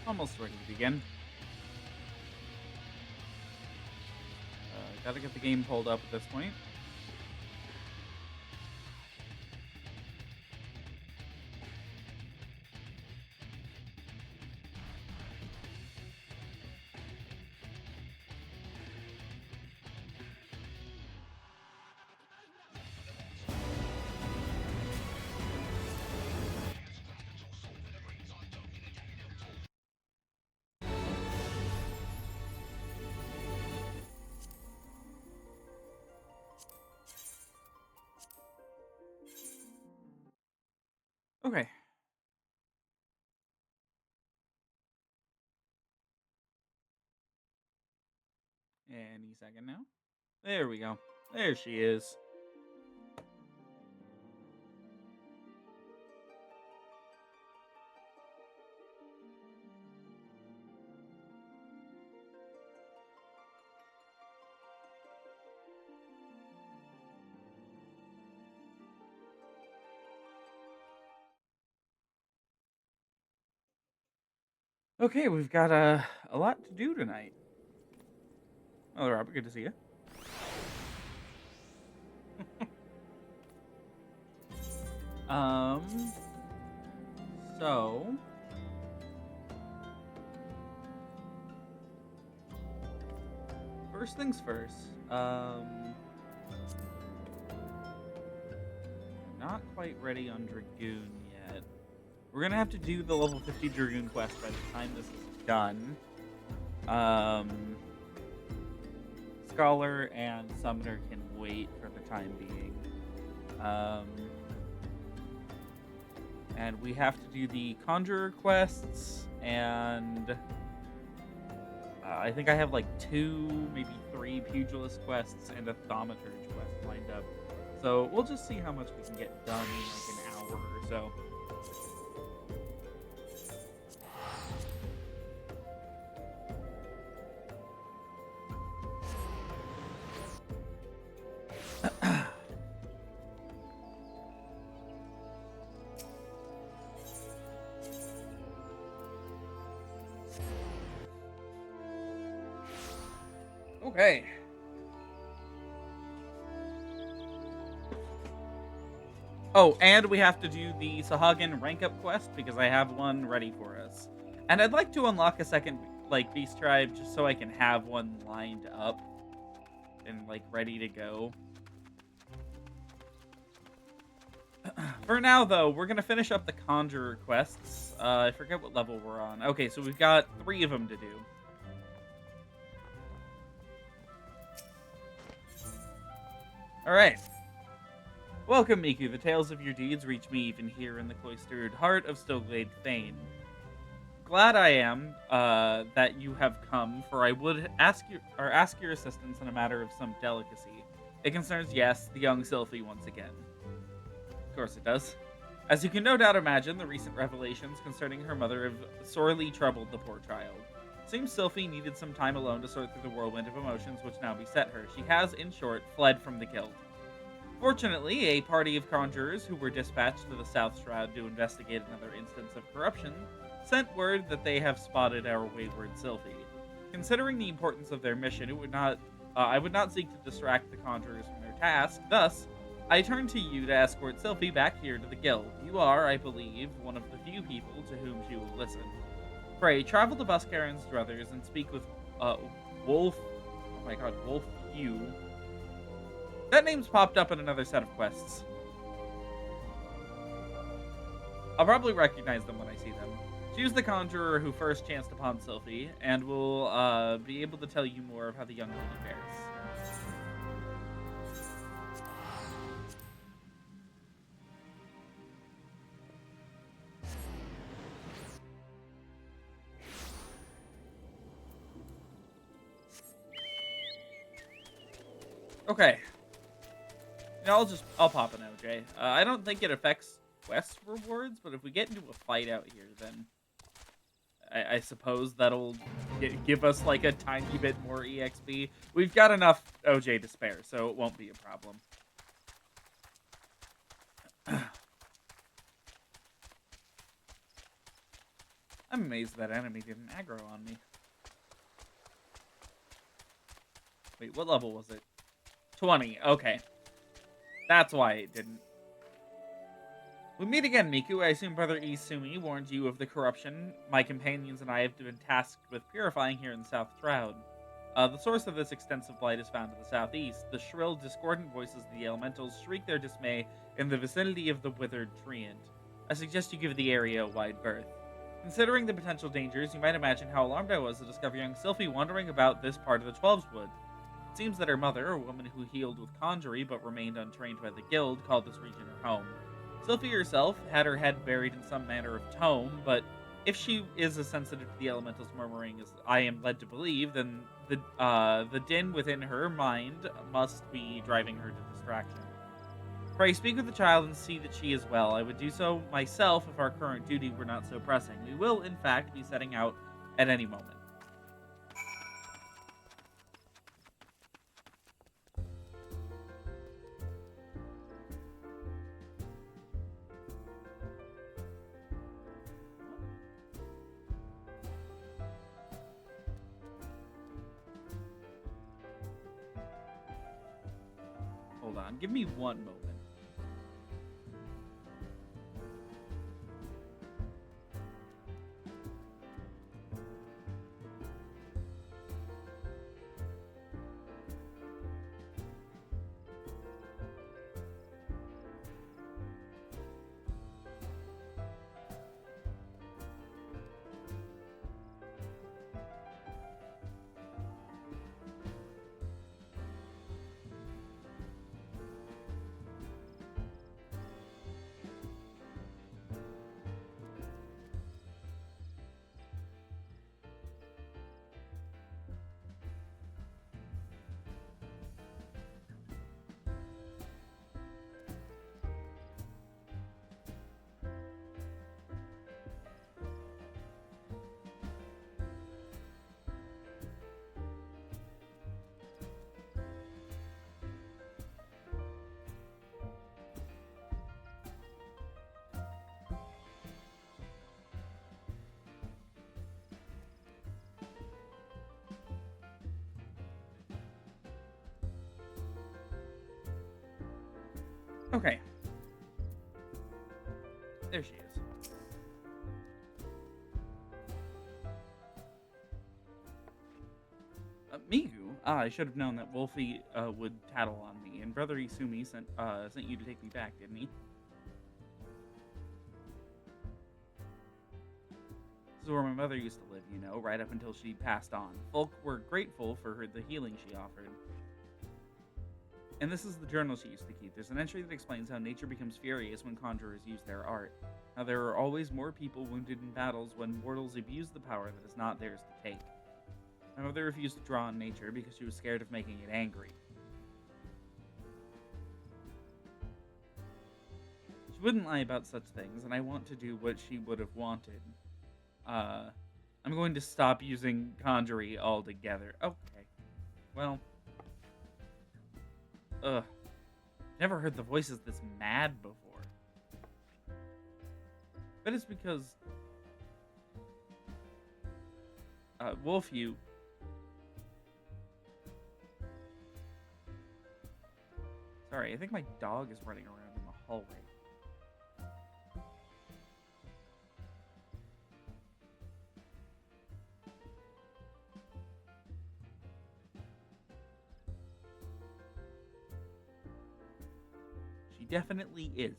Almost ready to begin. Gotta get the game pulled up at this point. Okay. Any second now. There we go. There she is. Okay, we've got a lot to do tonight. Oh, Robert, good to see you. um, so first things first. Not quite ready on Dragoon yet. We're gonna have to do the level 50 Dragoon quest by the time this is done. Scholar and Summoner can wait for the time being. And we have to do the Conjurer quests, and I think I have like 2, maybe 3 Pugilist quests and a Thaumaturge quest lined up. So we'll just see how much we can get done in like an hour or so. Okay. Oh, and we have to do the Sahagin rank up quest because I have one ready for us. And I'd like to unlock a second like beast tribe just so I can have one lined up and like ready to go. For now though, we're going to finish up the Conjurer quests. I forget what level we're on. Okay, so we've got 3 of them to do. All right. Welcome, Miku. The tales of your deeds reach me even here in the cloistered heart of Stillglade Fane. Glad I am that you have come, for I would ask your assistance in a matter of some delicacy. It concerns, yes, the young Sylphie once again. Of course it does. As you can no doubt imagine, the recent revelations concerning her mother have sorely troubled the poor child. Seems Sylphie needed some time alone to sort through the whirlwind of emotions which now beset her. She has, in short, fled from the guild. Fortunately, a party of conjurers who were dispatched to the South Shroud to investigate another instance of corruption sent word that they have spotted our wayward Sylphie. Considering the importance of their mission, I would not seek to distract the conjurers from their task. Thus, I turn to you to escort Sylphie back here to the guild. You are, I believe, one of the few people to whom she will listen. Pray, travel to Buscaron's druthers and speak with, Wolf... Oh my god, Wolf Hugh. That name's popped up in another set of quests. I'll probably recognize them when I see them. Choose the conjurer who first chanced upon Sylphie, and will be able to tell you more of how the young lady fares. Okay. I'll pop an OJ. I don't think it affects quest rewards, but if we get into a fight out here, then I suppose that'll give us like a tiny bit more EXP. We've got enough OJ to spare, so it won't be a problem. I'm amazed that enemy didn't aggro on me. Wait, what level was it? 20. Okay. That's why it didn't. We meet again, Miku. I assume Brother Isumi warned you of the corruption my companions and I have been tasked with purifying here in the South Shroud. The source of this extensive blight is found in the southeast. The shrill, discordant voices of the elementals shriek their dismay in the vicinity of the withered treant. I suggest you give the area a wide berth. Considering the potential dangers, you might imagine how alarmed I was to discover young Sylphie wandering about this part of the Twelves Wood. It seems that her mother, a woman who healed with Conjurer but remained untrained by the guild, called this region her home. Sylphie herself had her head buried in some manner of tome, but if she is as sensitive to the elementals' murmuring as I am led to believe, then the din within her mind must be driving her to distraction. Pray speak with the child and see that she is well. I would do so myself if our current duty were not so pressing. We will, in fact, be setting out at any moment. Hold on, give me one moment. Okay. There she is. Migu? I should have known that Wolfie would tattle on me, and Brother Isumi sent you to take me back, didn't he? This is where my mother used to live, you know, right up until she passed on. Folk were grateful for the healing she offered. And this is the journal she used to keep. There's an entry that explains how nature becomes furious when conjurers use their art. How there are always more people wounded in battles when mortals abuse the power that is not theirs to take. My mother refused to draw on nature because she was scared of making it angry. She wouldn't lie about such things, and I want to do what she would have wanted. I'm going to stop using Conjurer altogether. Okay. Well. Ugh. Never heard the voices this mad before. But it's because Wolf, you. Sorry, I think my dog is running around in the hallway. She definitely is.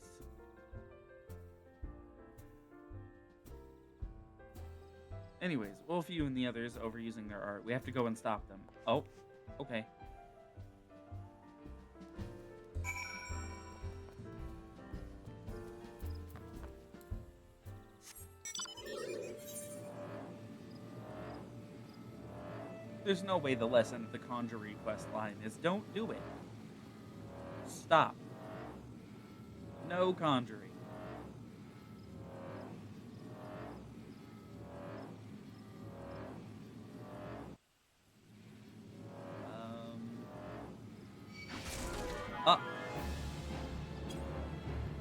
Anyways, Wolfie and the others overusing their art. We have to go and stop them. Oh, okay. There's no way the lesson of the Conjurer Quest line is don't do it. Stop. No conjuring.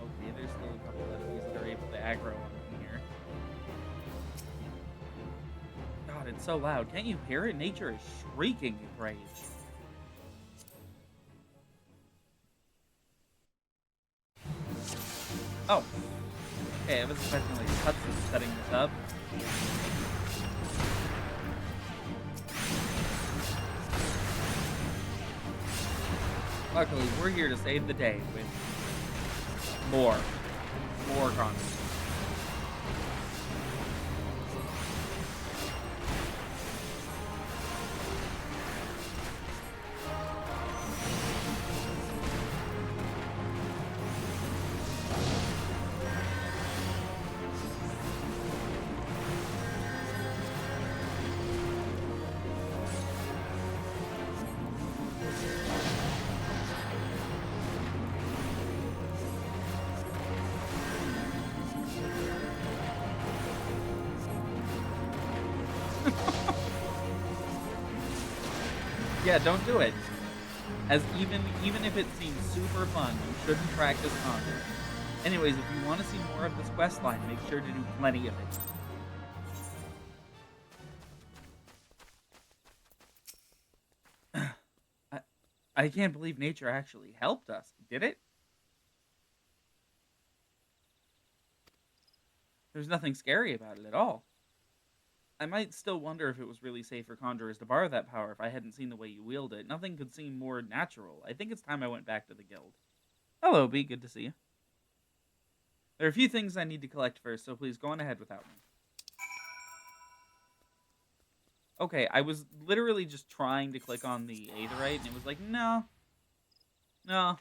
Okay, there's still a couple enemies that are able to aggro on me here. so loud. Can't you hear it? Nature is shrieking in rage. Oh. Okay, I was expecting like cutscenes setting this up. Luckily, we're here to save the day with more content. Yeah, don't do it. As even if it seems super fun, you shouldn't practice Conjurer. Anyways, if you want to see more of this quest line, make sure to do plenty of it. I can't believe nature actually helped us. Did it? There's nothing scary about it at all. I might still wonder if it was really safe for conjurers to borrow that power if I hadn't seen the way you wield it. Nothing could seem more natural. I think it's time I went back to the guild. Hello, B. Good to see you. There are a few things I need to collect first, so please go on ahead without me. Okay, I was literally just trying to click on the Aetherite, and it was like, no. No.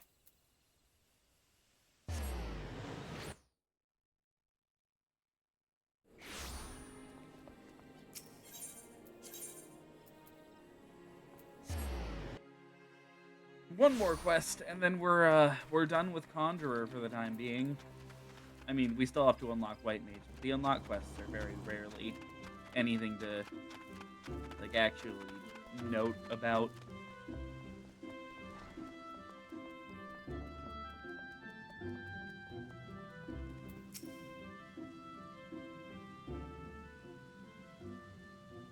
One more quest, and then we're done with Conjurer for the time being. I mean, we still have to unlock White Mage, but the unlock quests are very rarely anything to like actually note about.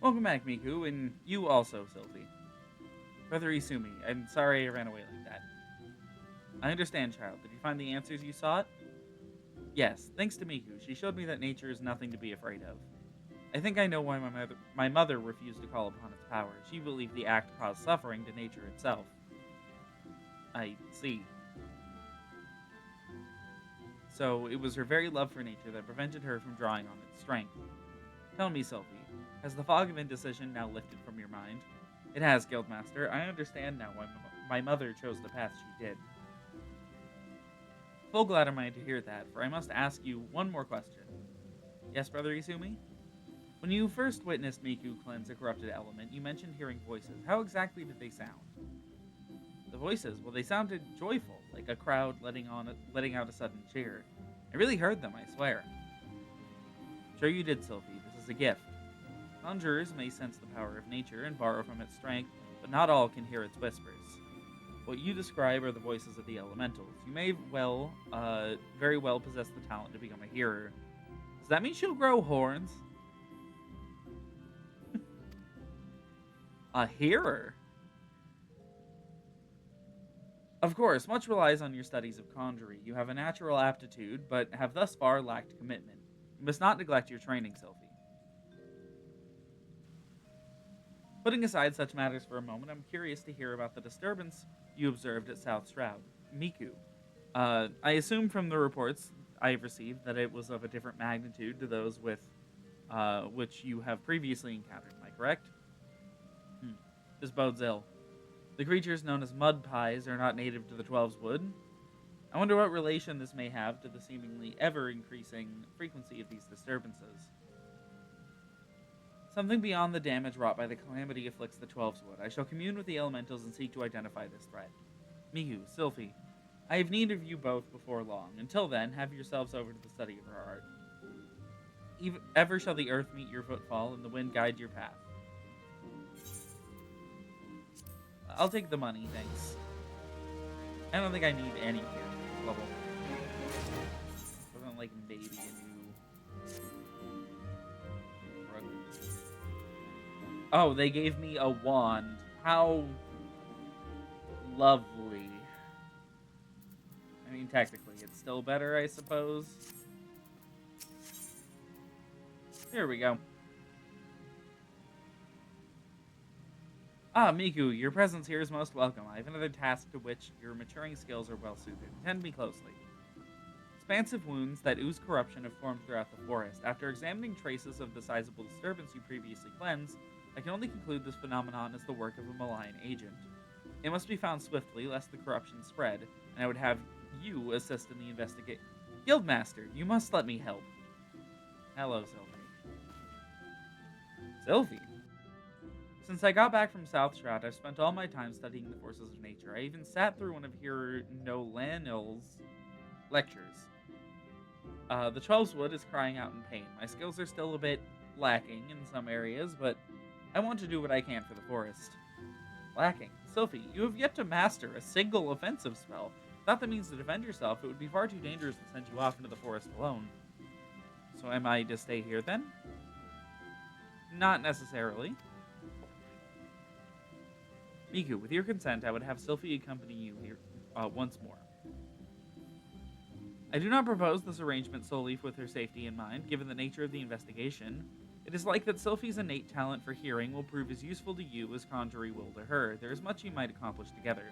Welcome back, Miku, and you also, Sylvie. Brother Isumi, I'm sorry I ran away like that. I understand, child. Did you find the answers you sought? Yes, thanks to Miku. She showed me that nature is nothing to be afraid of. I think I know why my mother refused to call upon its power. She believed the act caused suffering to nature itself. I see. So it was her very love for nature that prevented her from drawing on its strength. Tell me, Sylvie, has the fog of indecision now lifted from your mind? It has, Guildmaster. I understand now why my mother chose the path she did. Full glad am I to hear that, for I must ask you one more question. Yes, Brother Isumi? When you first witnessed Miku cleanse a corrupted element, you mentioned hearing voices. How exactly did they sound? The voices? Well, they sounded joyful, like a crowd letting out a sudden cheer. I really heard them, I swear. Sure you did, Sylvie. This is a gift. Conjurers may sense the power of nature and borrow from its strength, but not all can hear its whispers. What you describe are the voices of the elementals. You may very well possess the talent to become a hearer. Does that mean she'll grow horns? A hearer? Of course, much relies on your studies of conjuring. You have a natural aptitude, but have thus far lacked commitment. You must not neglect your training, Sylvie. Putting aside such matters for a moment, I'm curious to hear about the disturbance you observed at South Shroud. Miku. I assume from the reports I've received that it was of a different magnitude to those with which you have previously encountered. Am I correct? This bodes ill. The creatures known as mud pies are not native to the Twelves Wood. I wonder what relation this may have to the seemingly ever-increasing frequency of these disturbances. Something beyond the damage wrought by the calamity afflicts the Twelves Wood. I shall commune with the elementals and seek to identify this threat. Miku, Sylphie, I have need of you both before long. Until then, have yourselves over to the study of our art. Ever shall the earth meet your footfall and the wind guide your path. I'll take the money, thanks. I don't think I need any here at this level. Wasn't like maybe a new... Oh, they gave me a wand. How lovely. I mean, technically, it's still better, I suppose. Here we go. Ah, Miku, your presence here is most welcome. I have another task to which your maturing skills are well suited. Tend me closely. Expansive wounds that ooze corruption have formed throughout the forest. After examining traces of the sizable disturbance you previously cleansed, I can only conclude this phenomenon is the work of a malign agent. It must be found swiftly, lest the corruption spread, and I would have you assist in the investigation. Guildmaster, you must let me help. Hello, Sylvie. Sylvie? Since I got back from South Shroud, I've spent all my time studying the forces of nature. I even sat through one of your Nolanil's lectures. The 12's Wood is crying out in pain. My skills are still a bit lacking in some areas, but I want to do what I can for the forest. Lacking? Sylphie, you have yet to master a single offensive spell. Without the means to defend yourself, it would be far too dangerous to send you off into the forest alone. So am I to stay here then? Not necessarily. Miku, with your consent, I would have Sylphie accompany you here once more. I do not propose this arrangement solely with her safety in mind, given the nature of the investigation. It is like that Sylphie's innate talent for hearing will prove as useful to you as Conjurer will to her. There is much you might accomplish together.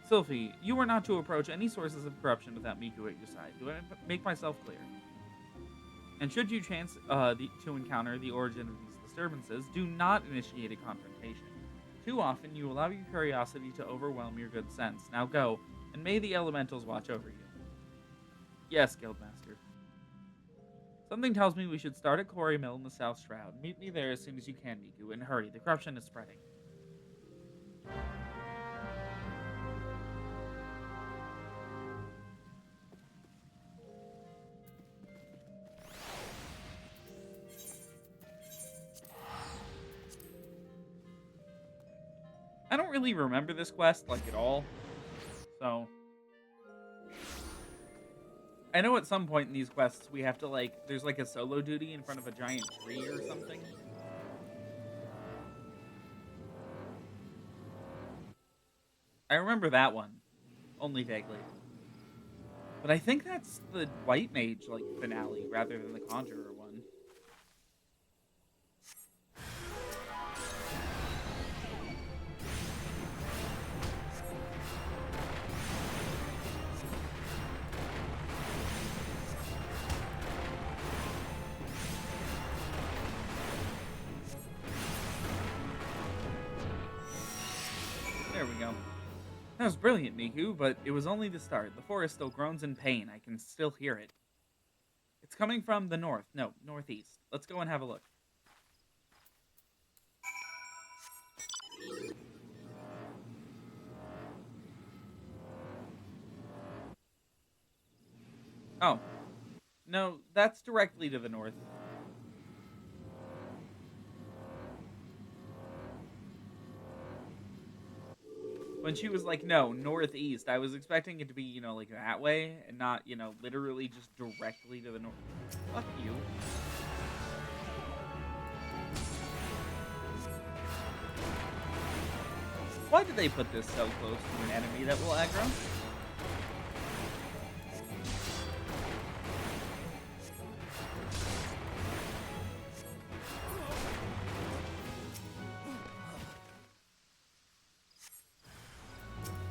Sylphie, you are not to approach any sources of corruption without Miku at your side. Do I make myself clear? And should you chance to encounter the origin of these disturbances, do not initiate a confrontation. Too often, you allow your curiosity to overwhelm your good sense. Now go, and may the elementals watch over you. Yes, Guildmaster. Something tells me we should start at Quarry Mill in the South Shroud. Meet me there as soon as you can, Miku, and hurry. The corruption is spreading. I don't really remember this quest, like, at all. So I know at some point in these quests we have to, like, there's like a solo duty in front of a giant tree or something. I remember that one, only vaguely. But I think that's the White Mage, like, finale, rather than the Conjurer one. There we go. That was brilliant, Miku, but it was only the start. The forest still groans in pain. I can still hear it. It's coming from the north. No, northeast. Let's go and have a look. Oh. No, that's directly to the north. When she was like, no, northeast, I was expecting it to be, you know, like that way, and not, you know, literally just directly to the north. Fuck you. Why did they put this so close to an enemy that will aggro?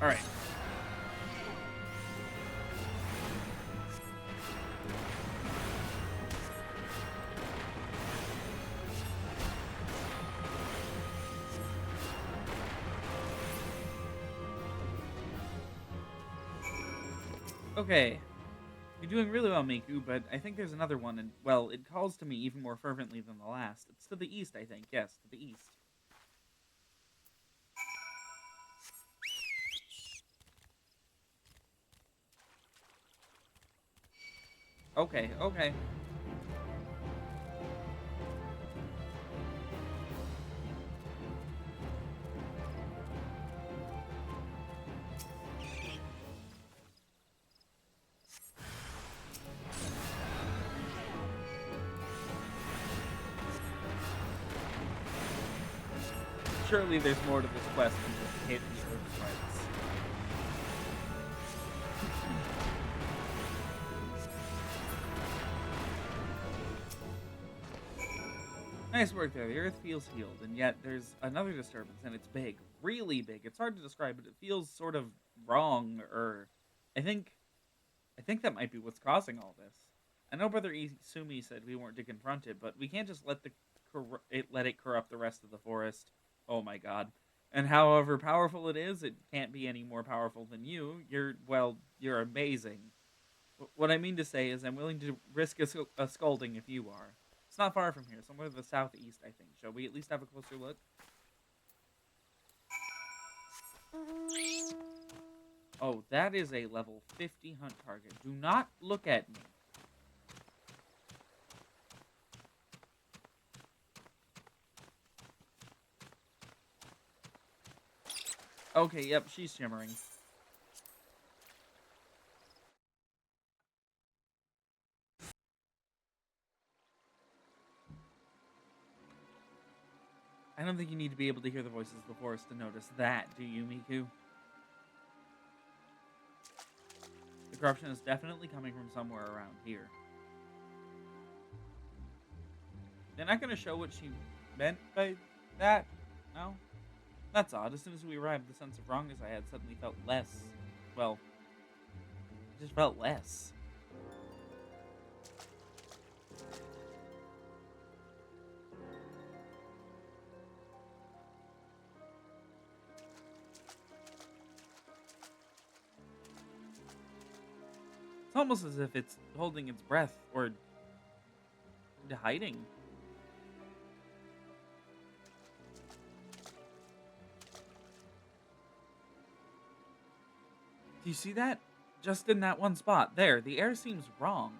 Alright. Okay. You're doing really well, Miku, but I think there's another one, and, well, it calls to me even more fervently than the last. It's to the east, I think. Yes, to the east. Okay, okay. surely there's more to this quest than just hit the earth sprites. Nice work there. The earth feels healed, and yet there's another disturbance, and it's big. Really big. It's hard to describe, but it feels sort of wrong, or I think that might be what's causing all this. I know Brother Isumi said we weren't to confront it, but we can't just let let it corrupt the rest of the forest. Oh my god. And however powerful it is, it can't be any more powerful than you. You're amazing. What I mean to say is I'm willing to risk a scolding if you are. It's not far from here, somewhere to the southeast, I think. Shall we at least have a closer look? Oh, that is a level 50 hunt target. Do not look at me. Okay, yep, she's shimmering. I don't think you need to be able to hear the voices of the forest to notice that, do you, Miku? The corruption is definitely coming from somewhere around here. They're not going to show what she meant by that? No? That's odd. As soon as we arrived, the sense of wrongness I had suddenly felt less. Well, it just felt less. It's almost as if it's holding its breath or hiding. Do you see that? Just in that one spot. There, the air seems wrong.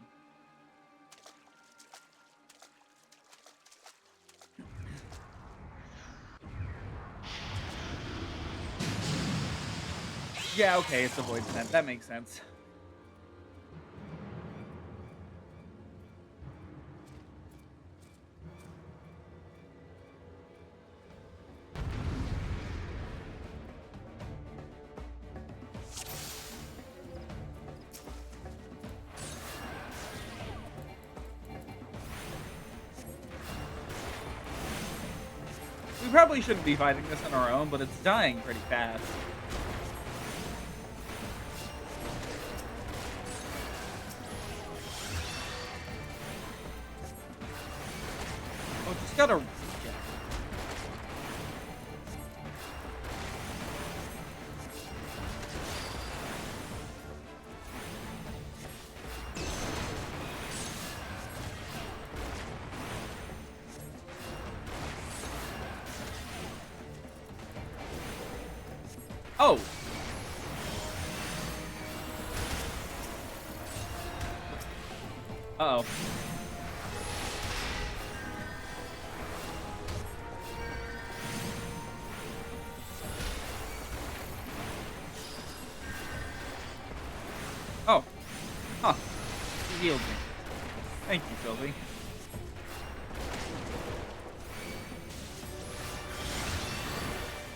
Yeah, okay, it's a void scent. That makes sense. We probably shouldn't be fighting this on our own, but it's dying pretty fast. Oh, just gotta... Oh! Uh-oh. Oh. Huh. He healed me. Thank you, Sylvie.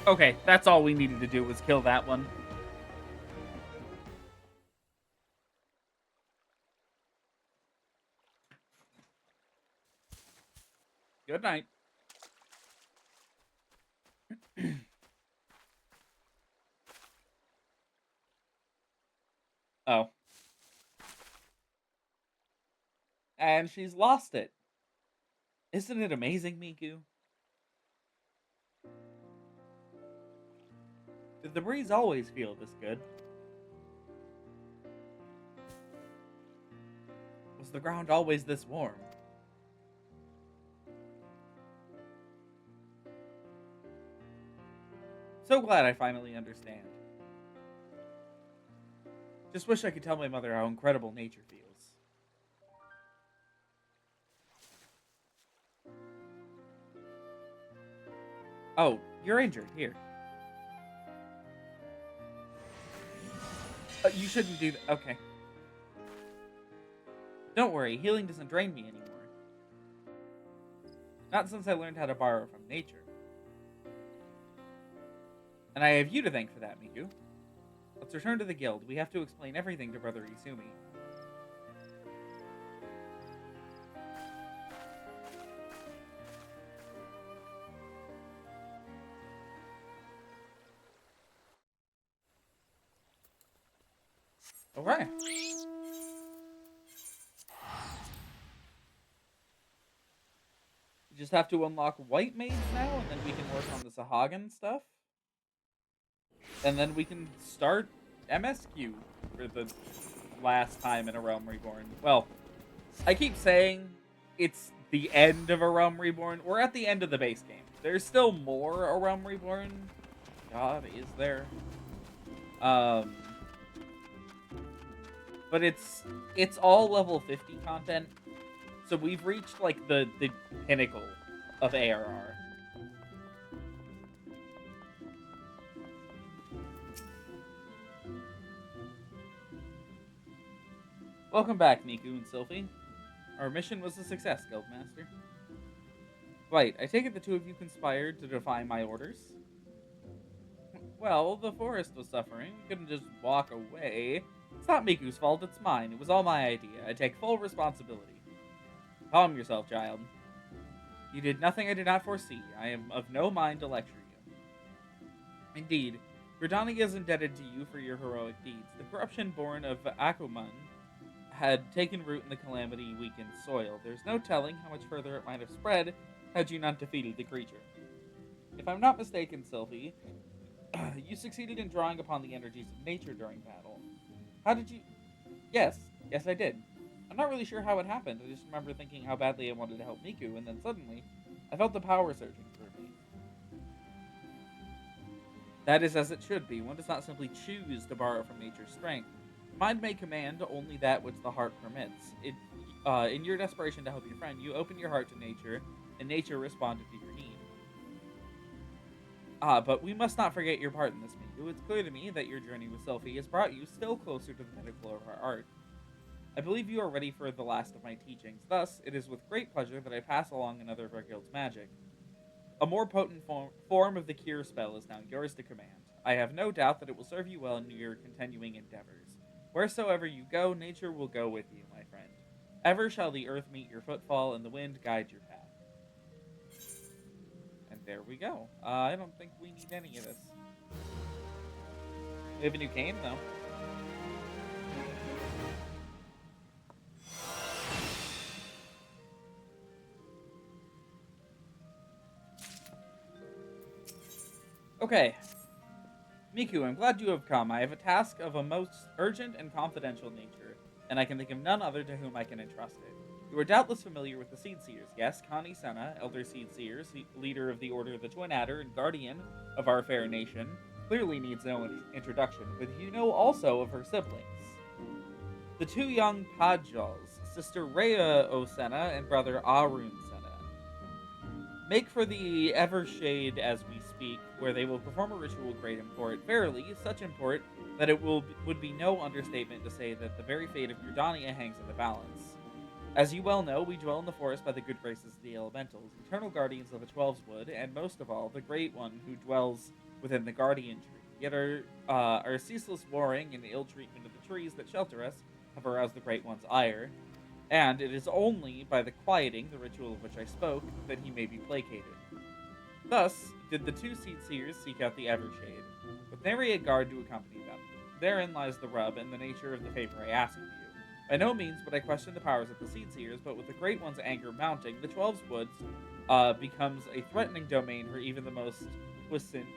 Okay, that's all we needed to do was kill that one. Good night. Oh. And she's lost it. Isn't it amazing, Miku? Did the breeze always feel this good? Was the ground always this warm? So glad I finally understand. Just wish I could tell my mother how incredible nature feels. Oh, you're injured. Here. You shouldn't do that. Okay. Don't worry, healing doesn't drain me anymore. Not since I learned how to borrow from nature. And I have you to thank for that, Miku. Let's return to the guild. We have to explain everything to Brother Izumi. Okay. We just have to unlock White Mage now, and then we can work on the Sahagin stuff. And then we can start MSQ for the last time in A Realm Reborn. Well, I keep saying it's the end of A Realm Reborn. We're at the end of the base game. There's still more A Realm Reborn. God, is there? But it's all level 50 content. So we've reached like the pinnacle of ARR. Welcome back, Miku and Sylphie. Our mission was a success, Guildmaster. Right, I take it the two of you conspired to defy my orders? Well, the forest was suffering. We couldn't just walk away. It's not Miku's fault, it's mine. It was all my idea. I take full responsibility. Calm yourself, child. You did nothing I did not foresee. I am of no mind to lecture you. Indeed, Gridania is indebted to you for your heroic deeds. The corruption born of Akuman had taken root in the calamity-weakened soil. There's no telling how much further it might have spread had you not defeated the creature. If I'm not mistaken, Sylvie, you succeeded in drawing upon the energies of nature during battle. How did you... Yes, I did. I'm not really sure how it happened. I just remember thinking how badly I wanted to help Miku, and then suddenly, I felt the power surging through me. That is as it should be. One does not simply choose to borrow from nature's strength. Mind may command only that which the heart permits. In your desperation to help your friend, you opened your heart to nature, and nature responded to your need. But we must not forget your part in this, Miku. It's clear to me that your journey with Sylphie has brought you still closer to the pinnacle of our art. I believe you are ready for the last of my teachings. Thus, it is with great pleasure that I pass along another of our guild's magic. A more potent form of the cure spell is now yours to command. I have no doubt that it will serve you well in your continuing endeavors. Wheresoever you go, nature will go with you, my friend. Ever shall the earth meet your footfall, and the wind guide your path. And there we go. I don't think we need any of this. We have a new cane, though. Okay. Miku, I'm glad you have come. I have a task of a most urgent and confidential nature, and I can think of none other to whom I can entrust it. You are doubtless familiar with the Seed Seers, yes? Connie Senna, Elder Seed Seer, leader of the Order of the Twin Adder and guardian of our fair nation, clearly needs no introduction, but you know also of her siblings. The two young Padjals, Sister Rhea Senna and Brother Arun Senna. Make for the Evershade as we speak, where they will perform a ritual of great import. Verily, such import that it would be no understatement to say that the very fate of Gridania hangs in the balance. As you well know, we dwell in the forest by the good graces of the elementals, eternal guardians of the Twelves Wood, and most of all, the Great One who dwells within the Guardian Tree. Yet our ceaseless warring and ill treatment of the trees that shelter us have aroused the Great One's ire, and it is only by the quieting, the ritual of which I spoke, that he may be placated. Thus did the two Seed Seers seek out the Evershade, with nary a guard to accompany them. Therein lies the rub and the nature of the favor I ask of you. By no means would I question the powers of the Seed Seers, but with the Great One's anger mounting, the Twelve's Woods becomes a threatening domain for even the most puissant?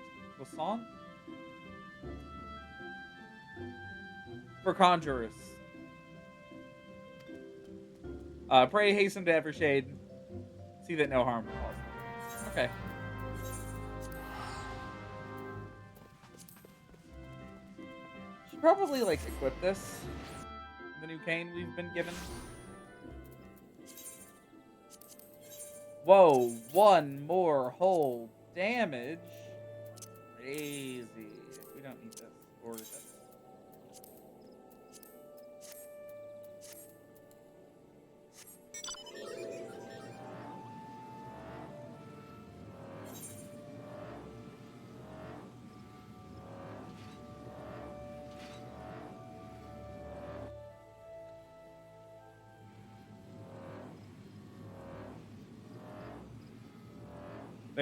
For conjurers. Pray hasten to Evershade. See that no harm befalls them. Okay. Should probably, like, equip this. The new cane we've been given. Whoa, one more whole damage. Crazy. We don't need this. Or this.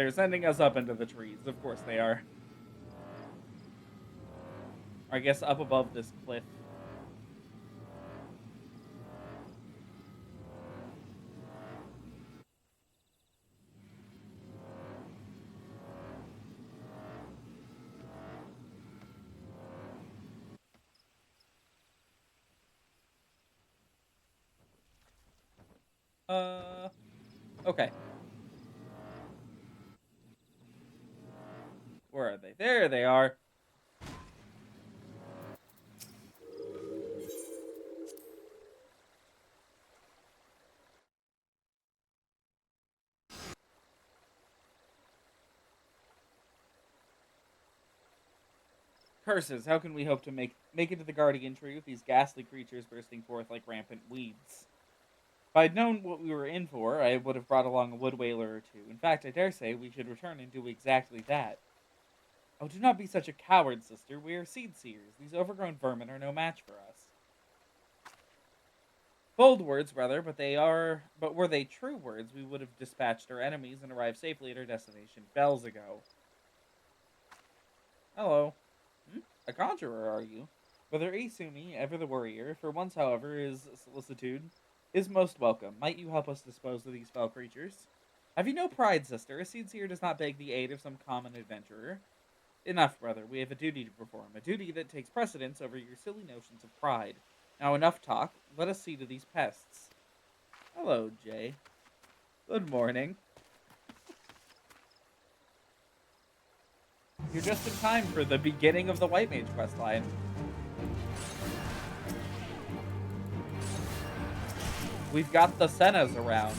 They're sending us up into the trees. Of course they are. Or I guess up above this cliff. Okay. Where are they? There they are. Curses, how can we hope to make it to the Guardian Tree with these ghastly creatures bursting forth like rampant weeds? If I'd known what we were in for, I would have brought along a wood whaler or two. In fact, I dare say we should return and do exactly that. Oh, do not be such a coward, sister. We are seed seers. These overgrown vermin are no match for us. Bold words, brother, but were they true words, we would have dispatched our enemies and arrived safely at our destination bells ago. Hello. A conjurer, are you? Brother Asumi, ever the worrier, for once, however, his solicitude is most welcome. Might you help us dispose of these fell creatures? Have you no pride, sister? A seed seer does not beg the aid of some common adventurer. Enough, brother. We have a duty to perform, a duty that takes precedence over your silly notions of pride. Now, enough talk. Let us see to these pests. Hello, Jay. Good morning. You're just in time for the beginning of the White Mage quest line. We've got the Sennas around.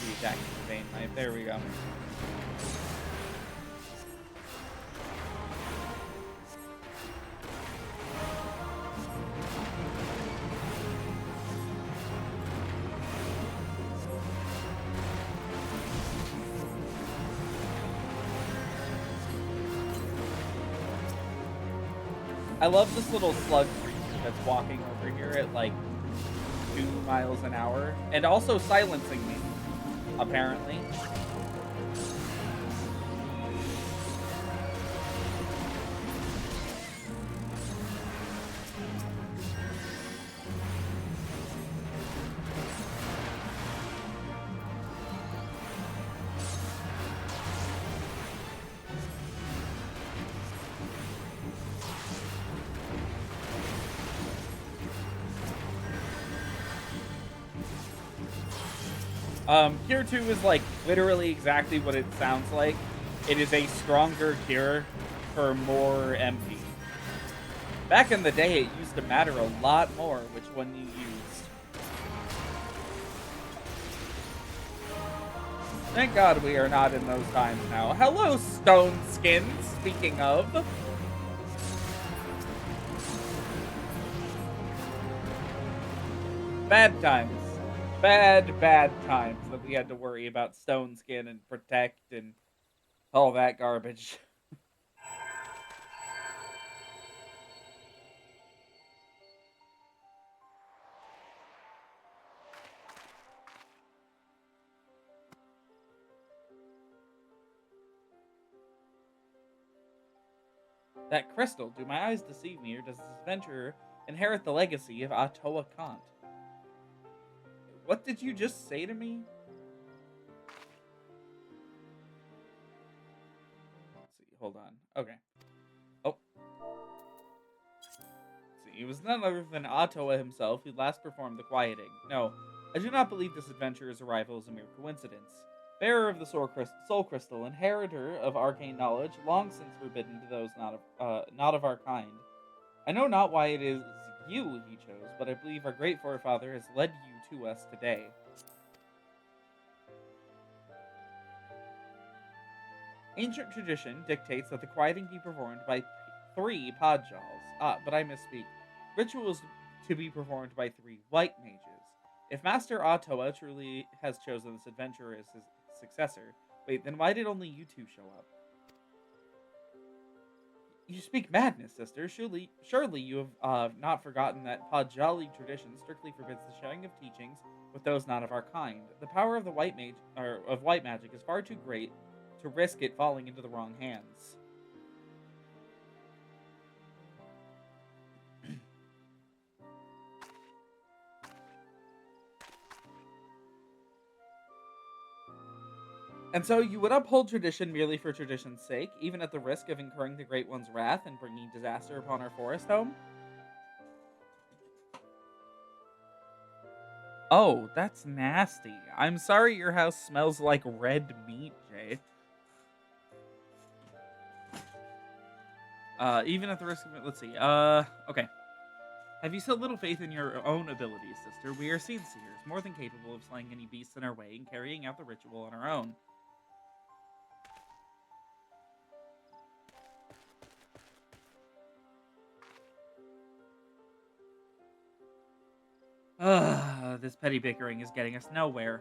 The attacking the Vein Knife. There we go. I love this little slug creature that's walking over here at like 2 miles an hour and also silencing me, apparently. Cure 2 is like literally exactly what it sounds like. It is a stronger cure for more MP. Back in the day, it used to matter a lot more which one you used. Thank God we are not in those times now. Hello, Stone Skin, speaking of. Bad times. Bad times that we had to worry about Stone Skin and Protect and all that garbage. That crystal, do my eyes deceive me, or does this adventurer inherit the legacy of Atoa Kant? What did you just say to me? Let's see, hold on. Okay. Oh. Let's see, it was none other than Atoa himself who last performed the quieting. No, I do not believe this adventurer's arrival is a mere coincidence. Bearer of the soul crystal, inheritor of arcane knowledge, long since forbidden to those not of our kind. I know not why it is you he chose, but I believe our great forefather has led you to us today. Ancient tradition dictates that the quieting be performed by 3 Podjals. But I misspeak. Rituals to be performed by 3 white mages. If Master Atoa truly has chosen this adventurer as his successor, wait, then why did only you 2 show up? You speak madness, sister. Surely you have not forgotten that Pajali tradition strictly forbids the sharing of teachings with those not of our kind. The power of the white mage or of white magic is far too great to risk it falling into the wrong hands. And so you would uphold tradition merely for tradition's sake, even at the risk of incurring the Great One's wrath and bringing disaster upon our forest home? Oh, that's nasty. I'm sorry your house smells like red meat, Jay. Even at the risk of it, let's see. Okay. Have you so little faith in your own abilities, sister? We are seed seers, more than capable of slaying any beasts in our way and carrying out the ritual on our own. Ugh, this petty bickering is getting us nowhere.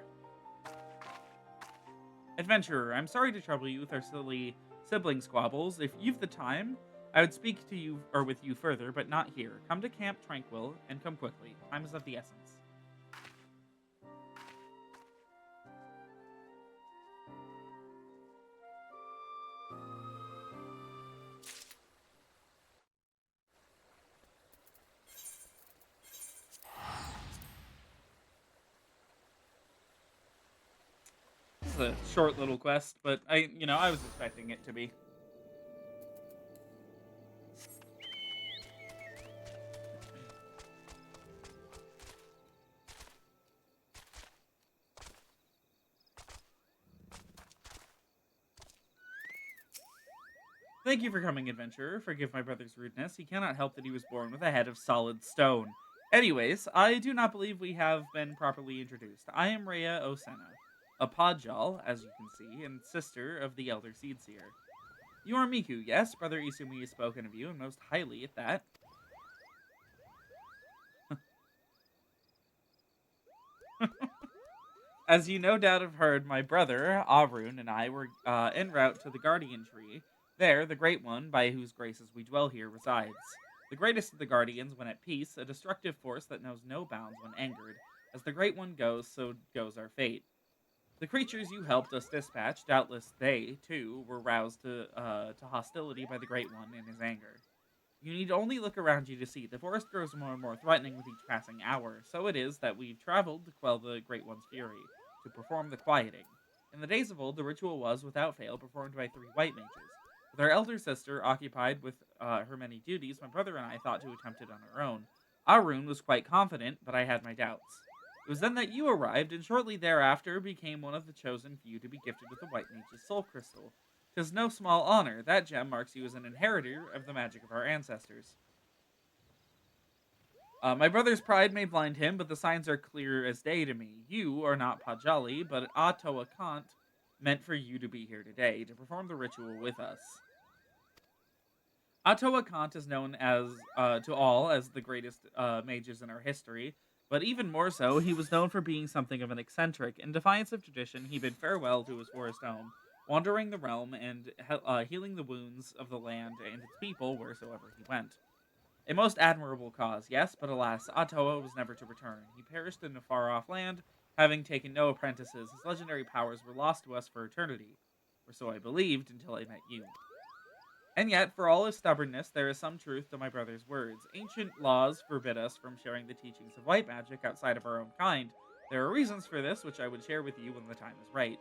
Adventurer, I'm sorry to trouble you with our silly sibling squabbles. If you've the time, I would speak to you or with you further, but not here. Come to Camp Tranquil and come quickly. Time is of the essence. This is a short little quest, but I was expecting it to be. Thank you for coming, adventurer. Forgive my brother's rudeness. He cannot help that he was born with a head of solid stone. Anyways, I do not believe we have been properly introduced. I am Rhea Osena, a Podjal, as you can see, and sister of the Elder Seedseer. You are Miku, yes? Brother Isumi has spoken of you, and most highly at that. As you no doubt have heard, my brother, Arun, and I were en route to the Guardian Tree. There, the Great One, by whose graces we dwell here, resides. The greatest of the Guardians when at peace, a destructive force that knows no bounds when angered. As the Great One goes, so goes our fate. The creatures you helped us dispatch, doubtless they, too, were roused to hostility by the Great One in his anger. You need only look around you to see the forest grows more and more threatening with each passing hour. So it is that we've traveled to quell the Great One's fury, to perform the quieting. In the days of old, the ritual was, without fail, performed by 3 white mages. With our elder sister occupied with her many duties, my brother and I thought to attempt it on our own. Arun was quite confident, but I had my doubts. It was then that you arrived, and shortly thereafter became one of the chosen few to be gifted with the White Mage's Soul Crystal. 'Tis no small honor. That gem marks you as an inheritor of the magic of our ancestors. My brother's pride may blind him, but the signs are clear as day to me. You are not Pajali, but Atoa Kant, meant for you to be here today, to perform the ritual with us. Atoa Kant is known as to all as the greatest mages in our history, but even more so, he was known for being something of an eccentric. In defiance of tradition, he bid farewell to his forest home, wandering the realm and healing the wounds of the land and its people wheresoever he went. A most admirable cause, yes, but alas, Atoa was never to return. He perished in a far-off land, having taken no apprentices. His legendary powers were lost to us for eternity, or so I believed until I met you. And yet, for all his stubbornness, there is some truth to my brother's words. Ancient laws forbid us from sharing the teachings of white magic outside of our own kind. There are reasons for this, which I would share with you when the time is right.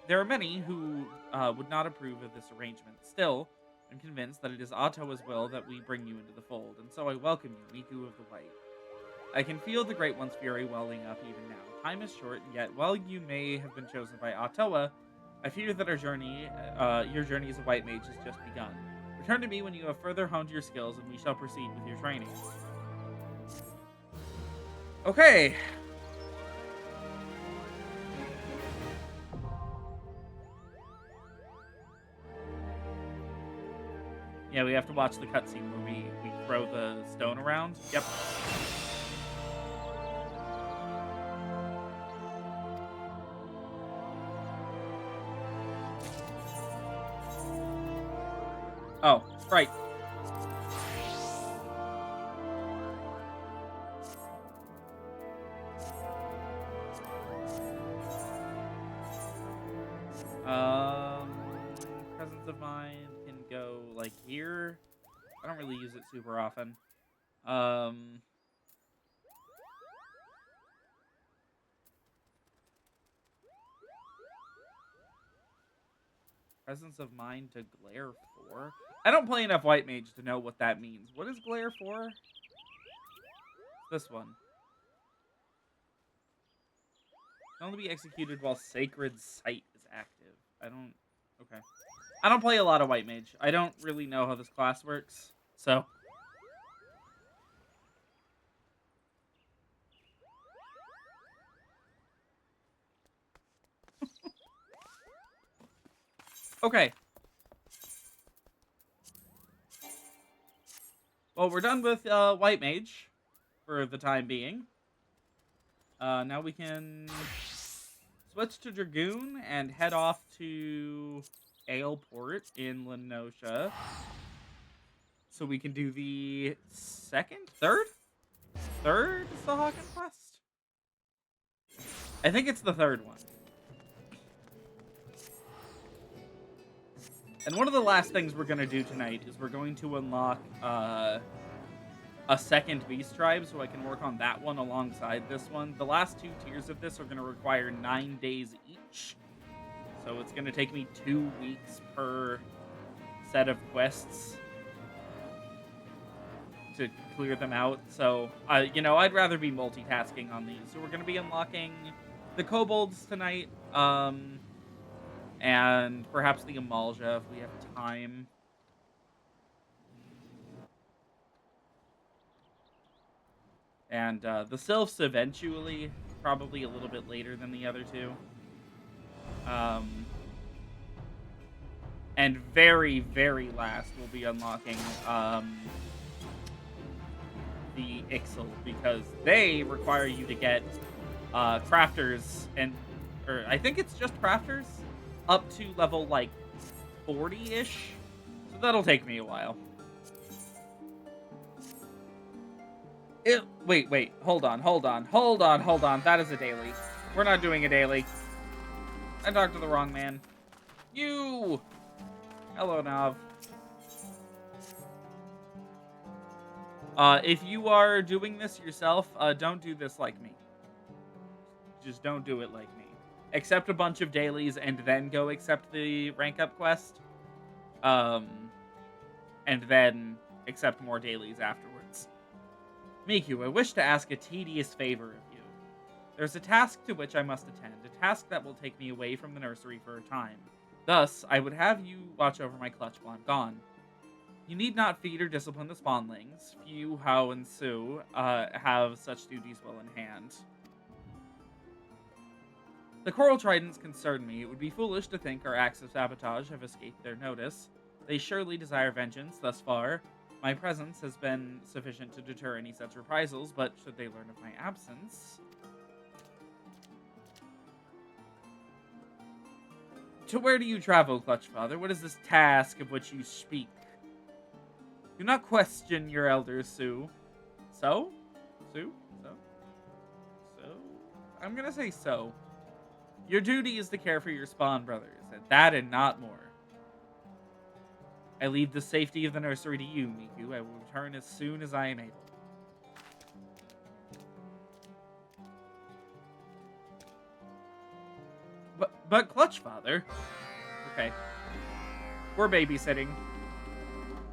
There are many who would not approve of this arrangement. Still, I'm convinced that it is Atoa's will that we bring you into the fold, and so I welcome you, Miku of the White. I can feel the Great One's fury welling up even now. Time is short, and yet, while you may have been chosen by Atoa, I fear that your journey as a white mage has just begun. Return to me when you have further honed your skills, and we shall proceed with your training. Okay. Yeah, we have to watch the cutscene where we throw the stone around. Yep. Oh. Right. Presence of Mind can go, like, here. I don't really use it super often. Presence of Mind to Glare 4. I don't play enough White Mage to know what that means. What is Glare 4? This one. Can only be executed while Sacred Sight is active. Okay. I don't play a lot of White Mage. I don't really know how this class works, so. Okay. Well, we're done with White Mage for the time being. Now we can switch to Dragoon and head off to Aleport in Lenosha. So we can do the third Sahagin Quest? I think it's the third one. And one of the last things we're going to do tonight is we're going to unlock a second Beast Tribe, so I can work on that one alongside this one. The last 2 tiers of this are going to require 9 days each. So it's going to take me 2 weeks per set of quests to clear them out. So, I'd rather be multitasking on these. So we're going to be unlocking the Kobolds tonight, and perhaps the Amalja if we have time. And the Sylphs eventually, probably a little bit later than the other two. And very, very last, we'll be unlocking the Ixal, because they require you to get crafters, or I think it's just crafters, up to level, like, 40-ish. So that'll take me a while. Wait, hold on. That is a daily. We're not doing a daily. I talked to the wrong man. You! Hello, Nav. If you are doing this yourself, don't do this like me. Just don't do it like me. Accept a bunch of dailies and then go accept the rank up quest. And then accept more dailies afterwards. Miku, I wish to ask a tedious favor of you. There's a task to which I must attend, a task that will take me away from the nursery for a time. Thus, I would have you watch over my clutch while I'm gone. You need not feed or discipline the spawnlings. Few, Hao, and Su have such duties well in hand. The Coral Tridents concern me. It would be foolish to think our acts of sabotage have escaped their notice. They surely desire vengeance thus far. My presence has been sufficient to deter any such reprisals, but should they learn of my absence... To where do you travel, Clutch Father? What is this task of which you speak? Do not question your elders, Sue. So? Sue? So? I'm gonna say so. Your duty is to care for your spawn brothers, and that and not more. I leave the safety of the nursery to you, Miku. I will return as soon as I am able. But Clutch Father... Okay. We're babysitting.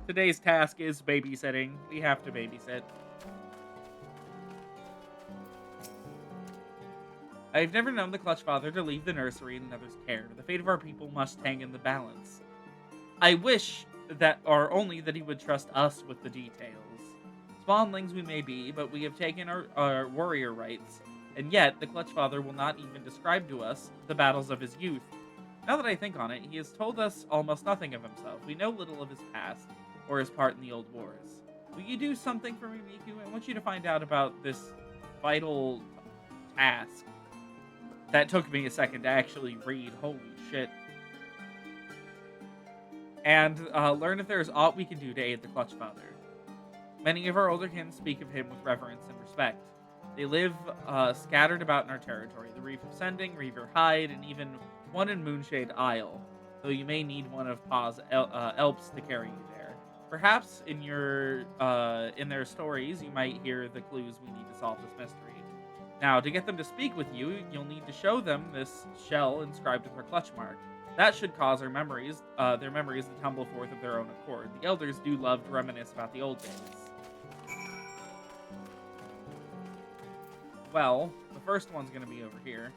Today's task is babysitting. We have to babysit. I've never known the Clutch Father to leave the nursery in another's care. The fate of our people must hang in the balance. I wish that, or only that he would trust us with the details. Spawnlings we may be, but we have taken our warrior rights, and yet the Clutch Father will not even describe to us the battles of his youth. Now that I think on it, he has told us almost nothing of himself. We know little of his past, or his part in the old wars. Will you do something for me, Miku? I want you to find out about this vital task. That took me a second to actually read. Holy shit. and learn if there is aught we can do to aid the Clutch Father. Many of our older kin speak of him with reverence and respect. They live scattered about in our territory, the Reef of Sending, Reaver Hide, and even one in Moonshade Isle, though you may need one of Pa's elps to carry you there. Perhaps in their stories, you might hear the clues we need to solve this mystery. Now, to get them to speak with you, you'll need to show them this shell inscribed with our clutch mark. That should cause their memories to tumble forth of their own accord. The elders do love to reminisce about the old days. Well, the first one's going to be over here.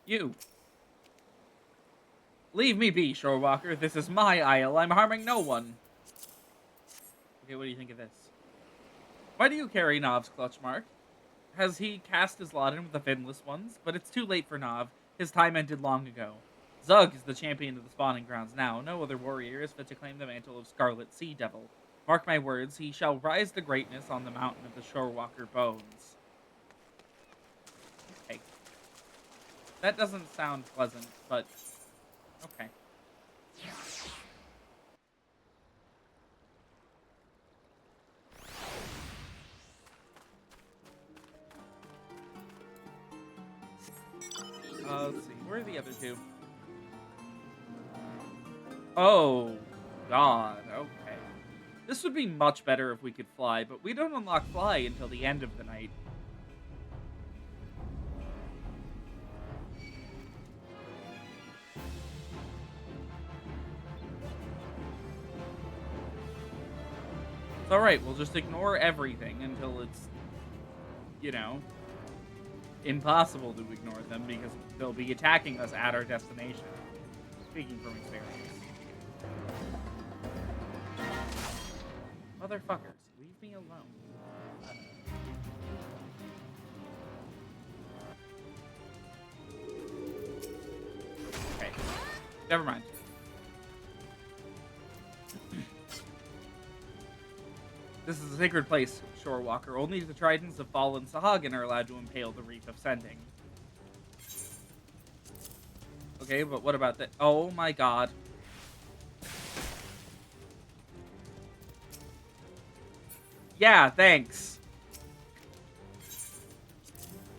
You. Leave me be, Shorewalker. This is my isle. I'm harming no one. Okay, what do you think of this? Why do you carry Nov's clutch mark? Has he cast his lot in with the finless ones? But it's too late for Nov. His time ended long ago. Zug is the champion of the spawning grounds now. No other warrior is fit to claim the mantle of Scarlet Sea Devil. Mark my words, he shall rise to greatness on the mountain of the Shorewalker bones. Okay. That doesn't sound pleasant, but okay. Let's see. Where are the other two? Oh, God. Okay. This would be much better if we could fly, but we don't unlock fly until the end of the night. It's alright, we'll just ignore everything until it's, you know, impossible to ignore them because they'll be attacking us at our destination. Speaking from experience. Motherfuckers, leave me alone. Okay, never mind. This is a sacred place, Shorewalker. Only the tridents of fallen Sahagin are allowed to impale the Reef of Sending. Okay, but what about that? Oh my god. Yeah, thanks.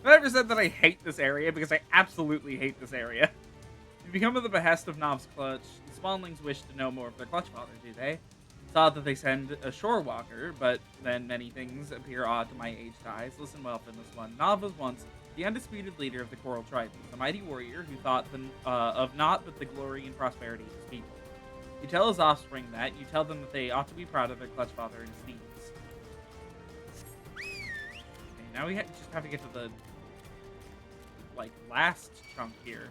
I never said that I hate this area, because I absolutely hate this area. You become at the behest of Nov's clutch. The spawnlings wish to know more of their clutch father, do they? It's odd that they send a Shorewalker, but then many things appear odd to my aged eyes. Listen well for this one. Nov was once the undisputed leader of the Coral Tridents, a mighty warrior who thought of naught but the glory and prosperity of his people. You tell his offspring that. You tell them that they ought to be proud of their clutch father and his deeds. Okay, now we just have to get to the, like, last chunk here.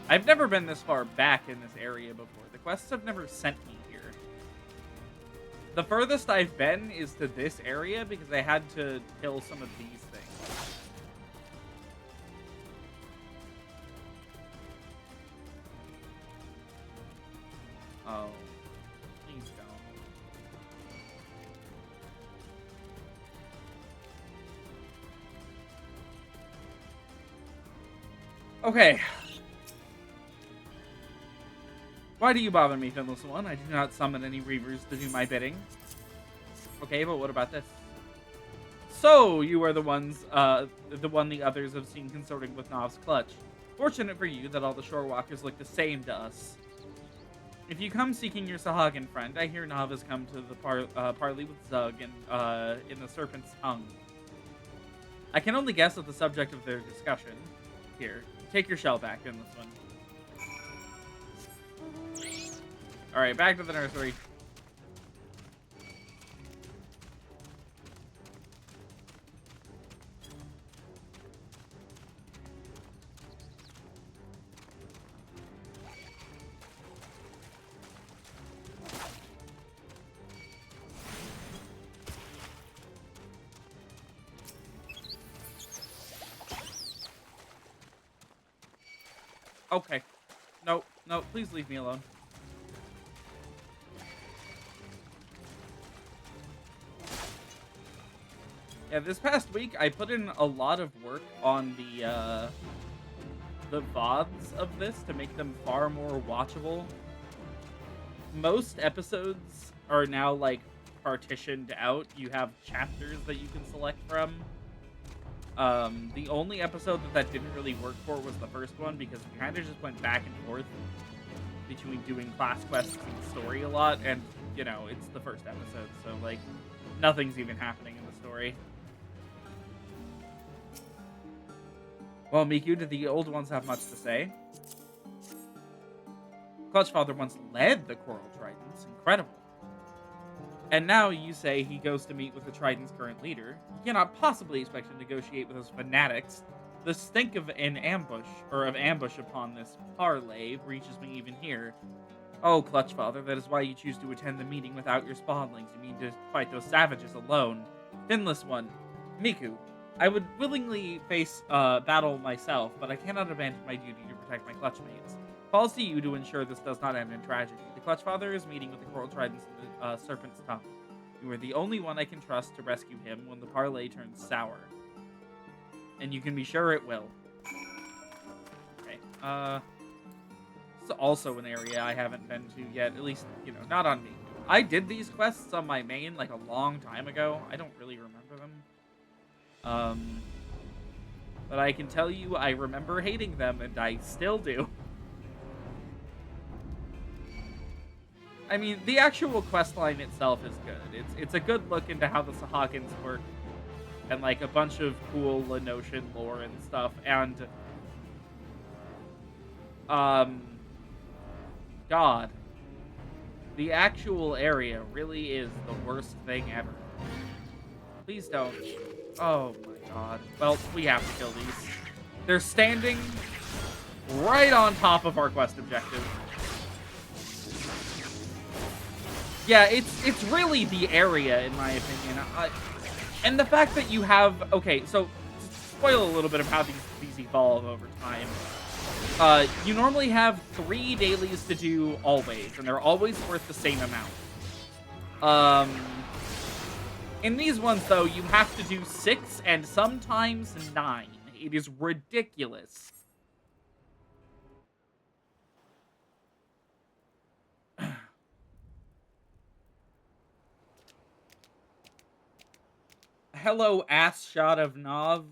I've never been this far back in this area before. The quests have never sent me here. The furthest I've been is to this area because I had to kill some of these things. Oh, please don't. Okay. Why do you bother me, Finless One? I do not summon any Reavers to do my bidding. Okay, but what about this? So, you are the one the others have seen consorting with Nov's clutch. Fortunate for you that all the Shorewalkers look the same to us. If you come seeking your Sahagin friend, I hear Nov has come to the parley with Zug and, in the Serpent's Tongue. I can only guess at the subject of their discussion. Here, take your shell back in this one. Alright, back to the nursery. Okay. No, no, please leave me alone. Yeah, this past week, I put in a lot of work on the VODs of this to make them far more watchable. Most episodes are now, like, partitioned out. You have chapters that you can select from. The only episode that didn't really work for was the first one, because we kind of just went back and forth between doing class quests and story a lot, and, you know, it's the first episode, so, like, nothing's even happening in the story. Well, Miku, do the old ones have much to say? Clutchfather once led the Coral Tridents. Incredible. And now you say he goes to meet with the Trident's current leader. You cannot possibly expect to negotiate with those fanatics. The stink of ambush upon this parley reaches me even here. Oh, Clutchfather, that is why you choose to attend the meeting without your spawnlings. You mean to fight those savages alone. Finless one. Miku, I would willingly face battle myself, but I cannot abandon my duty to protect my Clutchmates. Falls to you to ensure this does not end in tragedy. The Clutchfather is meeting with the Coral Tridents in the Serpent's Tongue. You are the only one I can trust to rescue him when the parley turns sour. And you can be sure it will. Okay, this is also an area I haven't been to yet, at least, you know, not on me. I did these quests on my main, like, a long time ago. I don't really remember them. But I can tell you I remember hating them, and I still do. I mean, the actual questline itself is good. It's a good look into how the Sahagins work, and, like, a bunch of cool Lenoshan lore and stuff, and, God. The actual area really is the worst thing ever. Please don't. Oh my god. Well, we have to kill these. They're standing right on top of our quest objective. Yeah, it's really the area, in my opinion. And the fact that you have... Okay, so, to spoil a little bit of how these evolve over time. You normally have 3 dailies to do always, and they're always worth the same amount. In these ones, though, you have to do 6 and sometimes 9. It is ridiculous. Hello, ass shot of Nav.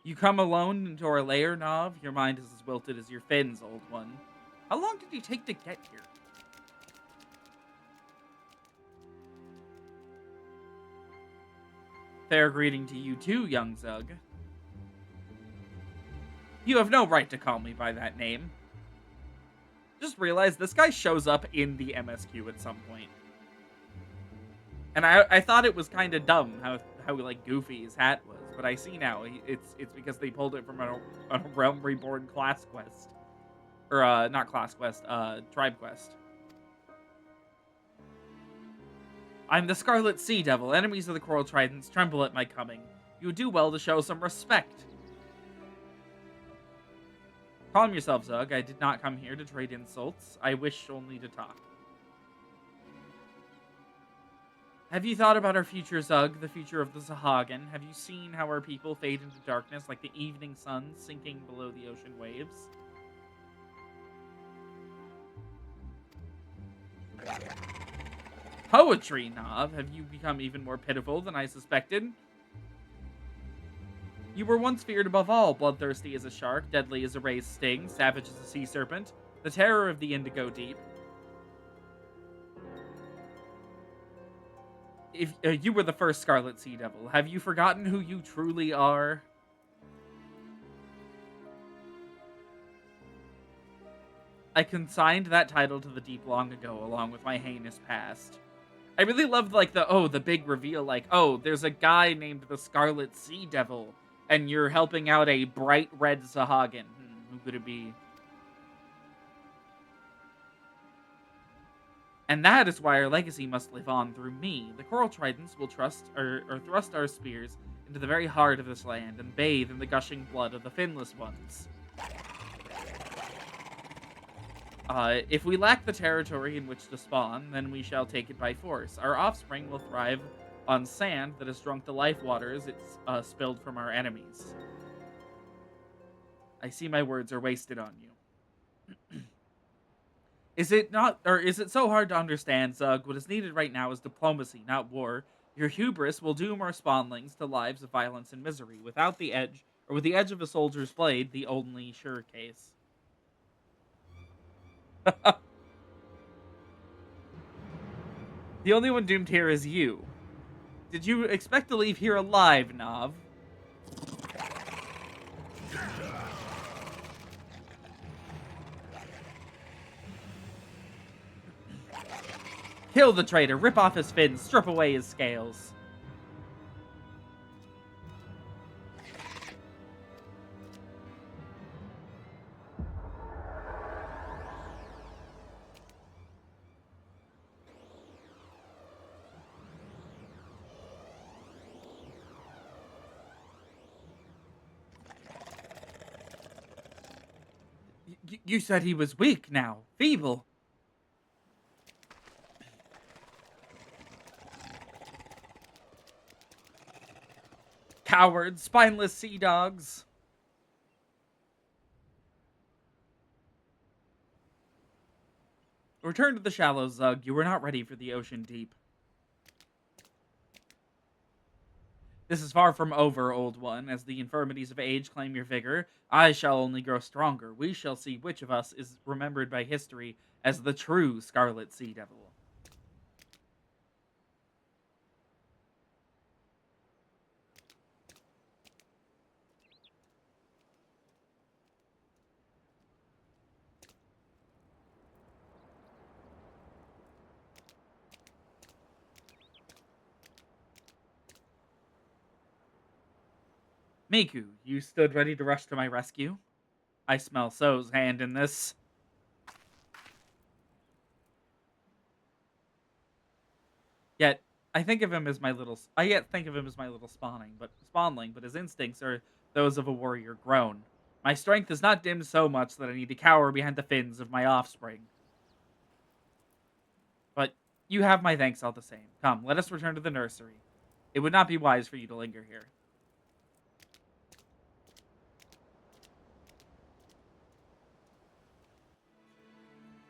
You come alone into our lair, Nav? Your mind is as wilted as your fins, old one. How long did you take to get here? Fair greeting to you too, young Zug. You have no right to call me by that name. Just realized this guy shows up in the MSQ at some point. And I thought it was kind of dumb how like goofy his hat was, but I see now it's because they pulled it from a Realm Reborn class quest, or not class quest, tribe quest. I'm the Scarlet Sea Devil. Enemies of the Coral Tridents tremble at my coming. You do well to show some respect. Calm yourself, Zug. I did not come here to trade insults. I wish only to talk. Have you thought about our future, Zug? The future of the Sahagin? Have you seen how our people fade into darkness like the evening sun sinking below the ocean waves? Poetry, Nav. Have you become even more pitiful than I suspected? You were once feared above all, bloodthirsty as a shark, deadly as a ray's sting, savage as a sea serpent, the terror of the indigo deep. If you were the first Scarlet Sea Devil, have you forgotten who you truly are? I consigned that title to the deep long ago, along with my heinous past. I really loved, like, the big reveal, like, oh, there's a guy named the Scarlet Sea Devil, and you're helping out a bright red Sahagin. Who could it be? And that is why our legacy must live on through me. The coral tridents will thrust our spears into the very heart of this land and bathe in the gushing blood of the finless ones. If we lack the territory in which to spawn, then we shall take it by force. Our offspring will thrive on sand that has drunk the life waters it's spilled from our enemies. I see my words are wasted on you. Is it so hard to understand, Zug? What is needed right now is diplomacy, not war. Your hubris will doom our spawnlings to lives of violence and misery, without the edge, or with the edge of a soldier's blade, the only sure case. The only one doomed here is you. Did you expect to leave here alive, Nav? Kill the traitor, rip off his fins, strip away his scales. You said he was weak now, feeble. Cowards, spineless sea dogs. Return to the shallows, Zug. You were not ready for the ocean deep. This is far from over, old one. As the infirmities of age claim your vigor, I shall only grow stronger. We shall see which of us is remembered by history as the true Scarlet Sea Devil. Miku, you stood ready to rush to my rescue? I smell So's hand in this. Yet I think of him as my little spawnling, but his instincts are those of a warrior grown. My strength is not dimmed so much that I need to cower behind the fins of my offspring. But you have my thanks all the same. Come, let us return to the nursery. It would not be wise for you to linger here.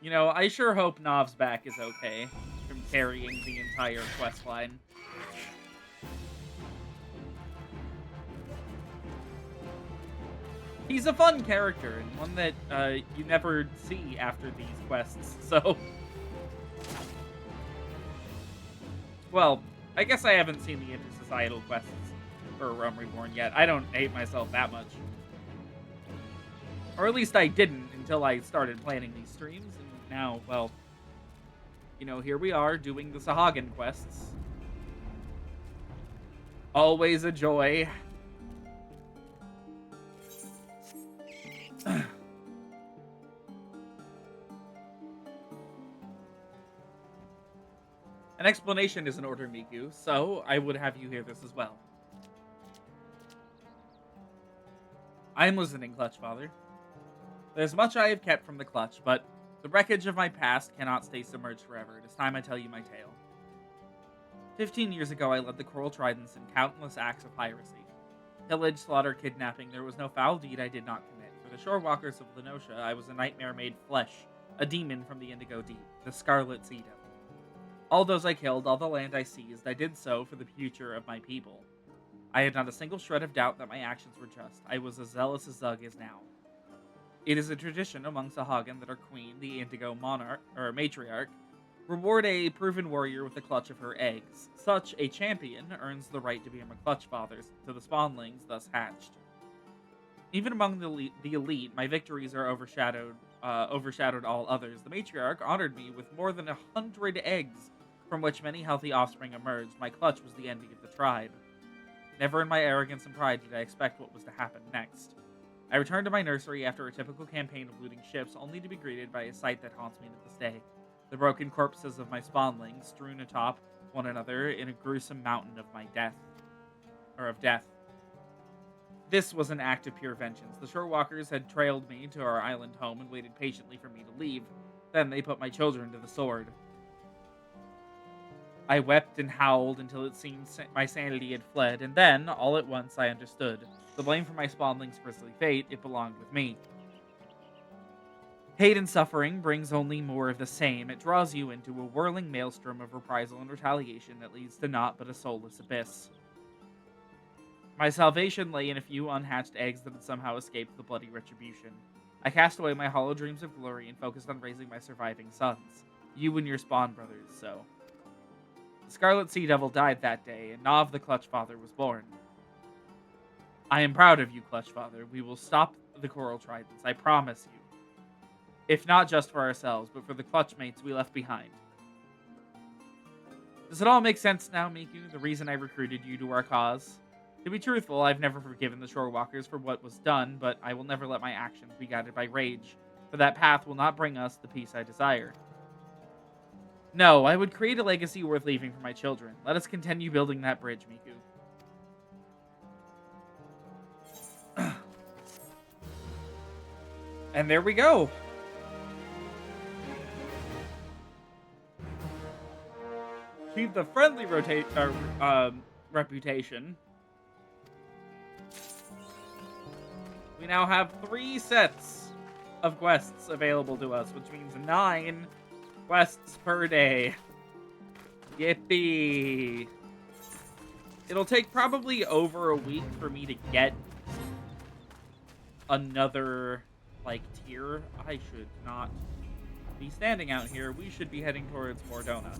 You know, I sure hope Nav's back is okay from carrying the entire quest line. He's a fun character, and one that you never see after these quests, so... Well, I guess I haven't seen the intersocietal quests for Reborn yet. I don't hate myself that much. Or at least I didn't until I started planning these streams, and now, well, you know, here we are doing the Sahagin quests. Always a joy. An explanation is in order, Miku, so I would have you hear this as well. I am listening, Clutch Father. There's much I have kept from the Clutch, but the wreckage of my past cannot stay submerged forever. It is time I tell you my tale. 15 years ago, I led the Coral Tridents in countless acts of piracy. Pillage, slaughter, kidnapping, there was no foul deed I did not commit. For the shorewalkers of Lenosha, I was a nightmare made flesh, a demon from the Indigo Deep, the Scarlet Sea Devil. All those I killed, all the land I seized, I did so for the future of my people. I had not a single shred of doubt that my actions were just. I was as zealous as Zug is now. It is a tradition among Sahagin that our queen, the Indigo Matriarch, reward a proven warrior with the clutch of her eggs. Such a champion earns the right to become a clutch father to the spawnlings thus hatched. Even among the elite, my victories are overshadowed all others. The matriarch honored me with more than 100 eggs, from which many healthy offspring emerged. My clutch was the envy of the tribe. Never in my arrogance and pride did I expect what was to happen next. I returned to my nursery after a typical campaign of looting ships, only to be greeted by a sight that haunts me to this day. the broken corpses of my spawnlings strewn atop one another in a gruesome mountain of my death. Or of death. This was an act of pure vengeance. The shorewalkers had trailed me to our island home and waited patiently for me to leave. Then they put my children to the sword. I wept and howled until it seemed my sanity had fled, and then, all at once, I understood. The blame for my spawnling's grisly fate, it belonged with me. Hate and suffering brings only more of the same. It draws you into a whirling maelstrom of reprisal and retaliation that leads to naught but a soulless abyss. My salvation lay in a few unhatched eggs that had somehow escaped the bloody retribution. I cast away my hollow dreams of glory and focused on raising my surviving sons. You and your spawn brothers, so. The Scarlet Sea Devil died that day, and Nav the Clutch Father was born. I am proud of you, Clutch Father. We will stop the Coral Tridents, I promise you. If not just for ourselves, but for the clutch mates we left behind. Does it all make sense now, Miku? The reason I recruited you to our cause? To be truthful, I've never forgiven the Shorewalkers for what was done, but I will never let my actions be guided by rage, for that path will not bring us the peace I desire. No, I would create a legacy worth leaving for my children. Let us continue building that bridge, Miku. And there we go. Achieve the friendly reputation. We now have 3 sets of quests available to us, which means 9 quests per day. Yippee! It'll take probably over a week for me to get another, like, tier. I should not be standing out here. We should be heading towards Mordona.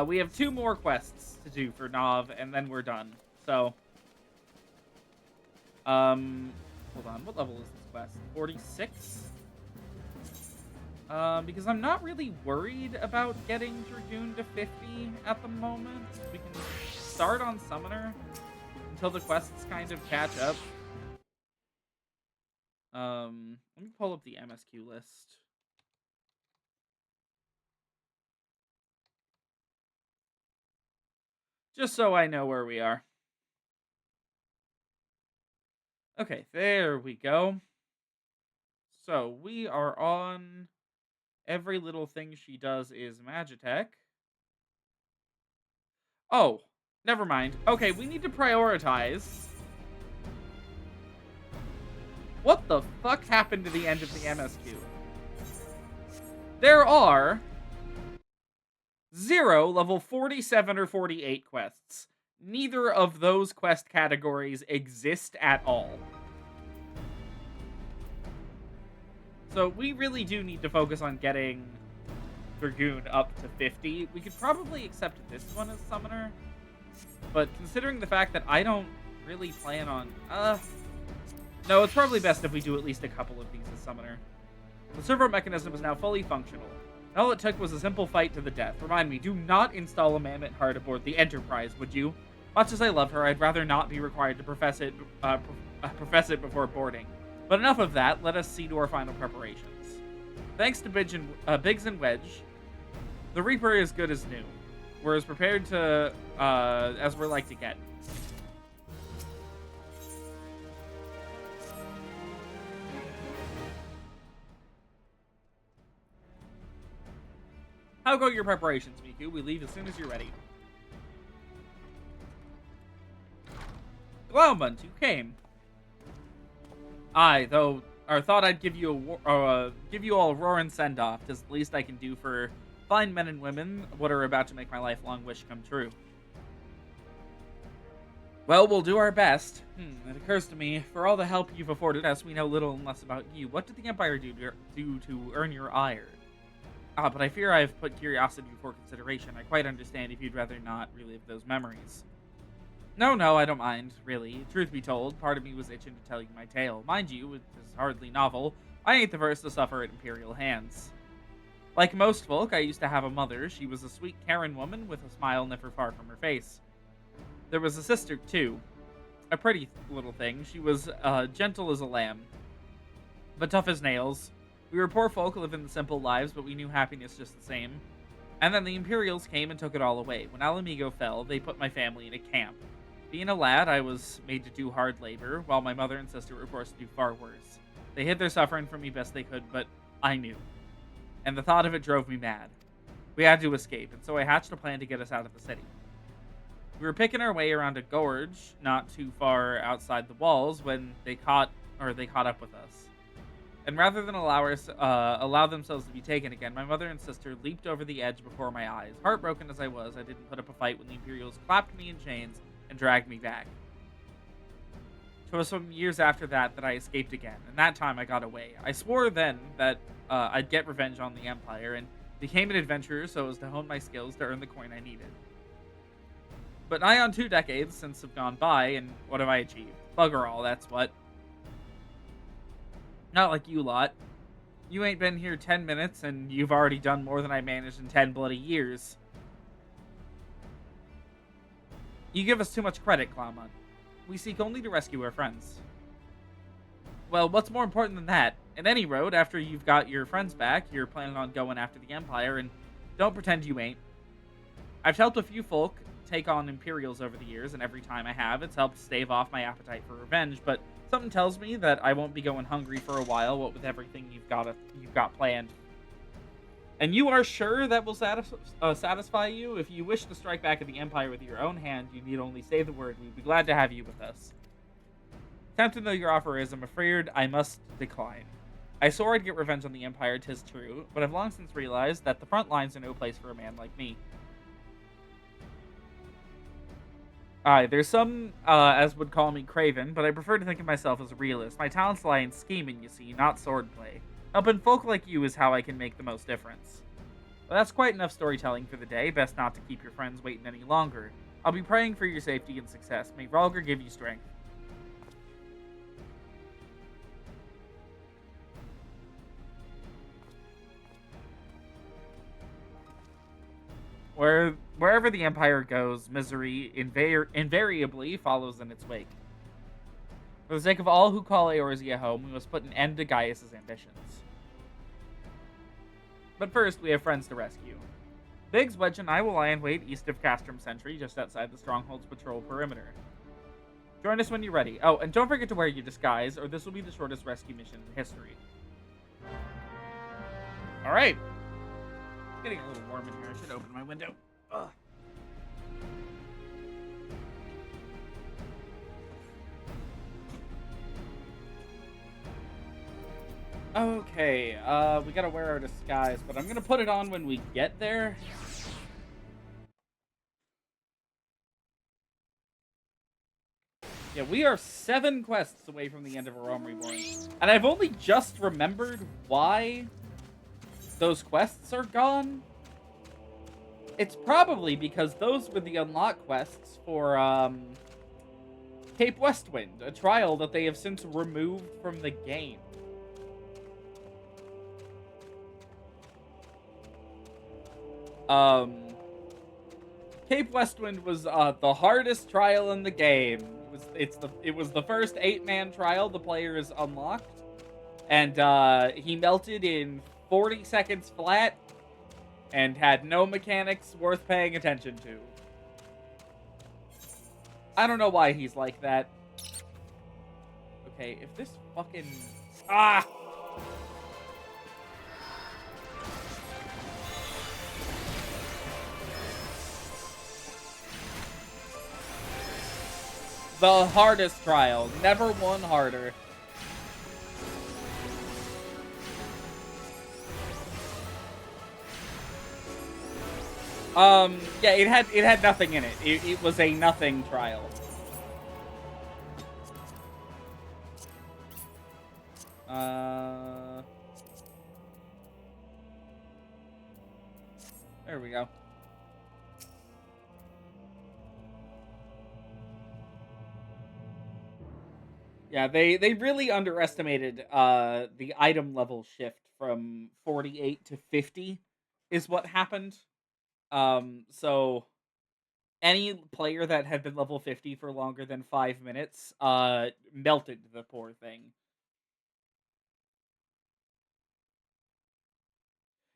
We have 2 more quests to do for Nav, and then we're done. So, hold on. What level is this quest? 46? Because I'm not really worried about getting Dragoon to 50 at the moment. We can start on Summoner until the quests kind of catch up. Let me pull up the MSQ list. Just so I know where we are. Okay, there we go. So, we are on every little thing she does is Magitech. Oh, never mind. Okay, we need to prioritize. What the fuck happened to the end of the MSQ? There are 0 level 47 or 48 quests. Neither of those quest categories exist at all. So we really do need to focus on getting Dragoon up to 50. We could probably accept this one as Summoner. But considering the fact that I don't really plan on... no, it's probably best if we do at least a couple of these as Summoner. The servo mechanism is now fully functional. All it took was a simple fight to the death. Remind me, do not install a mammoth heart aboard the Enterprise, would you? Much as I love her, I'd rather not be required to profess it before boarding. But enough of that, let us see to our final preparations. Thanks to Biggs and Wedge, the Reaper is good as new. We're as prepared to, as we're like to get. How go your preparations, Miku? We leave as soon as you're ready. Glaumbund, you came. I thought I'd give you all a roaring send-off. 'Tis the least I can do for fine men and women what are about to make my lifelong wish come true. Well, we'll do our best. It occurs to me, for all the help you've afforded us, we know little and less about you. What did the Empire do to earn your ire? But I fear I've put curiosity before consideration. I quite understand if you'd rather not relive those memories. No, I don't mind, really. Truth be told, part of me was itching to tell you my tale. Mind you, it is hardly novel. I ain't the first to suffer at Imperial hands. Like most folk, I used to have a mother. She was a sweet Karen woman with a smile never far from her face. There was a sister, too. a pretty little thing. She was gentle as a lamb, but tough as nails. We were poor folk living simple lives, but we knew happiness just the same. And then the Imperials came and took it all away. When Alamigo fell, they put my family in a camp. Being a lad, I was made to do hard labor, while my mother and sister were forced to do far worse. They hid their suffering from me best they could, but I knew. And the thought of it drove me mad. We had to escape, and so I hatched a plan to get us out of the city. We were picking our way around a gorge, not too far outside the walls, when they caught up with us. And rather than allow themselves to be taken again, my mother and sister leaped over the edge before my eyes. Heartbroken as I was, I didn't put up a fight when the Imperials clapped me in chains and dragged me back. It was some years after that I escaped again, and that time I got away. I swore then that I'd get revenge on the Empire, and became an adventurer so as to hone my skills to earn the coin I needed. But nigh on 2 decades since have gone by, and what have I achieved? Bugger all, that's what. Not like you lot. You ain't been here 10 minutes, and you've already done more than I managed in 10 bloody years. You give us too much credit, Clownmont. We seek only to rescue our friends. Well, what's more important than that? In any road, after you've got your friends back, you're planning on going after the Empire, and don't pretend you ain't. I've helped a few folk take on Imperials over the years, and every time I have, it's helped stave off my appetite for revenge, but something tells me that I won't be going hungry for a while, what with everything you've got planned. And you are sure that will satisfy you? If you wish to strike back at the Empire with your own hand, you need only say the word. We'd be glad to have you with us. Tempted though your offer is, I'm afraid I must decline. I swore I'd get revenge on the Empire, 'tis true, but I've long since realized that the front lines are no place for a man like me. Aye, there's some, as would call me, craven, but I prefer to think of myself as a realist. My talents lie in scheming, you see, not swordplay. Helping folk like you is how I can make the most difference. Well, that's quite enough storytelling for the day. Best not to keep your friends waiting any longer. I'll be praying for your safety and success. May Rhalgr give you strength. Wherever the Empire goes, misery invariably follows in its wake. For the sake of all who call Eorzea home, we must put an end to Gaius' ambitions. But first, we have friends to rescue. Biggs, Wedge, and I will lie in wait east of Castrum Sentry, just outside the Stronghold's patrol perimeter. Join us when you're ready. Oh, and don't forget to wear your disguise, or this will be the shortest rescue mission in history. Alright. It's getting a little warm in here. I should open my window. Ugh. Okay, we gotta wear our disguise, but I'm gonna put it on when we get there. Yeah, we are 7 quests away from the end of A Realm Reborn. And I've only just remembered why those quests are gone. It's probably because those were the unlock quests for, Cape Westwind, a trial that they have since removed from the game. Cape Westwind was the hardest trial in the game. It was the first 8-man trial the players unlocked, and he melted in 40 seconds flat, and had no mechanics worth paying attention to. I don't know why he's like that. Okay, if this fucking the hardest trial. Never one harder. Yeah, it had nothing in it. It was a nothing trial. There we go. Yeah, they really underestimated the item level shift from 48 to 50 is what happened. So any player that had been level 50 for longer than 5 minutes melted the poor thing.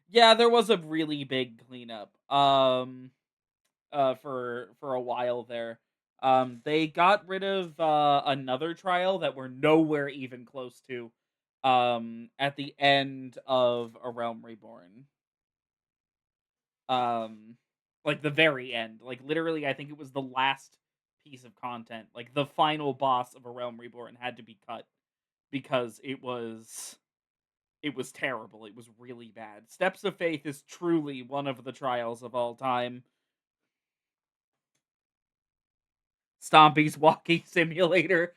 Yeah, there was a really big cleanup for a while there. They got rid of another trial that we're nowhere even close to at the end of A Realm Reborn. Um like the very end. Like literally I think it was the last piece of content. Like the final boss of A Realm Reborn had to be cut because it was terrible. It was really bad. Steps of Faith is truly one of the trials of all time. Stompy's walking simulator.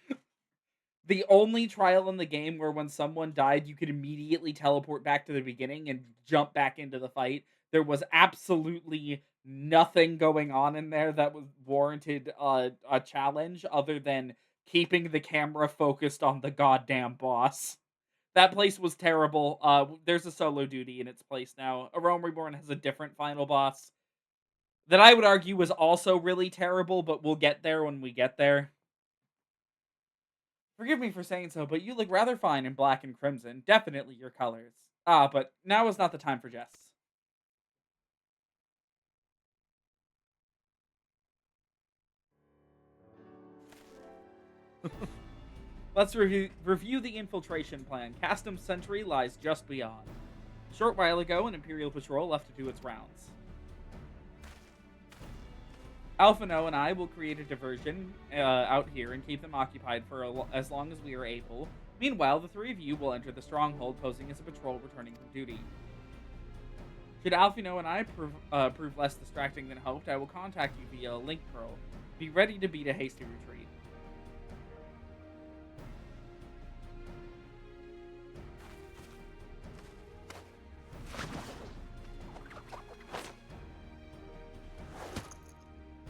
The only trial in the game where when someone died, you could immediately teleport back to the beginning and jump back into the fight. There was absolutely nothing going on in there that was warranted a challenge other than keeping the camera focused on the goddamn boss. That place was terrible. There's a solo duty in its place now. A Realm Reborn has a different final boss that I would argue was also really terrible, but we'll get there when we get there. Forgive me for saying so, but you look rather fine in black and crimson. Definitely your colors. But now is not the time for jests. Let's review the infiltration plan. Castrum Sentry lies just beyond. A short while ago, an Imperial patrol left to do its rounds. Alphino and I will create a diversion out here and keep them occupied for as long as we are able. Meanwhile, the three of you will enter the stronghold, posing as a patrol returning from duty. Should Alphino and I prove less distracting than hoped, I will contact you via a link pearl. Be ready to beat a hasty retreat.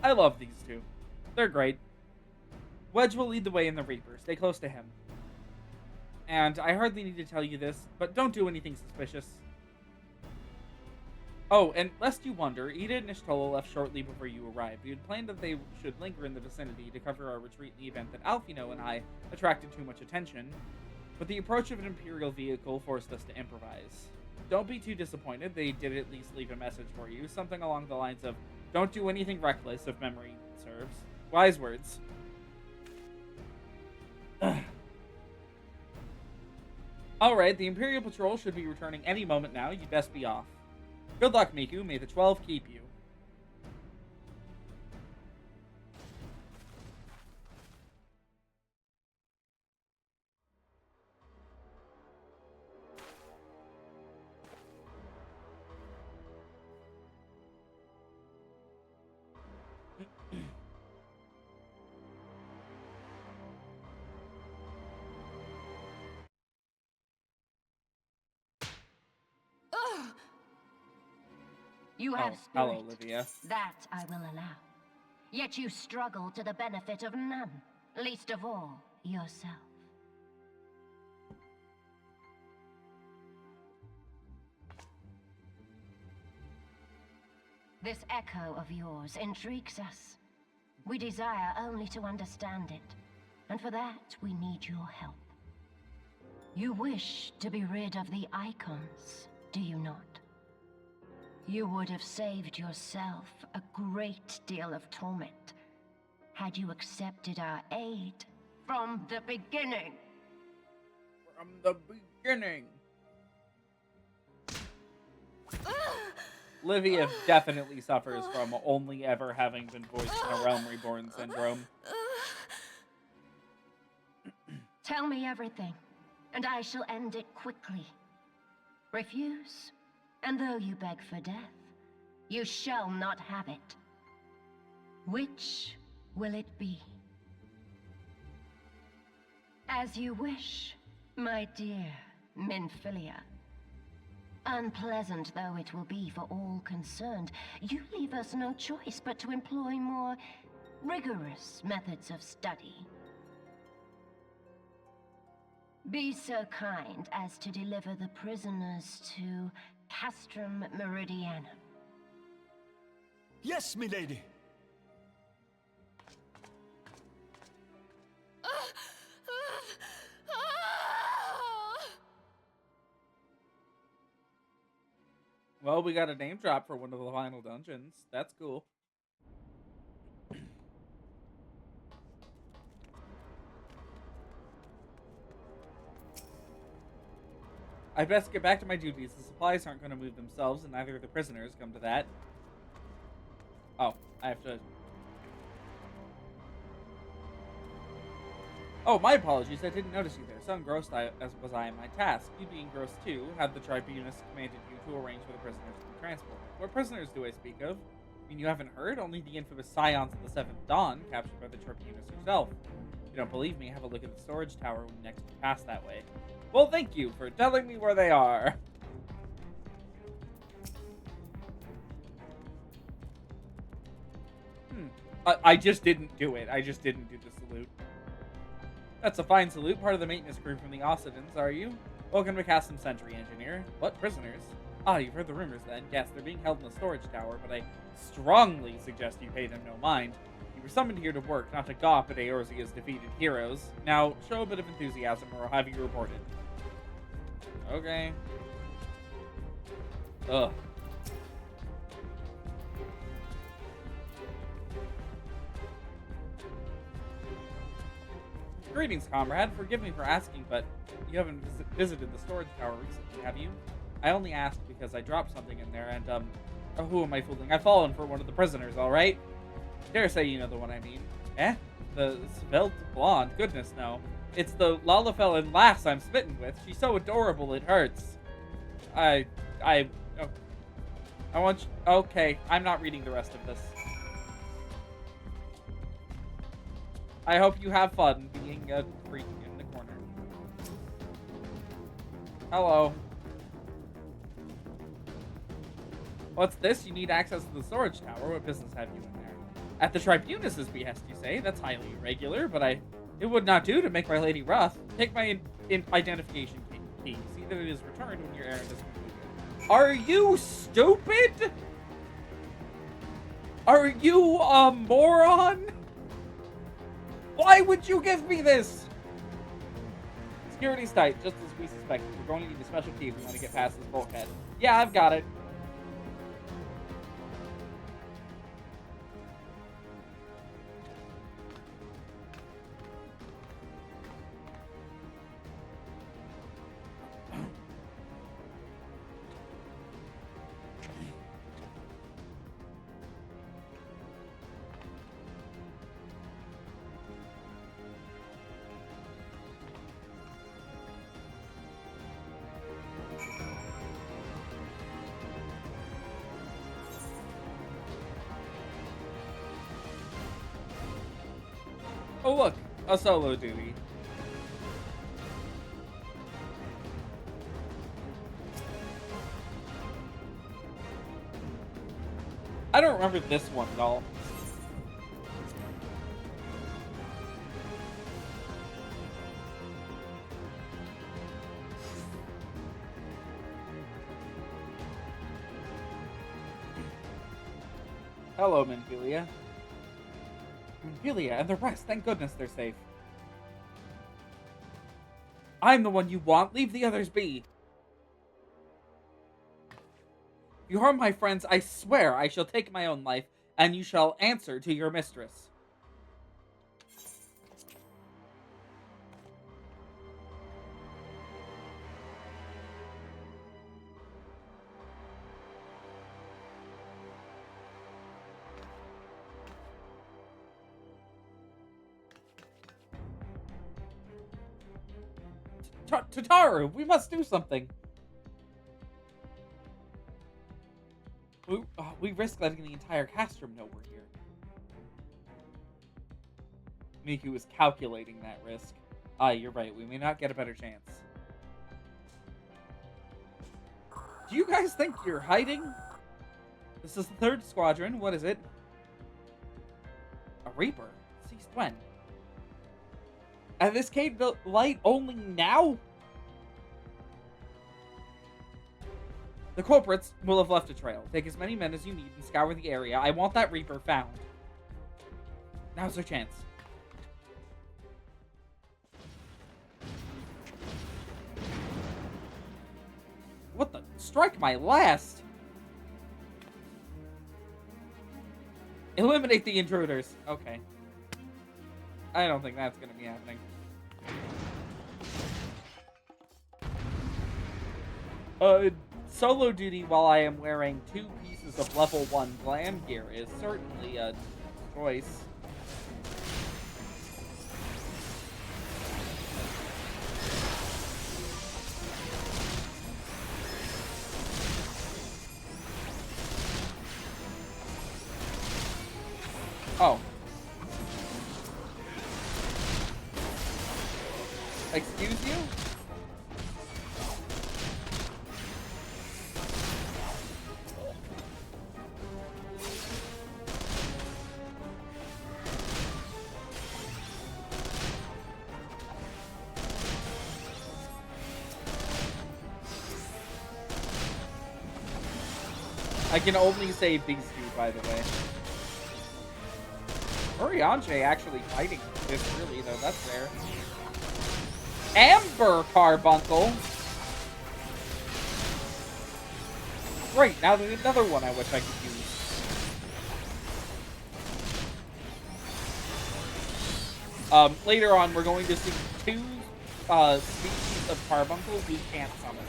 I love these two. They're great. Wedge will lead the way in the Reaper. Stay close to him. And I hardly need to tell you this, but don't do anything suspicious. Oh, and lest you wonder, Ida and Ishtola left shortly before you arrived. We had planned that they should linger in the vicinity to cover our retreat in the event that Alphino and I attracted too much attention, but the approach of an Imperial vehicle forced us to improvise. Don't be too disappointed, they did at least leave a message for you, something along the lines of, don't do anything reckless if memory serves. Wise words. Alright, the Imperial Patrol should be returning any moment now, you'd best be off. Good luck, Miku, may the 12 keep you. You have spirit. Hello, Olivia. That I will allow. Yet you struggle to the benefit of none, least of all, yourself. This echo of yours intrigues us. We desire only to understand it, and for that we need your help. You wish to be rid of the icons, do you not? You would have saved yourself a great deal of torment had you accepted our aid from the beginning. From the beginning. Livia definitely suffers from only ever having been voiced in A Realm Reborn syndrome. Tell me everything, and I shall end it quickly. Refuse, and though you beg for death, you shall not have it. Which will it be? As you wish, my dear Minfilia. Unpleasant though it will be for all concerned, you leave us no choice but to employ more rigorous methods of study. Be so kind as to deliver the prisoners to Castrum Meridianum. Yes, milady. Well, we got a name drop for one of the final dungeons. That's cool. I best get back to my duties. The supplies aren't going to move themselves, and neither of the prisoners come to that. Oh, I have to... Oh, my apologies. I didn't notice you there. So engrossed as was I in my task. You being engrossed too, had the tribunus commanded you to arrange for the prisoners to be transported. What prisoners do I speak of? I mean, you haven't heard? Only the infamous scions of the Seventh Dawn, captured by the tribunus herself. If you don't believe me, have a look at the storage tower when next you pass that way. Well, thank you for telling me where they are. I just didn't do it. I just didn't do the salute. That's a fine salute. Part of the maintenance crew from the Occidents, are you? Welcome to Castrum Sentry, Engineer. What, prisoners? Ah, you've heard the rumors then. Yes, they're being held in the storage tower, but I strongly suggest you pay them no mind. You were summoned here to work, not to gawp at Eorzea's defeated heroes. Now, show a bit of enthusiasm or I'll have you reported. Okay. Ugh. Greetings, comrade. Forgive me for asking, but you haven't visited the storage tower recently, have you? I only asked because I dropped something in there, and, oh, who am I fooling? I've fallen for one of the prisoners, alright? Dare say you know the one I mean. Eh? The svelte blonde? Goodness, no. It's the Lalafell lass I'm smitten with. She's so adorable, it hurts. I want you... Okay, I'm not reading the rest of this. I hope you have fun being a freak in the corner. Hello. What's this? You need access to the storage tower. What business have you in there? At the tribunus's behest, you say? That's highly irregular, but it would not do to make my lady wroth. Take my identification key. See that it is returned when your errand is completed. Are you stupid? Are you a moron? Why would you give me this? Security's tight, just as we suspected. We're going to need a special key if we want to get past this bulkhead. Yeah, I've got it. Oh look, a solo duty. I don't remember this one at all. Hello, Menphilia. Menphilia and the rest, thank goodness they're safe. I'm the one you want, leave the others be. If you harm my friends, I swear I shall take my own life, and you shall answer to your mistress. Tataru, we must do something. We risk letting the entire Castrum know we're here. Miku was calculating that risk. Ah, you're right. We may not get a better chance. Do you guys think you're hiding? This is the 3rd Squadron. What is it? A Reaper? Ceased when? And this cave built light only now? The culprits will have left a trail. Take as many men as you need and scour the area. I want that Reaper found. Now's our chance. What the? Strike my last! Eliminate the intruders. Okay. I don't think that's going to be happening. Solo duty while I am wearing 2 pieces of level 1 glam gear is certainly a choice. Oh. Excuse you? I can only say these two, by the way. Orianche actually fighting this really, though. That's rare. Amber Carbuncle! Great, now there's another one I wish I could use. Later on, we're going to see 2 species of Carbuncle we can't summon.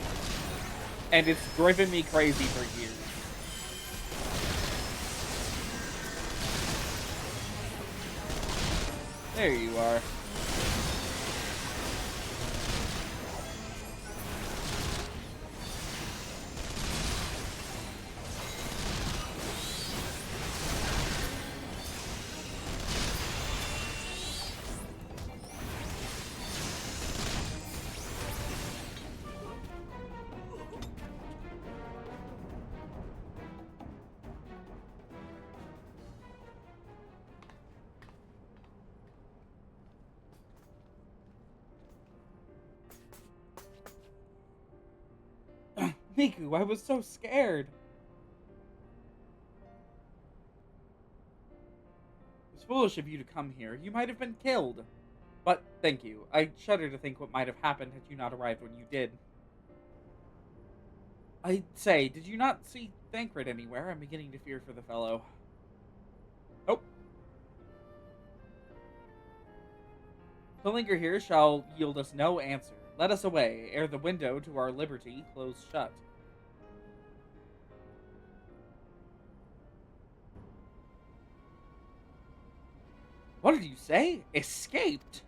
And it's driven me crazy for years. There you are. Miku, I was so scared. It was foolish of you to come here. You might have been killed. But, thank you. I shudder to think what might have happened had you not arrived when you did. I say, did you not see Thancred anywhere? I'm beginning to fear for the fellow. Oh. To linger here shall yield us no answer. Let us away, ere the window to our liberty close shut. What did you say? Escaped?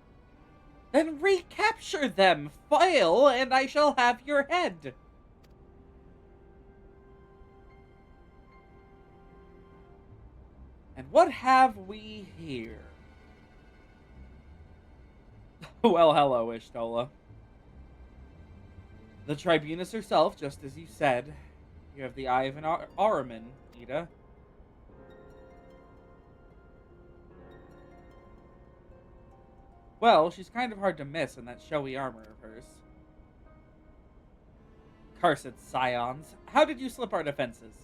Then recapture them, fail, and I shall have your head. And what have we here? Well, hello, Ishtola. The Tribunus herself, just as you said. You have the eye of an Ahriman, Ida. Well, she's kind of hard to miss in that showy armor of hers. Cursed scions. How did you slip our defenses?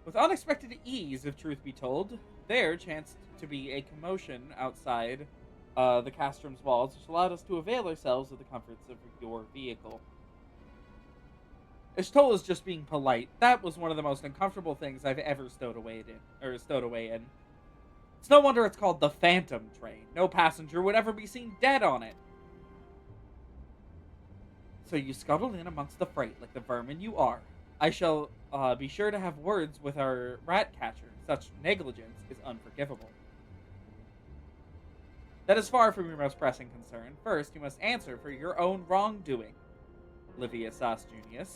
With unexpected ease, if truth be told. There chanced to be a commotion outside the Castrum's walls, which allowed us to avail ourselves of the comforts of your vehicle. Ishtola's just being polite. That was one of the most uncomfortable things I've ever stowed away in. It's no wonder it's called the Phantom Train. No passenger would ever be seen dead on it. So you scuttled in amongst the freight like the vermin you are. I shall be sure to have words with our rat catcher. Such negligence is unforgivable. That is far from your most pressing concern. First, you must answer for your own wrongdoing, Livius As Junius.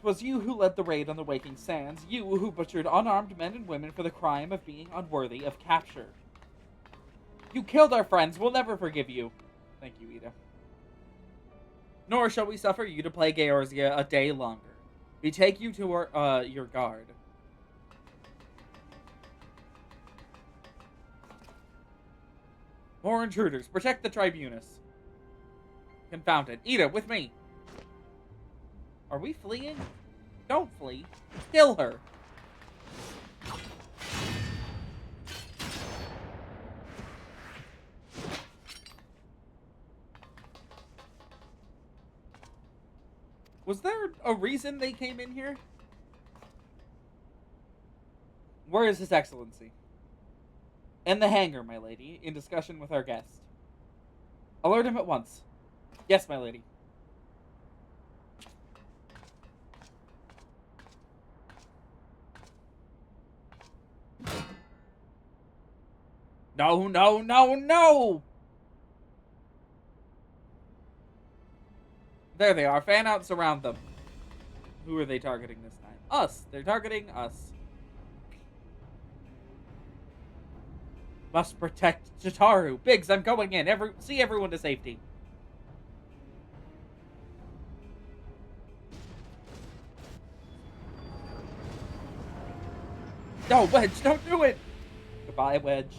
'Twas you who led the raid on the Waking Sands, you who butchered unarmed men and women for the crime of being unworthy of capture. You killed our friends, we'll never forgive you. Thank you, Ida. Nor shall we suffer you to plague Eorzea a day longer. We take you to your guard. More intruders, protect the Tribunus. Confounded. Ida, with me. Are we fleeing? Don't flee. Kill her. Was there a reason they came in here? Where is His Excellency? In the hangar, my lady, in discussion with our guest. Alert him at once. Yes, my lady. No, no, no, no! There they are. Fan out, surround them. Who are they targeting this time? Us. They're targeting us. Must protect Jataru. Biggs, I'm going in. See everyone to safety. No, Wedge, don't do it! Goodbye, Wedge.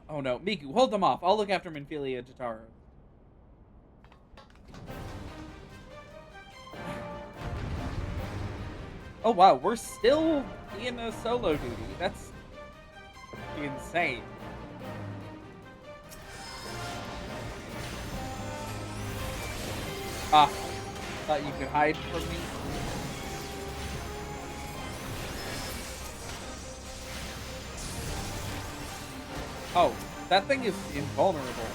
Oh no, Miku, hold them off. I'll look after Minfilia and Jataru. Oh wow, we're still in a solo duty. That's insane. Ah, thought you could hide from me. Oh, that thing is invulnerable.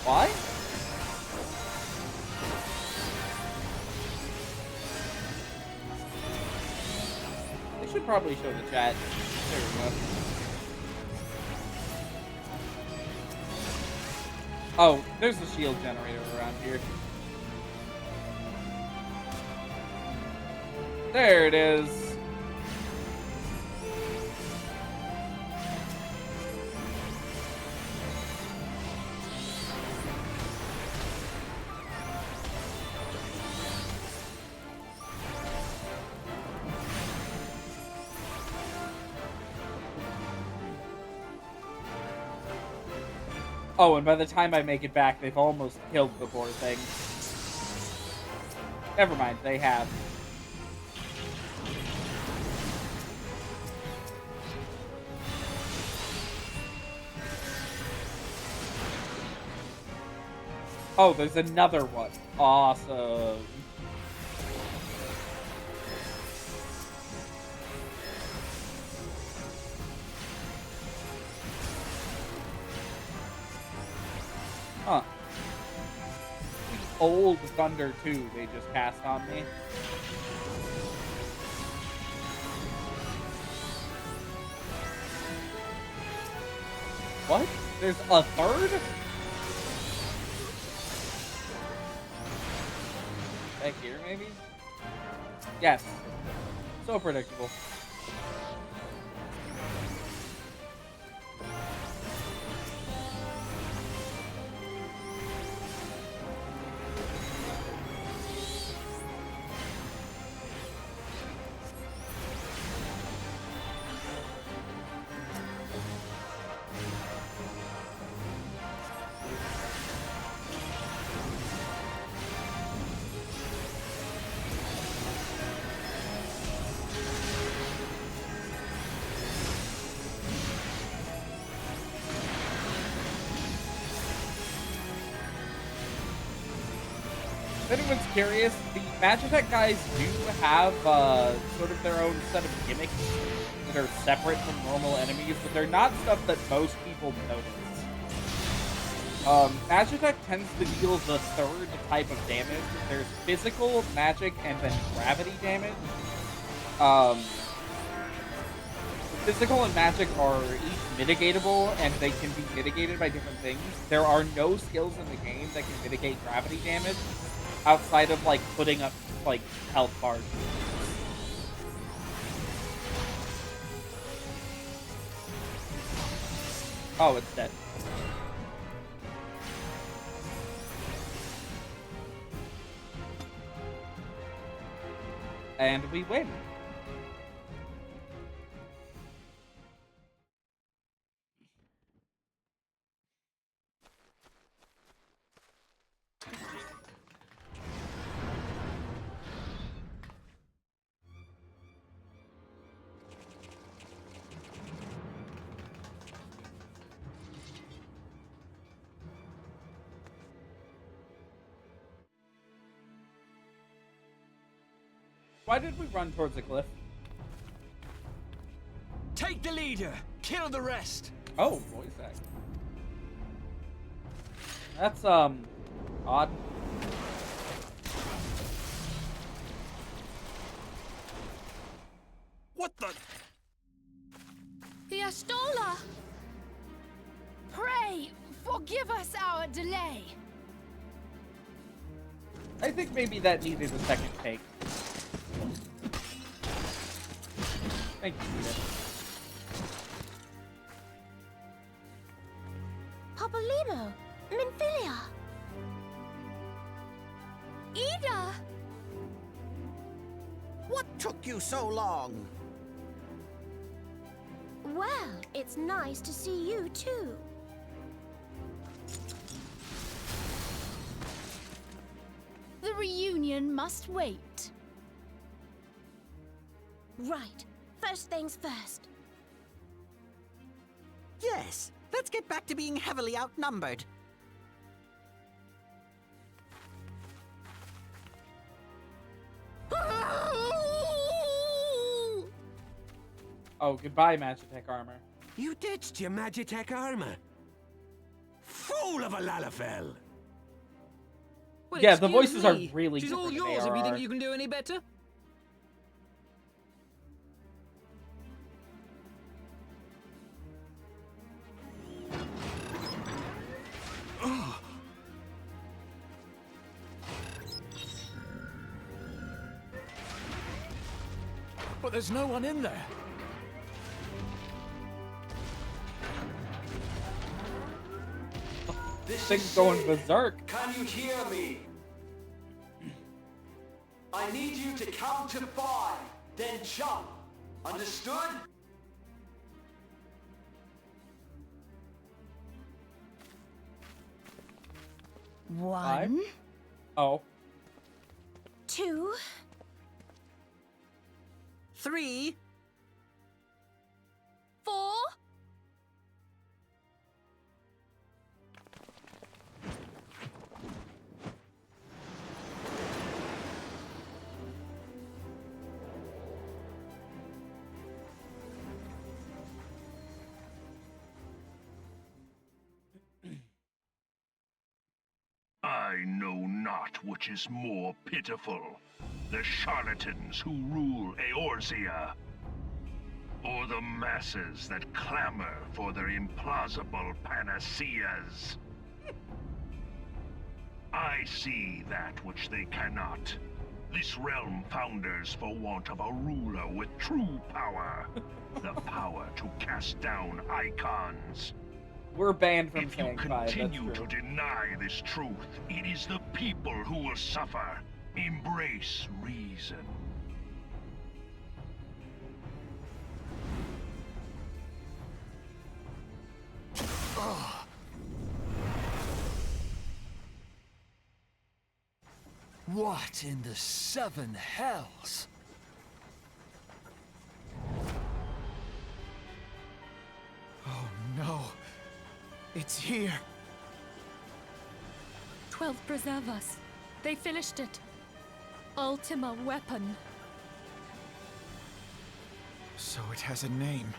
Why? They should probably show the chat. There we go. Oh, there's a shield generator around here. There it is. Oh, and by the time I make it back, they've almost killed the poor thing. Never mind, they have. Oh, there's another one. Awesome. Huh. Old Thunder 2 they just cast on me. What? There's a third? Back here, maybe? Yes. So predictable. If anyone's curious, the Magitech guys do have sort of their own set of gimmicks that are separate from normal enemies, but they're not stuff that most people notice. Magitech tends to deal the third type of damage. There's physical, magic, and then gravity damage. Physical and magic are each mitigatable, and they can be mitigated by different things. There are no skills in the game that can mitigate gravity damage outside of, like, putting up, like, health bars. Oh, it's dead. And we win. Why did we run towards a cliff? Take the leader, kill the rest. Oh, voice act. That's, odd. What the? The Astola! Pray, forgive us our delay. I think maybe that needed a second take. Thank you, Peter. Papolino, Minfilia. Ida! What took you so long? Well, it's nice to see you too. The reunion must wait. Right. First things first. Yes, let's get back to being heavily outnumbered. Oh, goodbye, Magitech armor. You ditched your Magitech armor. Fool of a Lalafell! Well, Yeah, the excuse voices are me. really She's all different than yours they if you are. think you can do any better. But there's no one in there. This thing's going berserk. Can you hear me? I need you to count to 5, then jump. Understood? One, Oh. 2, 3. 4. I know not which is more pitiful, the charlatans who rule Eorzea, or the masses that clamor for their implausible panaceas. I see that which they cannot. This realm founders for want of a ruler with true power. The power to cast down icons. We're banned from If you saying 5, that's continue true. to deny this truth, it is the people who will suffer. Embrace reason. What in the 7 hells? Oh no. It's here. 12 preserve us. They finished it. Ultima weapon. So it has a name.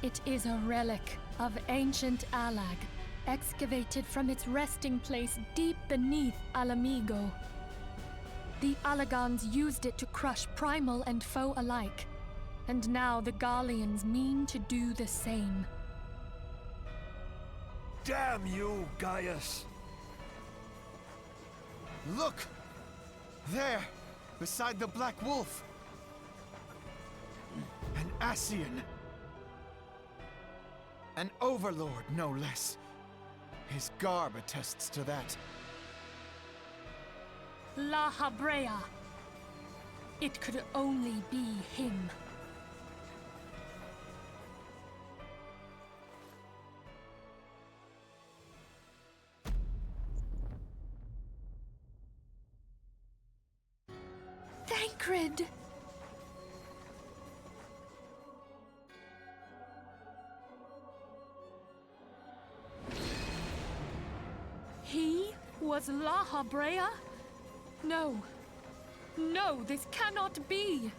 It is a relic of ancient Alag, excavated from its resting place deep beneath Alamigo. The Alagans used it to crush primal and foe alike, and now the Garleans mean to do the same. Damn you, Gaius! Look! There! Beside the Black Wolf! An Ascian! An overlord, no less. His garb attests to that. La Habrea. It could only be him. Thancred! He was La Habrea? No. No, this cannot be!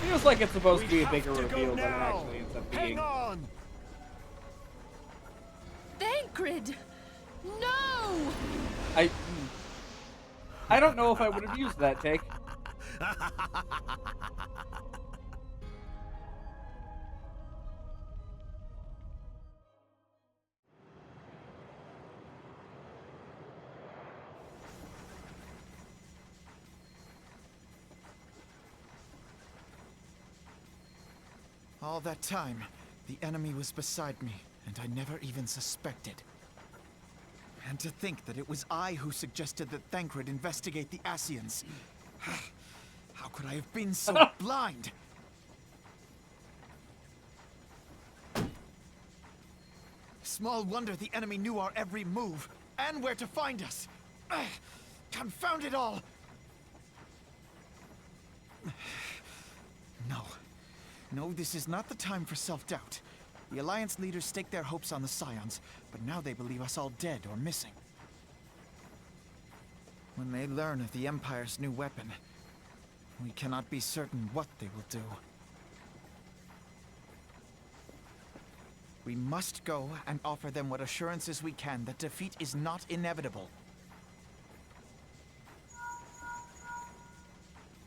Feels like it's supposed to be a We bigger have to go reveal than it now. actually ends up Hang being. on! Thancred! No! I don't know if I would have used that take. All that time, the enemy was beside me, and I never even suspected. And to think that it was I who suggested that Thancred investigate the Asians. How could I have been so blind? Small wonder the enemy knew our every move, and where to find us. Confound it all! No. No, this is not the time for self-doubt. The Alliance leaders staked their hopes on the Scions, but now they believe us all dead or missing. When they learn of the Empire's new weapon, we cannot be certain what they will do. We must go and offer them what assurances we can that defeat is not inevitable.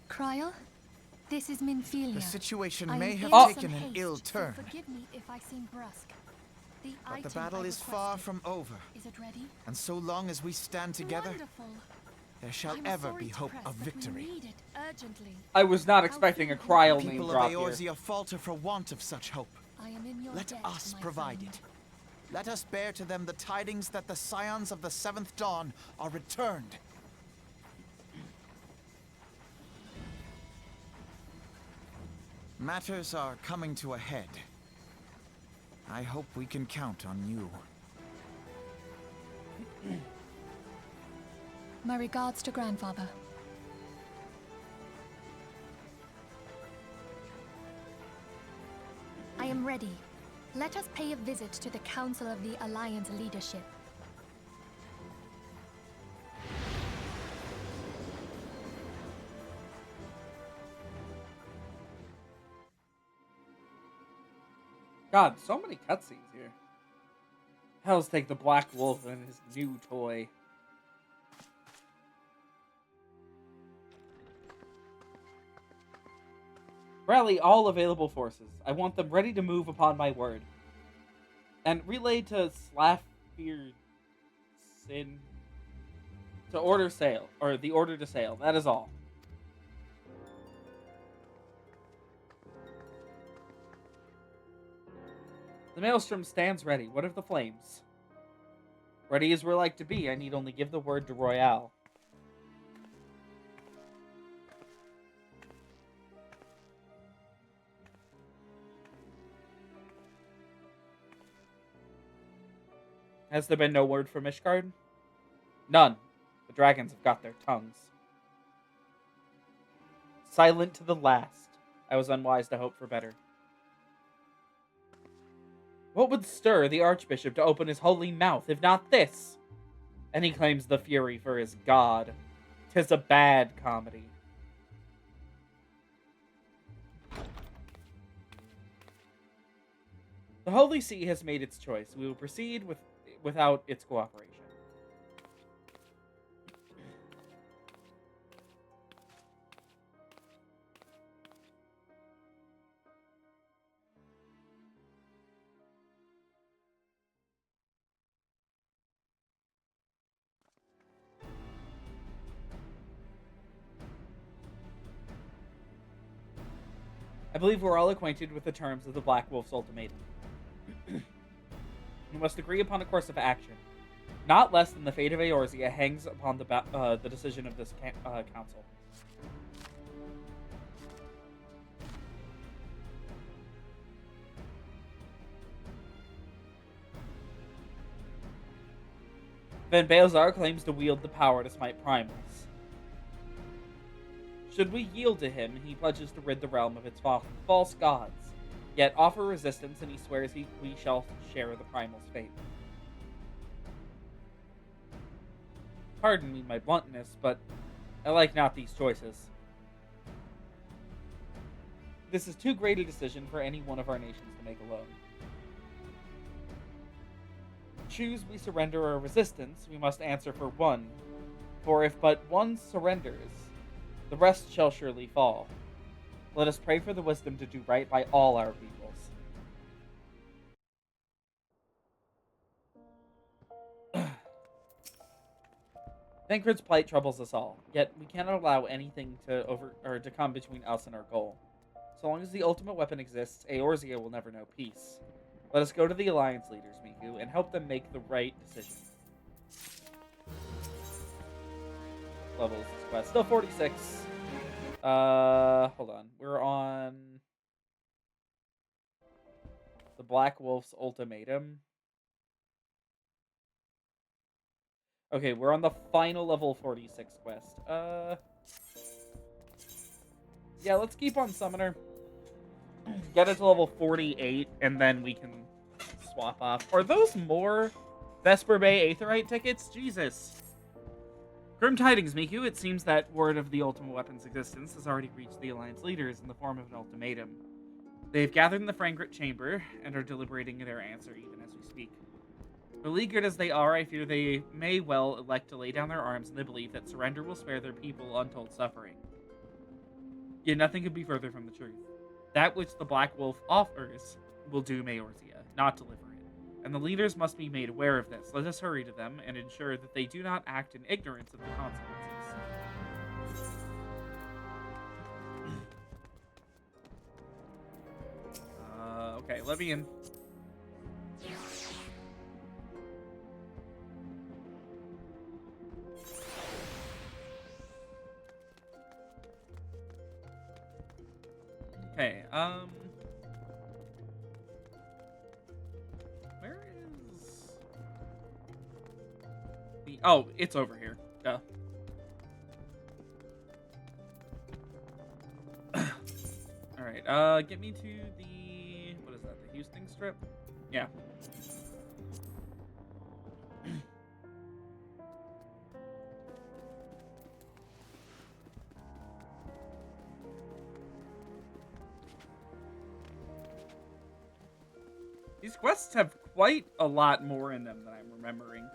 Kryl, this is Minfilia. The situation I may am have in taken some an haste, ill so turn. forgive me if I seem brusque. The But the item battle I is far requested. from over, Is it ready? and so long as we stand together, Wonderful. there shall I'm ever sorry be to hope press, of but we victory. need it urgently. I was not expecting a Kryl name People drop of here. Eorzea falter for want of such hope. I am in your Let debt, us my provide friend. it. Let us bear to them the tidings that the Scions of the Seventh Dawn are returned. Matters are coming to a head. I hope we can count on you. My regards to grandfather. I am ready. Let us pay a visit to the Council of the Alliance leadership. God, so many cutscenes here. Hells take the Black Wolf and his new toy. Rally all available forces. I want them ready to move upon my word. And relay to Slafir Sin to order sail, or the order to sail. That is all. The Maelstrom stands ready. What of the flames? Ready as we're like to be. I need only give the word to Royale. Has there been no word from Ishgard? None. The dragons have got their tongues. Silent to the last. I was unwise to hope for better. What would stir the Archbishop to open his holy mouth, if not this? And he claims the Fury for his god. 'Tis a bad comedy. The Holy See has made its choice. We will proceed without its cooperation. I believe we're all acquainted with the terms of the Black Wolf's ultimatum. We must agree upon a course of action. Not less than the fate of Eorzea hangs upon the decision of this council. Van Baelzar claims to wield the power to smite primals. Should we yield to him, he pledges to rid the realm of its false gods, yet offer resistance and he swears we shall share the primal's fate. pardon me my bluntness, but I like not these choices. This is too great a decision for any one of our nations to make alone. Choose we surrender or resistance, we must answer for one. For if but one surrenders, the rest shall surely fall. Let us pray for the wisdom to do right by all our peoples. Thancred's plight troubles us all, yet we cannot allow anything to come between us and our goal. So long as the ultimate weapon exists, Eorzea will never know peace. Let us go to the Alliance leaders, Miku, and help them make the right decision. Level is this quest. Still 46. Hold on. We're on the Black Wolf's ultimatum. Okay, we're on the final level 46 quest. Yeah, let's keep on Summoner. Get it to level 48, and then we can swap off. Are those more Vesper Bay Aetherite tickets? Jesus. Grim tidings, Miku. It seems that word of the ultimate weapon's existence has already reached the Alliance leaders in the form of an ultimatum. They have gathered in the Fragrant Chamber and are deliberating their answer even as we speak. Beleaguered as they are, I fear they may well elect to lay down their arms in the belief that surrender will spare their people untold suffering. Yet nothing could be further from the truth. That which the Black Wolf offers will doom Eorzea, not deliver it. And the leaders must be made aware of this. Let us hurry to them and ensure that they do not act in ignorance of the consequences. Okay, let me in. Okay, where is the... Oh, it's over here. Duh. Alright, get me to the... What is that, the Houston strip? Yeah. These quests have quite a lot more in them than I'm remembering.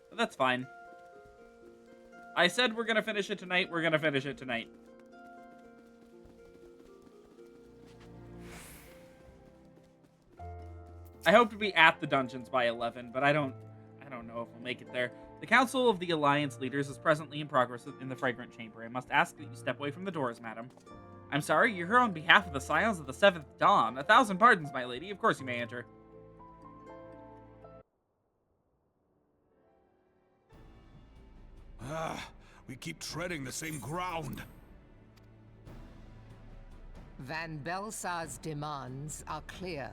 But that's fine. I said we're gonna finish it tonight, we're gonna finish it tonight. I hope to be at the dungeons by 11, but I don't know if we'll make it there. The Council of the Alliance Leaders is presently in progress in the Fragrant Chamber. I must ask that you step away from the doors, madam. I'm sorry, you're here on behalf of the Scions of the Seventh Dawn. 1,000 pardons, my lady. Of course you may enter. We keep treading the same ground. Van Belsar's demands are clear.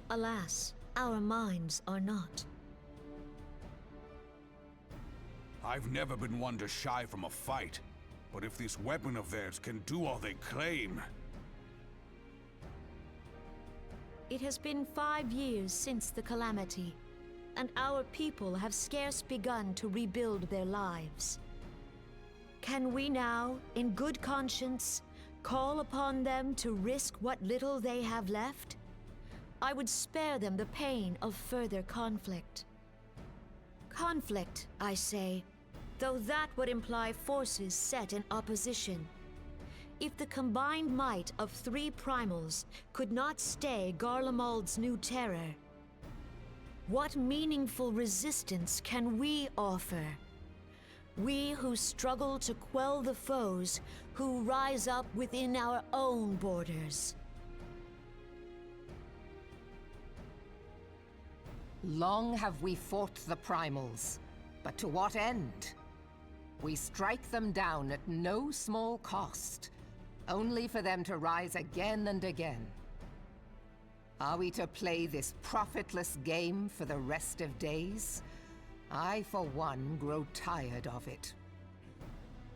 Alas, our minds are not. I've never been one to shy from a fight, but if this weapon of theirs can do all they claim... It has been 5 years since the calamity, and our people have scarce begun to rebuild their lives. Can we now, in good conscience, call upon them to risk what little they have left? I would spare them the pain of further conflict. Conflict, I say, though that would imply forces set in opposition. If the combined might of 3 primals could not stay Garlemald's new terror, what meaningful resistance can we offer? We who struggle to quell the foes who rise up within our own borders. Long have we fought the primals, but to what end? We strike them down at no small cost, only for them to rise again and again. Are we to play this profitless game for the rest of days? I, for one, grow tired of it.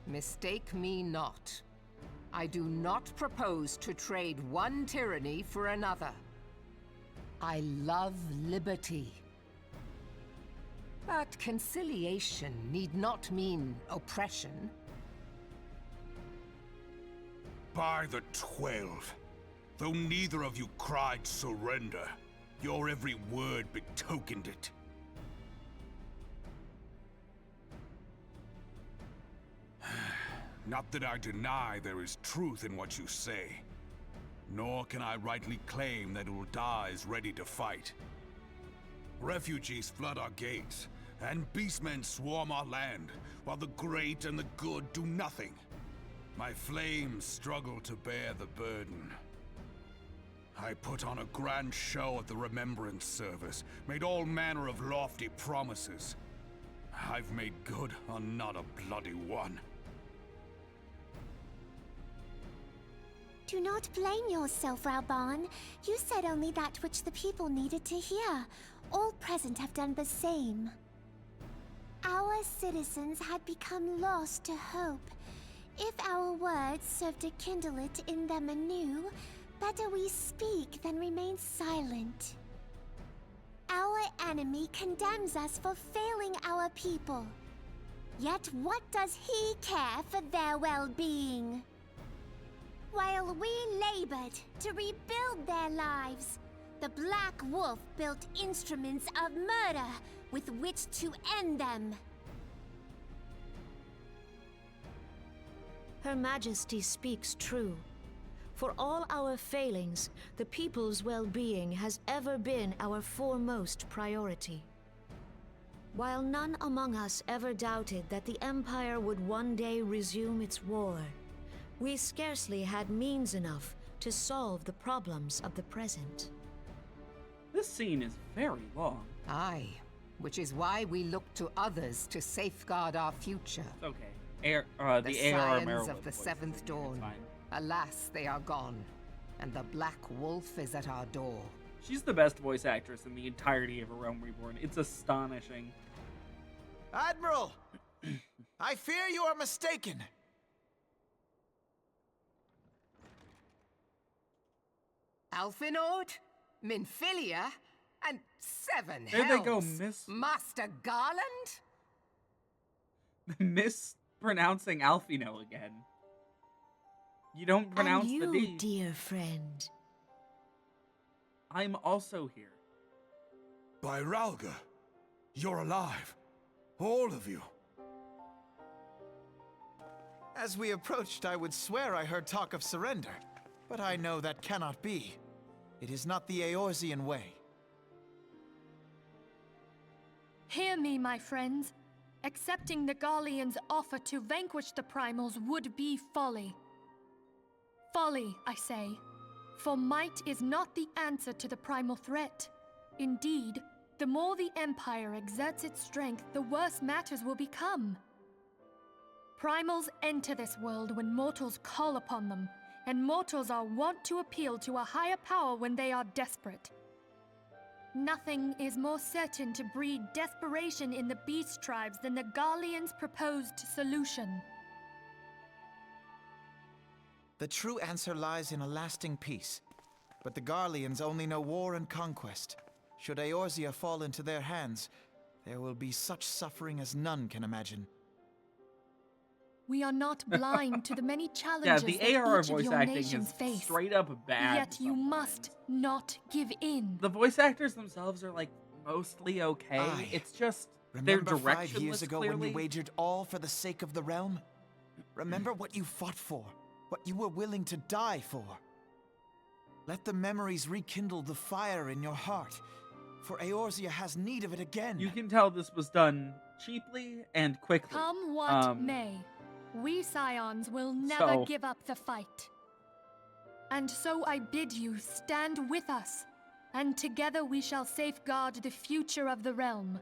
Mistake me not. I do not propose to trade one tyranny for another. I love liberty. But conciliation need not mean oppression. By the 12, though neither of you cried surrender, your every word betokened it. Not that I deny there is truth in what you say, nor can I rightly claim that Ul'dah is ready to fight. Refugees flood our gates, and beastmen swarm our land, while the great and the good do nothing. My flames struggle to bear the burden. I put on a grand show at the Remembrance Service, made all manner of lofty promises. I've made good on not a bloody one. Do not blame yourself, Reborn. You said only that which the people needed to hear. All present have done the same. Our citizens had become lost to hope. If our words serve to kindle it in them anew, better we speak than remain silent. Our enemy condemns us for failing our people. Yet what does he care for their well-being? While we labored to rebuild their lives, the Black Wolf built instruments of murder with which to end them. Her Majesty speaks true. For all our failings, the people's well-being has ever been our foremost priority. While none among us ever doubted that the Empire would one day resume its war, we scarcely had means enough to solve the problems of the present. This scene is very long. Aye, which is why we look to others to safeguard our future. It's okay. The AR Scions of the Seventh Dawn. Alas, they are gone, and the Black Wolf is at our door. She's the best voice actress in the entirety of A Realm Reborn. It's astonishing. Admiral! I fear you are mistaken. Alphinaud, Minfilia, and Seven There Hells. they go, Miss... Master Garland? Mispronouncing Alphino again. You don't pronounce and you, the D. dear friend. I'm also here. By Ralga, you're alive. All of you. As we approached, I would swear I heard talk of surrender, but I know that cannot be. It is not the Eorzean way. Hear me, my friends. Accepting the Garleans' offer to vanquish the Primals would be folly. Folly, I say. For might is not the answer to the primal threat. Indeed, the more the Empire exerts its strength, the worse matters will become. Primals enter this world when mortals call upon them, and mortals are wont to appeal to a higher power when they are desperate. Nothing is more certain to breed desperation in the beast tribes than the Garleans' proposed solution. The true answer lies in a lasting peace. But the Garleans only know war and conquest. Should Eorzea fall into their hands, there will be such suffering as none can imagine. We are not blind to the many challenges the that AR each of voice your acting nations is face. straight up bad. Yet you must not give in. The voice actors themselves are like mostly okay. Aye. It's just Remember they're 5 years directionless, ago clearly. when you wagered all for the sake of the realm? Remember what you fought for, what you were willing to die for. Let the memories rekindle the fire in your heart, for Eorzea has need of it again. You can tell this was done cheaply and quickly. Come what may, we Scions will never give up the fight. And so I bid you stand with us, and together we shall safeguard the future of the realm.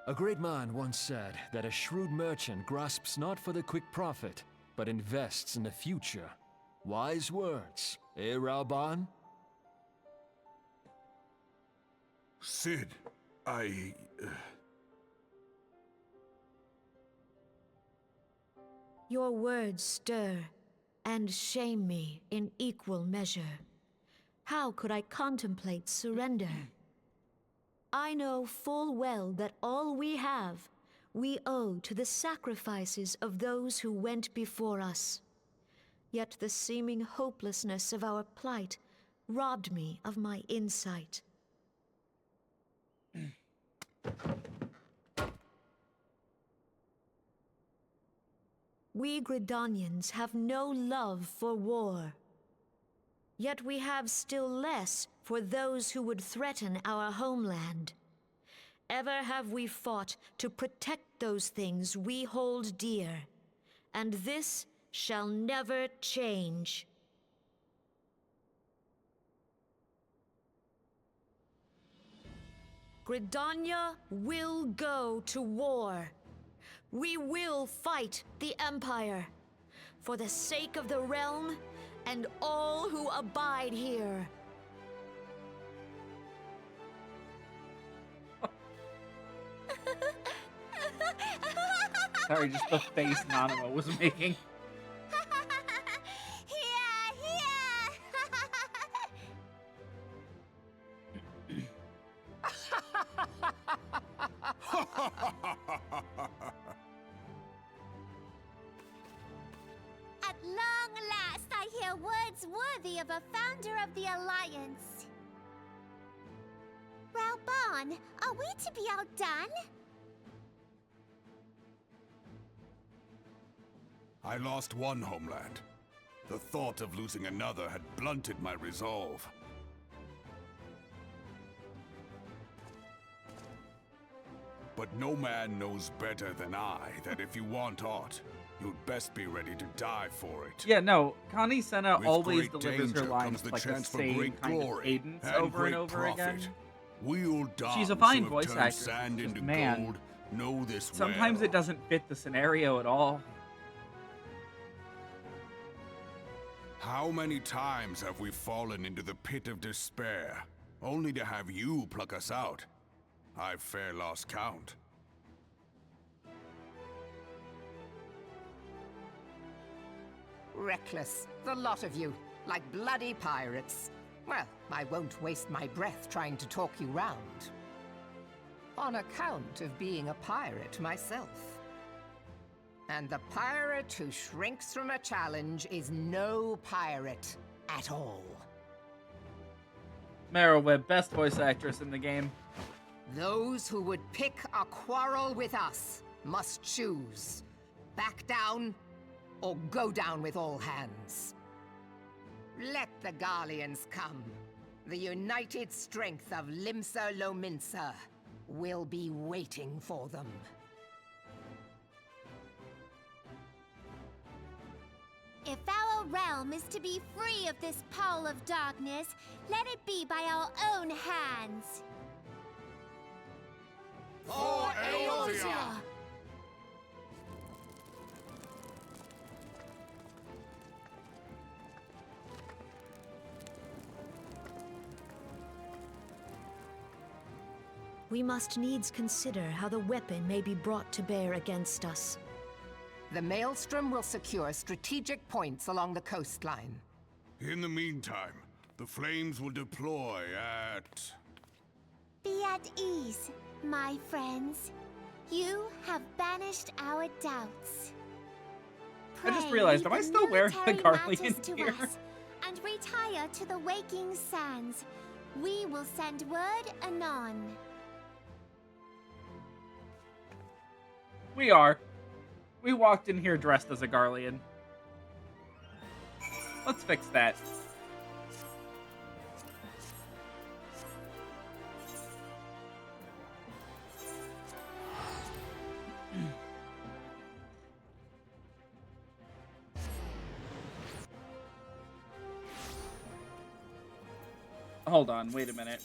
A great man once said that a shrewd merchant grasps not for the quick profit, but invests in the future. Wise words, eh, Rauban? Sid, Your words stir, and shame me in equal measure. How could I contemplate surrender? I know full well that all we have, we owe to the sacrifices of those who went before us. Yet the seeming hopelessness of our plight robbed me of my insight. We Gridanians have no love for war. Yet we have still less for those who would threaten our homeland. Ever have we fought to protect those things we hold dear, and this shall never change. Gridania will go to war. We will fight the Empire for the sake of the realm and all who abide here. Sorry, just the face Nanamo was making. At long last, I hear words worthy of a founder of the Alliance. Reborn, are we to be outdone? I lost one homeland. The thought of losing another had blunted my resolve. But no man knows better than I that if you want aught, you'd best be ready to die for it. Yeah, no, Connie Senna With always great delivers her danger lines comes the with like the chance for same great kind of glory cadence and over and great over profit. again. We'll She's a dons fine who have voice turned actress. sand Just, into man, gold know this sometimes well. it doesn't fit the scenario at all. How many times have we fallen into the pit of despair, only to have you pluck us out? I've fair lost count. Reckless, the lot of you, like bloody pirates. Well, I won't waste my breath trying to talk you round. On account of being a pirate myself. And the pirate who shrinks from a challenge is no pirate at all. Mara Webb, best voice actress in the game. Those who would pick a quarrel with us must choose. Back down, or go down with all hands. Let the Garleans come. The united strength of Limsa Lominsa will be waiting for them. If our realm is to be free of this pall of darkness, let it be by our own hands. For Eorzea! We must needs consider how the weapon may be brought to bear against us. The Maelstrom will secure strategic points along the coastline. In the meantime, the flames will deploy at... Be at ease, my friends. You have banished our doubts. I just Pray realized, am I the still wearing the military Garlean matters to gear? us, and retire to the waking sands. We will send word anon. We are. We walked in here dressed as a Garlean. Let's fix that. Hold on, wait a minute.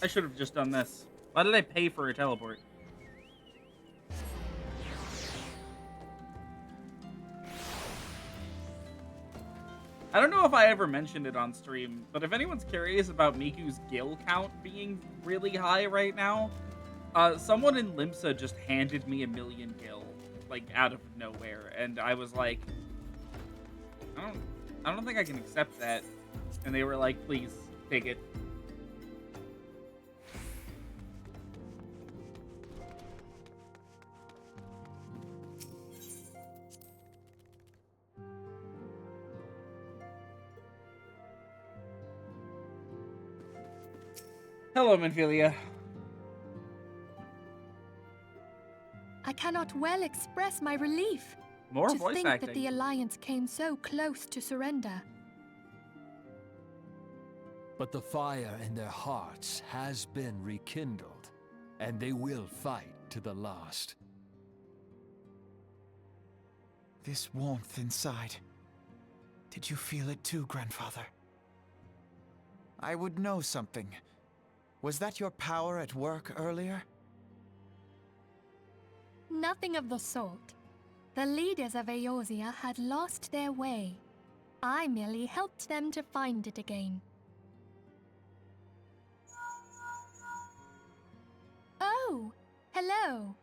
I should have just done this. Why did I pay for a teleport? I don't know if I ever mentioned it on stream, but if anyone's curious about Miku's gil count being really high right now, someone in Limsa just handed me 1,000,000 gil, like, out of nowhere, and I was like, I don't think I can accept that. And they were like, please, take it. Hello, Manphilia. I cannot well express my relief More to voice think acting. that the Alliance came so close to surrender. But the fire in their hearts has been rekindled, and they will fight to the last. This warmth inside. Did you feel it too, Grandfather? I would know something. Was that your power at work earlier? Nothing of the sort. The leaders of Eorzea had lost their way. I merely helped them to find it again. Oh, hello.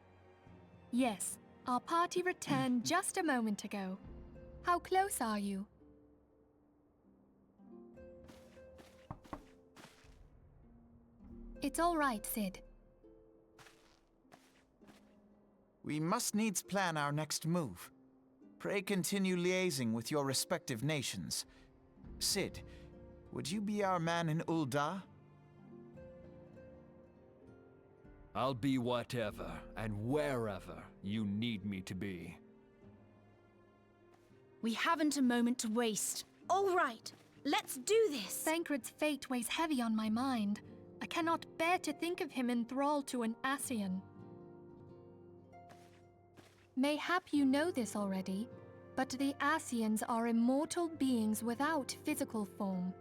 Yes, our party returned just a moment ago. How close are you? It's all right, Sid. We must needs plan our next move. Pray continue liaising with your respective nations. Sid, would you be our man in Ul'dah? I'll be whatever and wherever you need me to be. We haven't a moment to waste. All right, let's do this! Thancred's fate weighs heavy on my mind. I cannot bear to think of him in thrall to an Ascian. Mayhap you know this already, but the Ascians are immortal beings without physical form.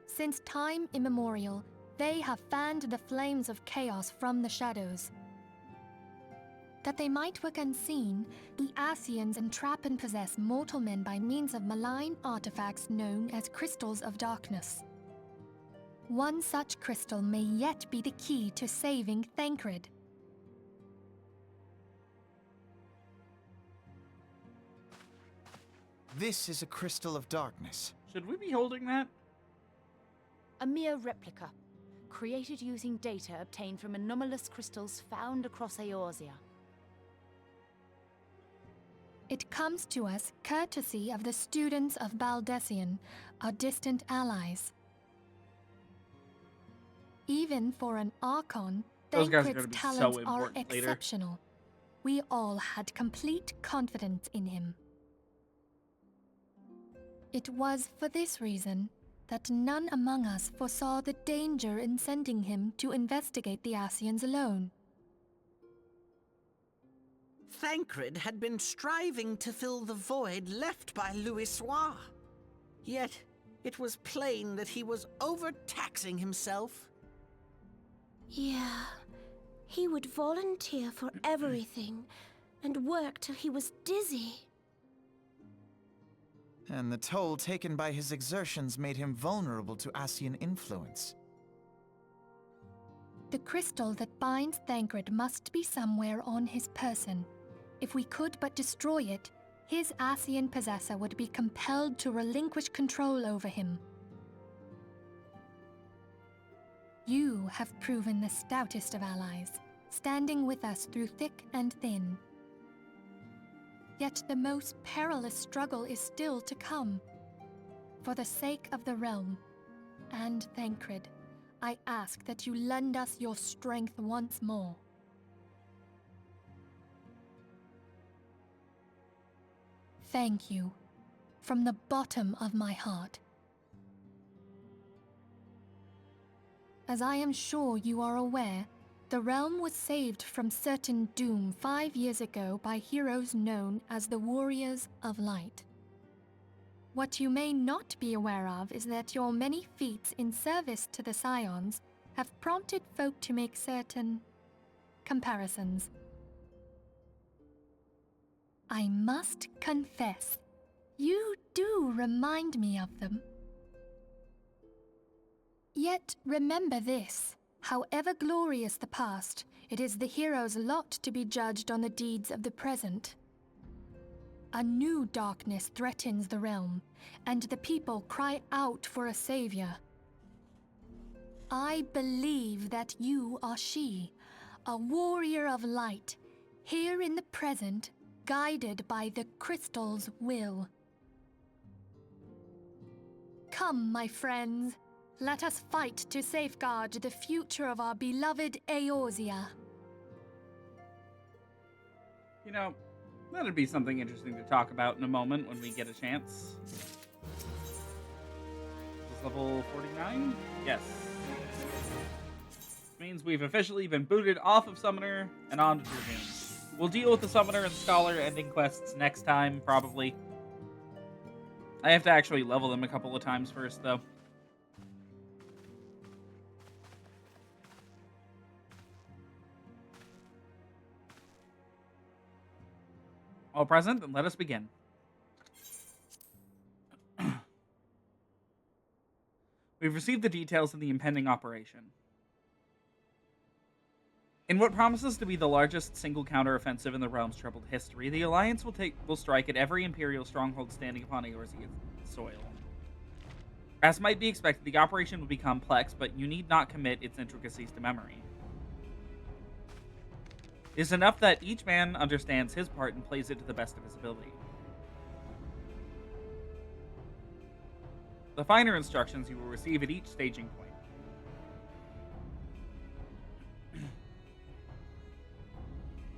Since time immemorial, they have fanned the flames of chaos from the shadows. That they might work unseen, the Ascians entrap and possess mortal men by means of malign artifacts known as crystals of darkness. One such crystal may yet be the key to saving Thancred. This is a crystal of darkness. Should we be holding that? A mere replica, created using data obtained from anomalous crystals found across Eorzea. It comes to us courtesy of the students of Baldessian, our distant allies. Even for an Archon, Those guys are Thancred's gonna be so talents are important later. exceptional. We all had complete confidence in him. It was for this reason that none among us foresaw the danger in sending him to investigate the Ascians alone. Thancred had been striving to fill the void left by Louisoix. Yet, it was plain that he was overtaxing himself. Yeah, he would volunteer for everything and work till he was dizzy. And the toll taken by his exertions made him vulnerable to Ascian influence. The crystal that binds Thancred must be somewhere on his person. If we could but destroy it, his Ascian possessor would be compelled to relinquish control over him. You have proven the stoutest of allies, standing with us through thick and thin. Yet the most perilous struggle is still to come. For the sake of the realm, and Thancred, I ask that you lend us your strength once more. Thank you, from the bottom of my heart. As I am sure you are aware, the realm was saved from certain doom 5 years ago by heroes known as the Warriors of Light. What you may not be aware of is that your many feats in service to the Scions have prompted folk to make certain comparisons. I must confess, you do remind me of them. Yet remember this, however glorious the past, it is the hero's lot to be judged on the deeds of the present. A new darkness threatens the realm, and the people cry out for a savior. I believe that you are she, a warrior of light, here in the present, guided by the crystal's will. Come, my friends, let us fight to safeguard the future of our beloved Eorzea. You know, that'd be something interesting to talk about in a moment when we get a chance. Is this level 49? Yes. Means we've officially been booted off of Summoner and on to Dragoon. We'll deal with the Summoner and Scholar ending quests next time, probably. I have to actually level them a couple of times first, though. All present, then let us begin. We've received the details of the impending operation. In what promises to be the largest single counteroffensive in the realm's troubled history, the Alliance will strike at every Imperial stronghold standing upon Eorzea's soil. As might be expected, the operation will be complex, but you need not commit its intricacies to memory. It is enough that each man understands his part and plays it to the best of his ability. The finer instructions you will receive at each staging point.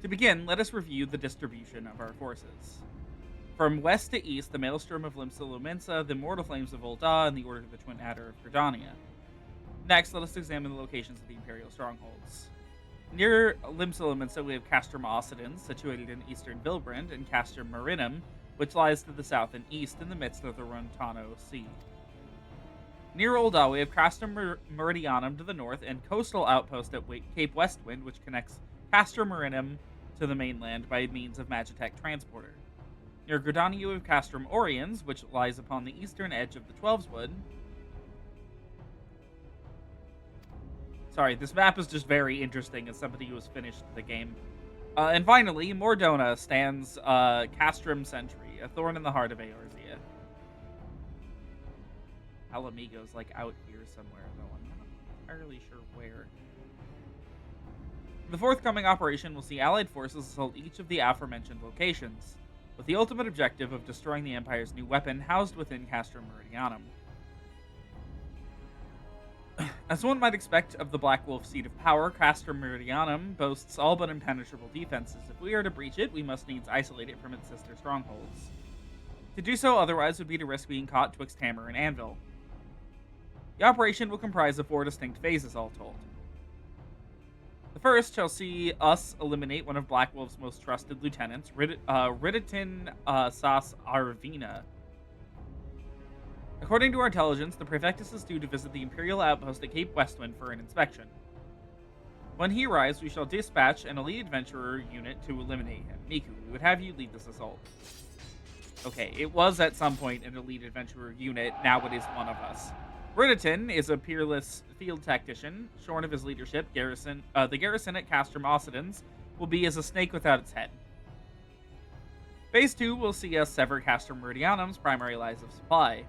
To begin, let us review the distribution of our forces. From west to east, the Maelstrom of Limsa Lumensa, the Mortal Flames of Ul'dah, and the Order of the Twin Adder of Gridania. Next, let us examine the locations of the Imperial strongholds. Near Limsa Lumensa, we have Castrum Meridianum, situated in eastern Vilbrand, and Castrum Meridianum, which lies to the south and east in the midst of the Rontano Sea. Near Ul'dah, we have Castrum Meridianum to the north, and coastal outpost at Cape Westwind, which connects Castrum Meridianum to the mainland by means of Magitech transporter. Near Gridania, we have Castrum Oriens, which lies upon the eastern edge of the Twelveswood. Sorry, this map is just very interesting as somebody who has finished the game. And finally, Mordona stands Castrum Sentry, a thorn in the heart of Eorzea. Alamigo's like out here somewhere, though I'm not entirely sure where. The forthcoming operation will see Allied forces assault each of the aforementioned locations, with the ultimate objective of destroying the Empire's new weapon housed within Castrum Meridianum. As one might expect of the Black Wolf seat of power, Castrum Meridianum boasts all but impenetrable defenses. If we are to breach it, we must needs isolate it from its sister strongholds. To do so otherwise would be to risk being caught twixt hammer and anvil. The operation will comprise of 4 distinct phases all told. The first shall see us eliminate one of Black Wolf's most trusted lieutenants, Riditin Sas Arvina. According to our intelligence, the Prefectus is due to visit the Imperial outpost at Cape Westwind for an inspection. When he arrives, we shall dispatch an elite adventurer unit to eliminate him. Miku, we would have you lead this assault. Okay, it was at some point an elite adventurer unit, now it is one of us. Riditin is a peerless field tactician. Shorn of his leadership, the garrison at Castrum Meridianum will be as a snake without its head. Phase 2 will see us sever Castrum Meridianum's primary lines of supply.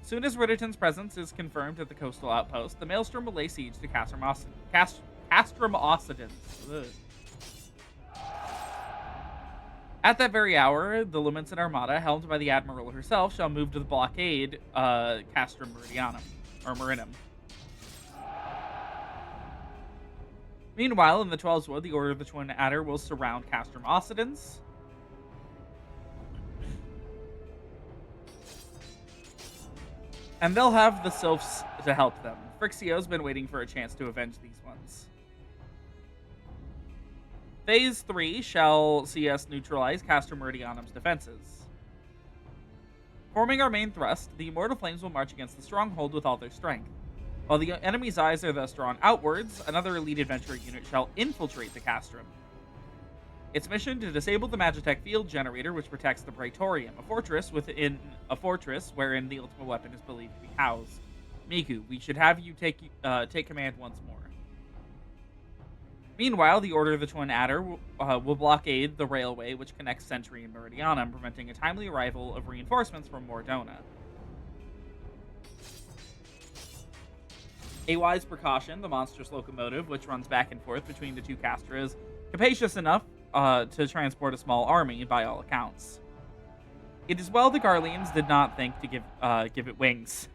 Soon as Riditin's presence is confirmed at the coastal outpost, the Maelstrom will lay siege to Castrum Meridianum. At that very hour, the Lumensan Armada, helmed by the Admiral herself, shall move to the blockade Castrum Meridianum, or Meridianum. Meanwhile, in the Twelveswood, the Order of the Twin Adder will surround Castrum Meridianum. And they'll have the Sylphs to help them. Phrixio's been waiting for a chance to avenge these ones. Phase 3 shall see us neutralize Castrum Meridianum's defenses. Forming our main thrust, the Immortal Flames will march against the stronghold with all their strength. While the enemy's eyes are thus drawn outwards, another elite adventurer unit shall infiltrate the Castrum. Its mission to disable the Magitech field generator which protects the Praetorium, a fortress within a fortress wherein the ultimate weapon is believed to be housed. Miku, we should have you take command once more. Meanwhile, the Order of the Twin Adder will blockade the railway which connects Century and Meridianum, preventing a timely arrival of reinforcements from Mordona. A wise precaution, the monstrous locomotive, which runs back and forth between the two castra, is capacious enough to transport a small army, by all accounts. It is well the Garleans did not think to give it wings.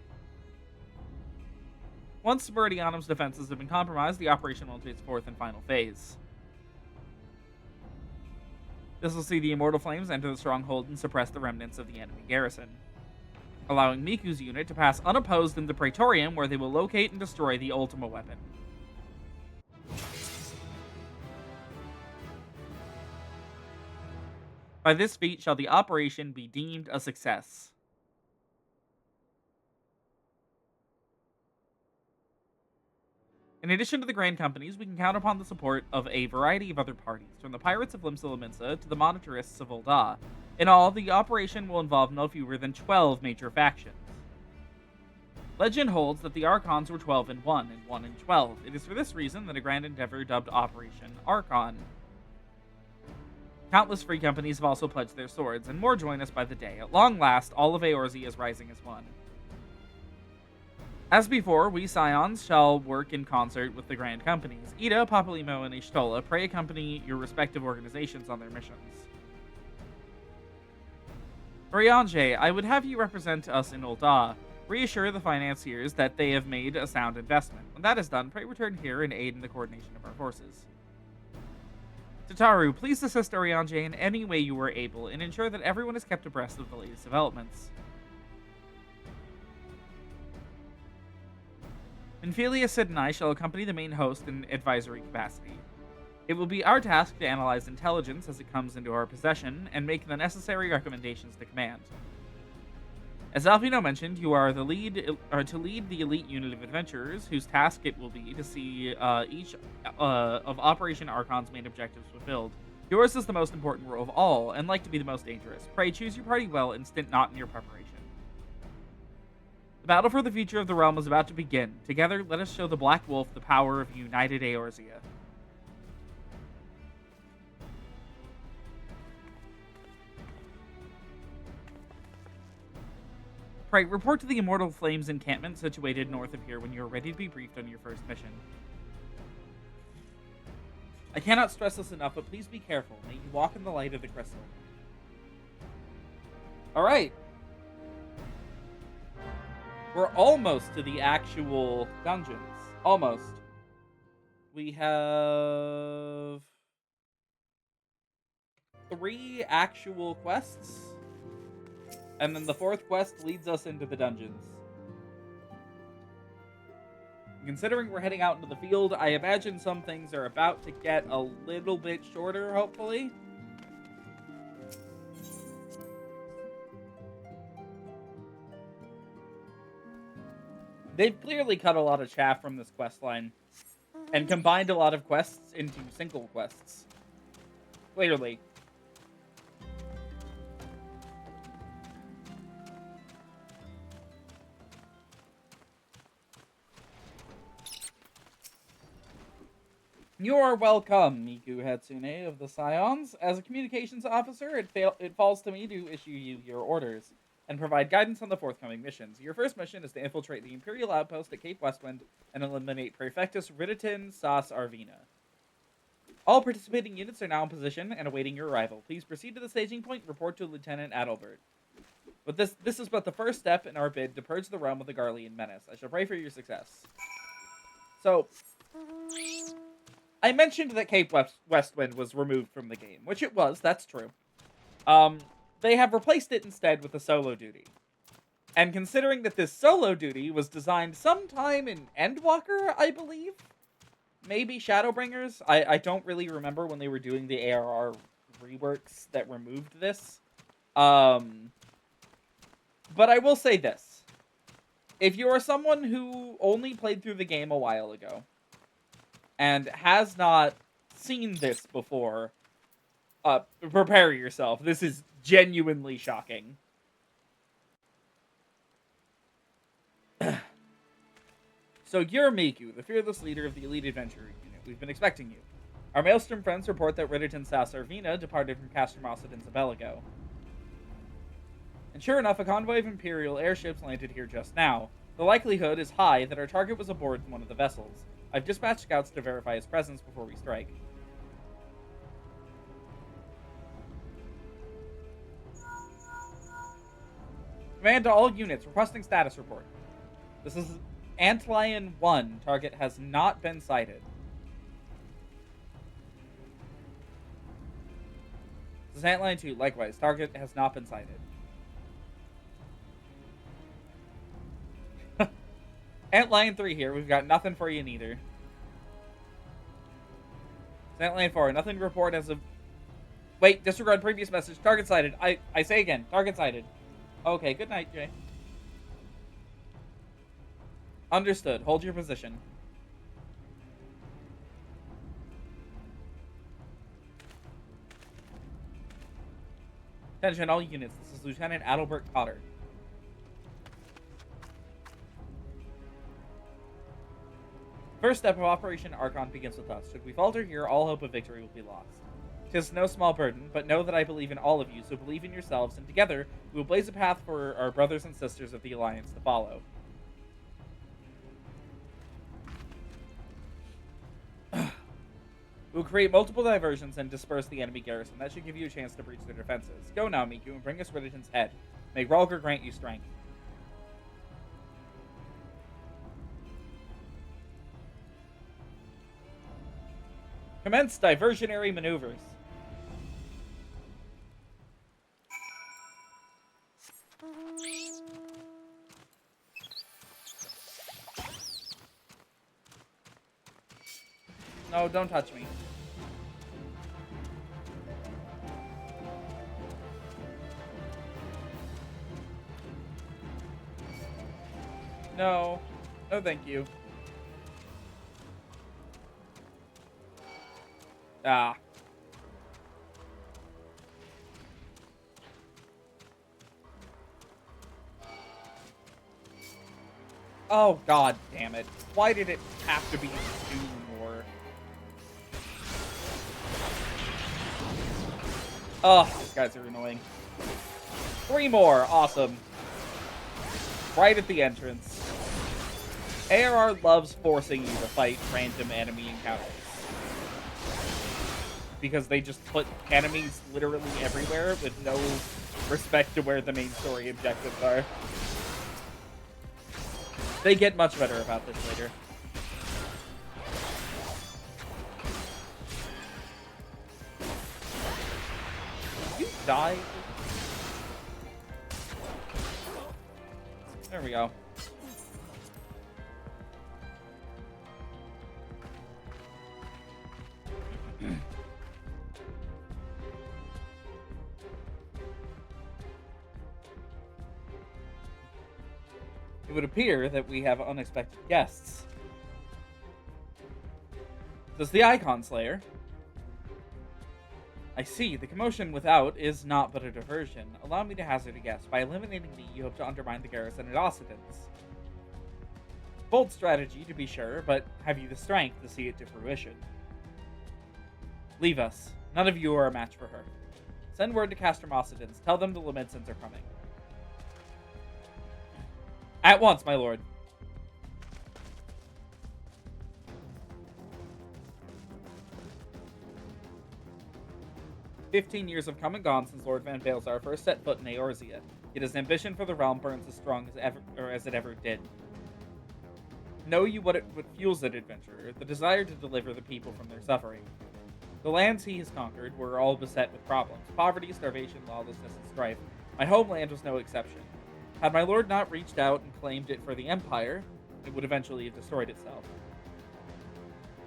Once Meridianum's defenses have been compromised, the operation will enter its fourth and final phase. This will see the Immortal Flames enter the stronghold and suppress the remnants of the enemy garrison, allowing Miku's unit to pass unopposed into Praetorium, where they will locate and destroy the Ultima weapon. By this feat shall the operation be deemed a success. In addition to the Grand Companies, we can count upon the support of a variety of other parties, from the Pirates of Limsa to the Monetarists of Ul'dah. In all, the operation will involve no fewer than 12 major factions. Legend holds that the Archons were 12 in 1 and 1 in 12. It is for this reason that a grand endeavor dubbed Operation Archon. Countless free companies have also pledged their swords, and more join us by the day. At long last, all of Eorzea is rising as one. As before, we Scions shall work in concert with the Grand Companies. Ida, Papalymo, and Y'shtola pray accompany your respective organizations on their missions. Urianger, I would have you represent us in Ul'dah. Reassure the financiers that they have made a sound investment. When that is done, pray return here and aid in the coordination of our forces. Tataru, please assist Urianger in any way you are able, and ensure that everyone is kept abreast of the latest developments. Ophelia, Sid, and I shall accompany the main host in advisory capacity. It will be our task to analyze intelligence as it comes into our possession, and make the necessary recommendations to command. As Alpino mentioned, you are to lead the elite unit of adventurers, whose task it will be to see each of Operation Archon's main objectives fulfilled. Yours is the most important role of all, and like to be the most dangerous. Pray choose your party well and stint not in your preparation. The battle for the future of the realm is about to begin. Together, let us show the Black Wolf the power of united Eorzea. Pray, report to the Immortal Flames encampment situated north of here when you are ready to be briefed on your first mission. I cannot stress this enough, but please be careful. May you walk in the light of the crystal. Alright. We're almost to the actual dungeons. Almost. We have 3 actual quests. And then the 4th quest leads us into the dungeons. Considering we're heading out into the field, I imagine some things are about to get a little bit shorter, hopefully. They've clearly cut a lot of chaff from this quest line and combined a lot of quests into single quests. Clearly. You are welcome, Miku Hatsune of the Scions. As a communications officer, it falls to me to issue you your orders and provide guidance on the forthcoming missions. Your first mission is to infiltrate the Imperial outpost at Cape Westwind and eliminate Prefectus Riditin Sas Arvina. All participating units are now in position and awaiting your arrival. Please proceed to the staging point and report to Lieutenant Adalbert. But this is but the first step in our bid to purge the realm of the Garlean menace. I shall pray for your success. So, I mentioned that Cape Westwind was removed from the game, which it was, that's true. They have replaced it instead with a solo duty. And considering that this solo duty was designed sometime in Endwalker, I believe? Maybe Shadowbringers? I don't really remember when they were doing the ARR reworks that removed this. But I will say this. If you are someone who only played through the game a while ago, and has not seen this before, prepare yourself. This is genuinely shocking. So you're Miku, the fearless leader of the elite adventurer unit. We've been expecting you. Our Maelstrom friends report that Ridderton Sas Arvina departed from Castrum Meridianum a bell ago. And sure enough, a convoy of Imperial airships landed here just now. The likelihood is high that our target was aboard one of the vessels. I've dispatched scouts to verify his presence before we strike. Command to all units, requesting status report. This is Antlion 1. Target has not been sighted. This is Antlion 2. Likewise, target has not been sighted. Antlion 3 here. We've got nothing for you neither. Antlion 4. Nothing to report as of... Wait, disregard previous message. Target sighted. I say again. Target sighted. Okay, good night, Jay. Understood. Hold your position. Attention all units. This is Lieutenant Adalbert Cotter. First step of Operation Archon begins with us. Should we falter here, all hope of victory will be lost. 'Tis no small burden, but know that I believe in all of you, so believe in yourselves, and together we will blaze a path for our brothers and sisters of the Alliance to follow. We will create multiple diversions and disperse the enemy garrison. That should give you a chance to breach their defenses. Go now, Miku, and bring us Ridderton's head. May Rhalgr grant you strength. Commence diversionary maneuvers. No, don't touch me. No. No, thank you. Ah. Oh, god damn it. Why did it have to be 2 more? Oh, these guys are annoying. 3 more. Awesome. Right at the entrance. ARR loves forcing you to fight random enemy encounters. Because they just put enemies literally everywhere with no respect to where the main story objectives are. They get much better about this later. You die? There we go. It would appear that we have unexpected guests. This is the Icon Slayer. I see. The commotion without is not but a diversion. Allow me to hazard a guess. By eliminating me, you hope to undermine the garrison at Occidents. Bold strategy, to be sure, but have you the strength to see it to fruition? Leave us. None of you are a match for her. Send word to Castrum Meridianum. Tell them the Laminsons are coming. At once, my lord. "15 years have come and gone since Lord Van Baelzar first set foot in Eorzea. Yet his ambition for the realm burns as strong as it ever did. Know you what fuels that adventure? The desire to deliver the people from their suffering. The lands he has conquered were all beset with problems. Poverty, starvation, lawlessness, and strife. My homeland was no exception. Had my lord not reached out and claimed it for the Empire, it would eventually have destroyed itself.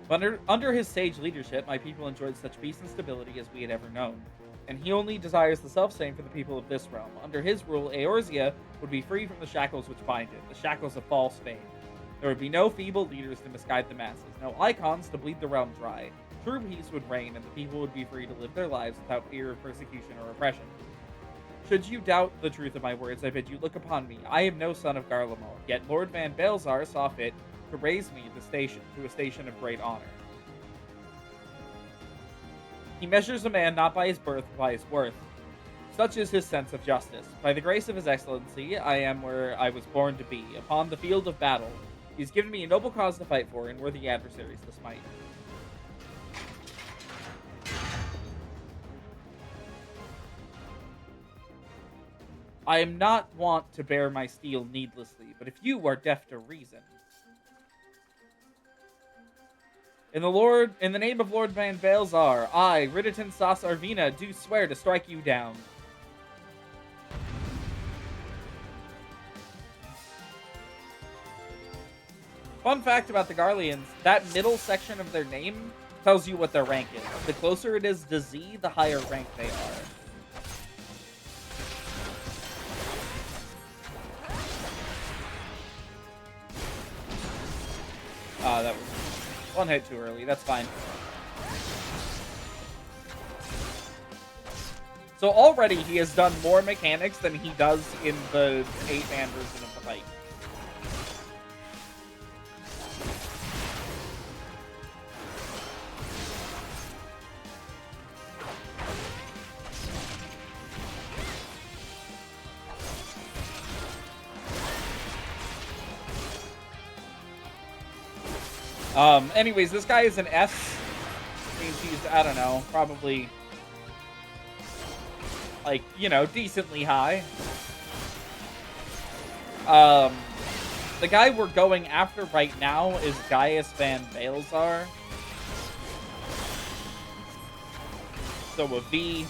But under his sage leadership, my people enjoyed such peace and stability as we had ever known. And he only desires the self-same for the people of this realm. Under his rule, Eorzea would be free from the shackles which bind it, the shackles of false fame. There would be no feeble leaders to misguide the masses, no icons to bleed the realm dry. True peace would reign, and the people would be free to live their lives without fear of persecution or oppression. Should you doubt the truth of my words, I bid you look upon me. I am no son of Garlemald, yet Lord Van Baelzar saw fit to raise me to a station of great honor. He measures a man not by his birth, but by his worth. Such is his sense of justice. By the grace of his excellency, I am where I was born to be, upon the field of battle. He's given me a noble cause to fight for, and worthy adversaries to smite. I am not wont to bear my steel needlessly, but if you are deaf to reason... In the name of Lord Van Valzar, I, Riditon Sas Arvina, do swear to strike you down. Fun fact about the Garleans, that middle section of their name tells you what their rank is. The closer it is to Z, the higher rank they are. That was one hit too early. That's fine. So already he has done more mechanics than he does in the 8-man version of the fight. Anyways, this guy is an S. Means he's, I don't know, probably, like, you know, decently high. The guy we're going after right now is Gaius Van Valzar. So a V.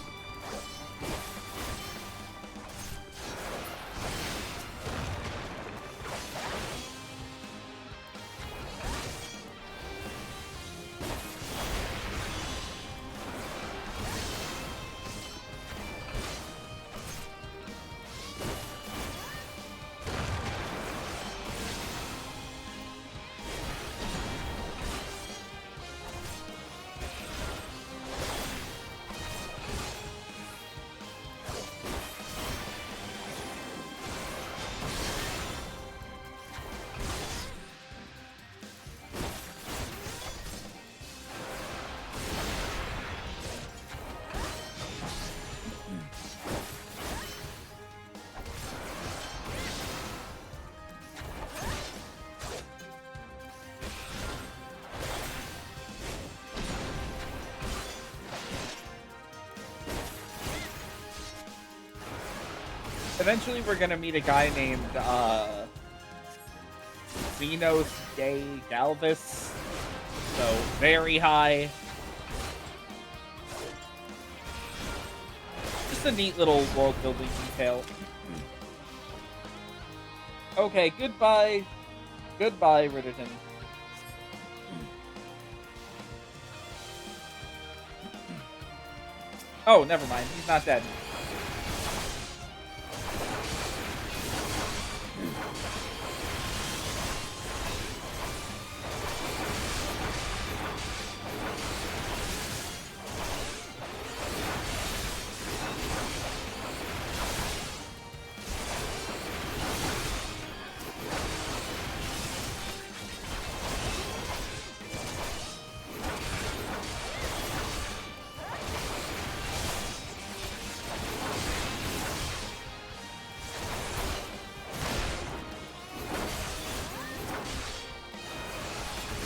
Eventually we're gonna meet a guy named, Xenos Gay Galvis. So, very high. Just a neat little world-building detail. Okay, goodbye. Goodbye, Riditon. Oh, never mind. He's not dead.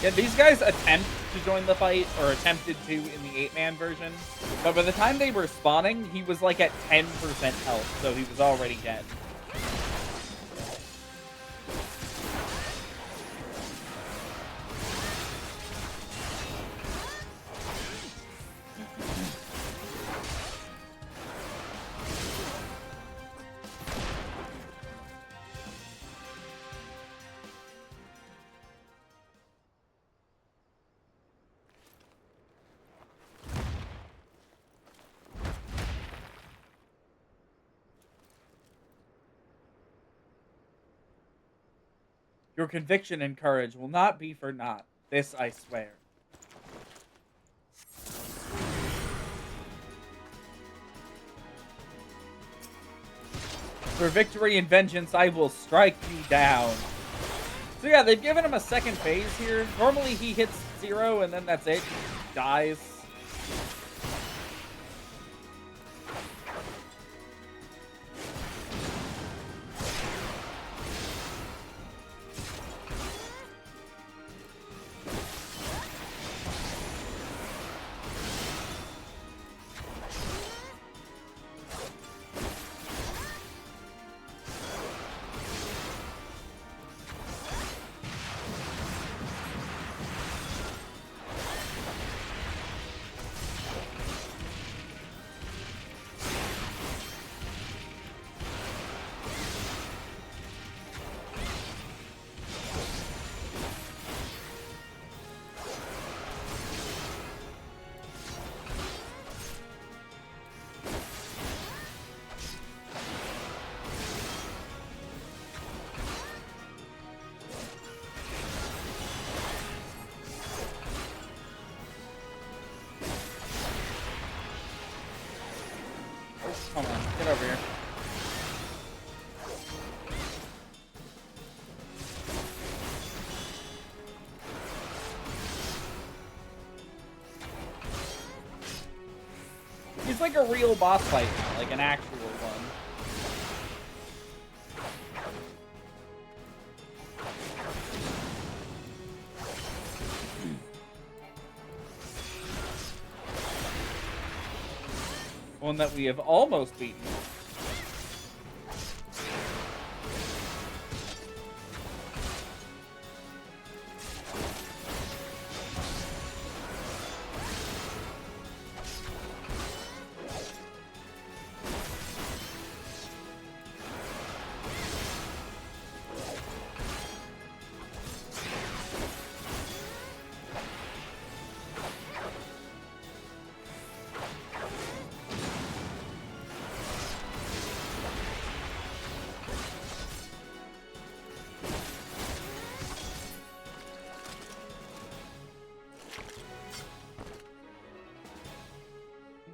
Yeah, these guys attempt to join the fight, or attempted to in the 8-man version, but by the time they were spawning, he was like at 10% health, so he was already dead. Your conviction and courage will not be for naught. This I swear. For victory and vengeance, I will strike you down. So yeah, they've given him a second phase here. Normally he hits 0 and then that's it. He dies. like a real boss fight now, like an actual one. One that we have almost beaten.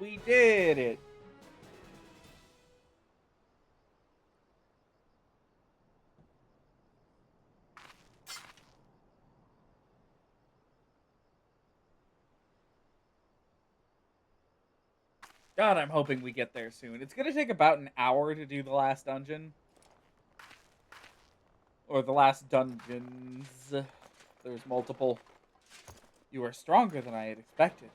We did it. God, I'm hoping we get there soon. It's gonna take about an hour to do the last dungeon. Or the last dungeons. There's multiple. You are stronger than I had expected.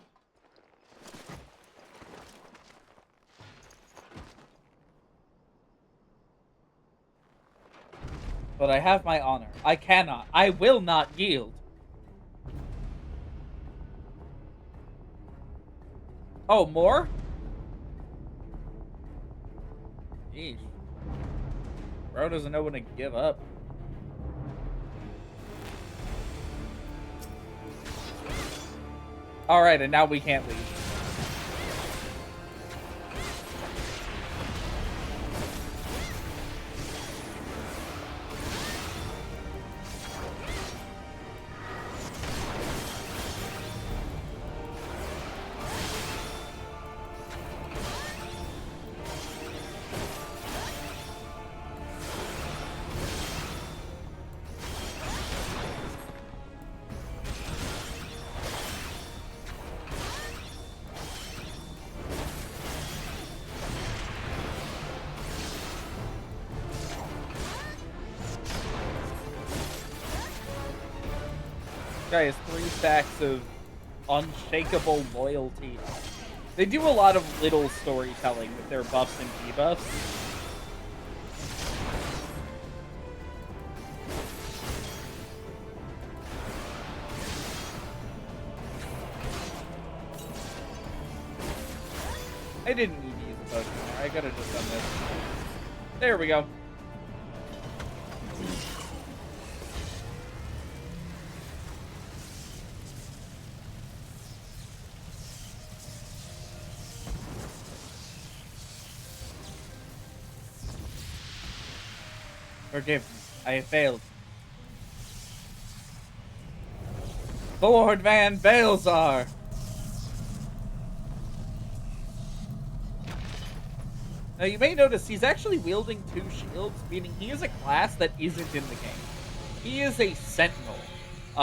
But I have my honor. I cannot. I will not yield. Oh, more? Yeesh. Bro doesn't know when to give up. Alright, and now we can't leave. Guy has 3 stacks of unshakable loyalty. They do a lot of little storytelling with their buffs and debuffs. I didn't need to use a potion there. I could have just done this. There we go. Forgive me. I have failed. Lord Van Balezar! Now you may notice he's actually wielding 2 shields, meaning he is a class that isn't in the game. He is a Sentinel.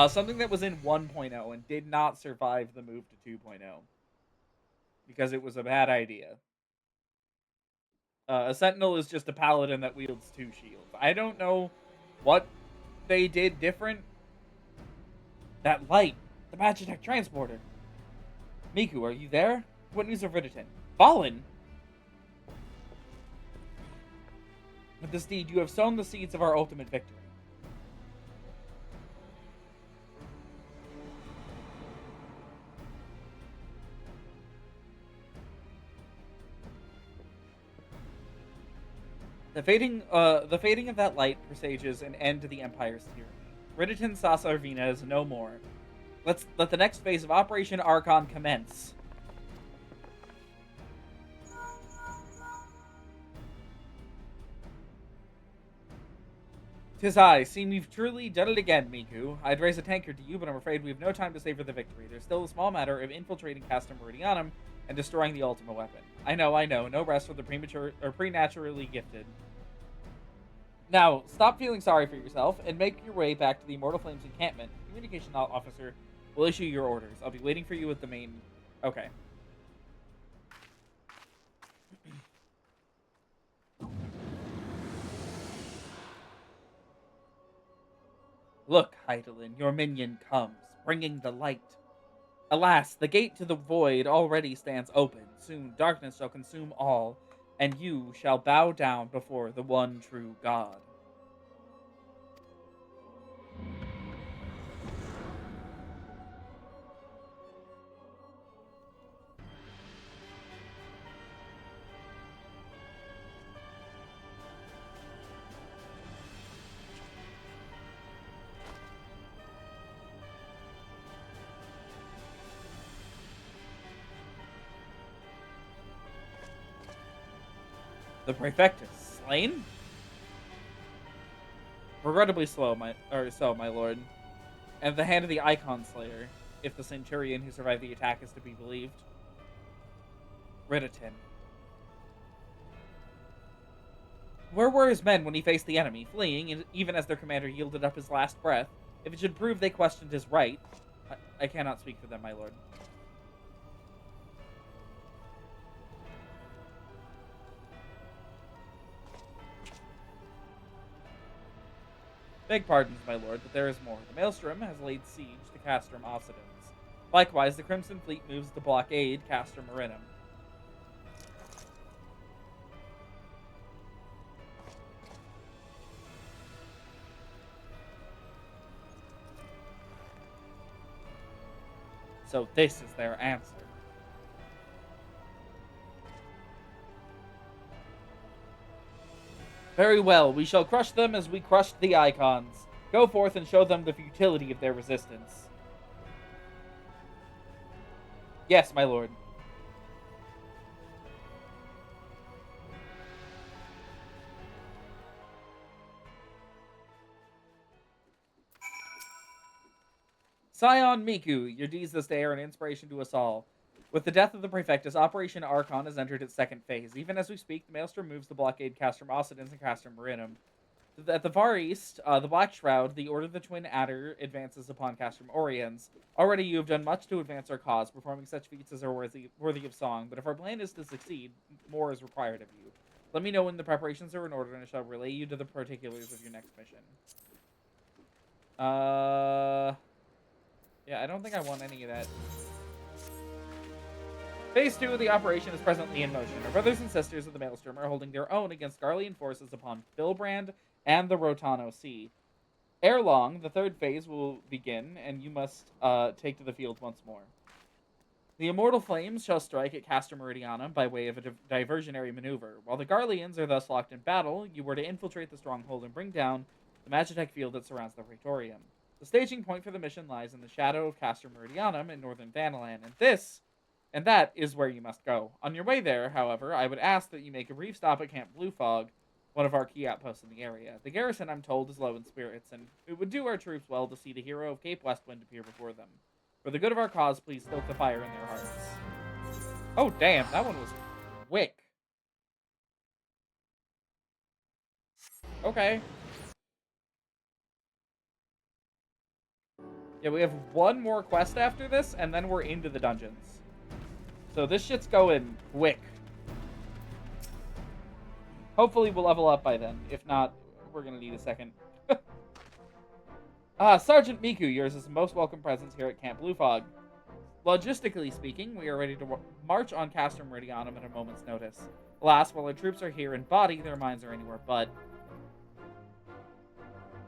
Something that was in 1.0 and did not survive the move to 2.0. Because it was a bad idea. A Sentinel is just a paladin that wields 2 shields. I don't know what they did different. That light! The Magitech transporter! Miku, are you there? What news of Ridditon? Fallen? With this deed, you have sown the seeds of our ultimate victory. The fading of that light presages an end to the Empire's tyranny. Ridditon Sasarvina is no more. Let the next phase of Operation Archon commence. "'Tis I. Seem we've truly done it again, Miku. I'd raise a tankard to you, but I'm afraid we have no time to savor the victory. There's still a small matter of infiltrating Castrum Meridianum and destroying the ultimate weapon. I know. No rest for the premature or preternaturally gifted. Now, stop feeling sorry for yourself and make your way back to the Immortal Flames encampment. Communication officer will issue your orders. I'll be waiting for you at the main..." Okay. Look, Hydaelyn, your minion comes, bringing the light. Alas, the gate to the void already stands open. Soon darkness shall consume all, and you shall bow down before the one true God. The Praefectus slain? Regrettably so, my lord. And the hand of the Icon Slayer, if the Centurion who survived the attack is to be believed. Riditin. Where were his men when he faced the enemy, fleeing, even as their commander yielded up his last breath? If it should prove they questioned his right, I cannot speak for them, my lord. Beg pardons, my lord, but there is more. The Maelstrom has laid siege to Castrum Meridianum. Likewise, the Crimson Fleet moves to blockade Castrum Meridianum. So this is their answer. Very well, we shall crush them as we crushed the Icons. Go forth and show them the futility of their resistance. Yes, my lord. Scion Miku, your deeds this day are an inspiration to us all. With the death of the Praefectus, Operation Archon has entered its second phase. Even as we speak, the Maelstrom moves to blockade Castrum Meridianum and Castrum Meridianum. At the far east, the Black Shroud, the Order of the Twin Adder, advances upon Castrum Oriens. Already you have done much to advance our cause, performing such feats as are worthy of song, but if our plan is to succeed, more is required of you. Let me know when the preparations are in order, and I shall relay you to the particulars of your next mission. Yeah, I don't think I want any of that. Phase 2 of the operation is presently in motion. Our brothers and sisters of the Maelstrom are holding their own against Garlean forces upon Filbrand and the Rotano Sea. Ere long, the third phase will begin, and you must take to the field once more. The Immortal Flames shall strike at Castrum Meridianum by way of a diversionary maneuver. While the Garleans are thus locked in battle, you were to infiltrate the stronghold and bring down the Magitech field that surrounds the Praetorium. The staging point for the mission lies in the shadow of Castrum Meridianum in northern Vanaland, and that is where you must go. On your way there, however, I would ask that you make a brief stop at Camp Blue Fog, one of our key outposts in the area. The garrison, I'm told, is low in spirits, and it would do our troops well to see the hero of Cape Westwind appear before them. For the good of our cause, please stoke the fire in their hearts. Oh, damn, that one was quick. Okay. Yeah, we have one more quest after this, and then we're into the dungeons. So this shit's going quick. Hopefully we'll level up by then. If not, we're going to need a second. Sergeant Miku, yours is the most welcome presence here at Camp Blue Fog. Logistically speaking, we are ready to march on Castrum Meridianum at a moment's notice. Alas, while our troops are here in body, their minds are anywhere but.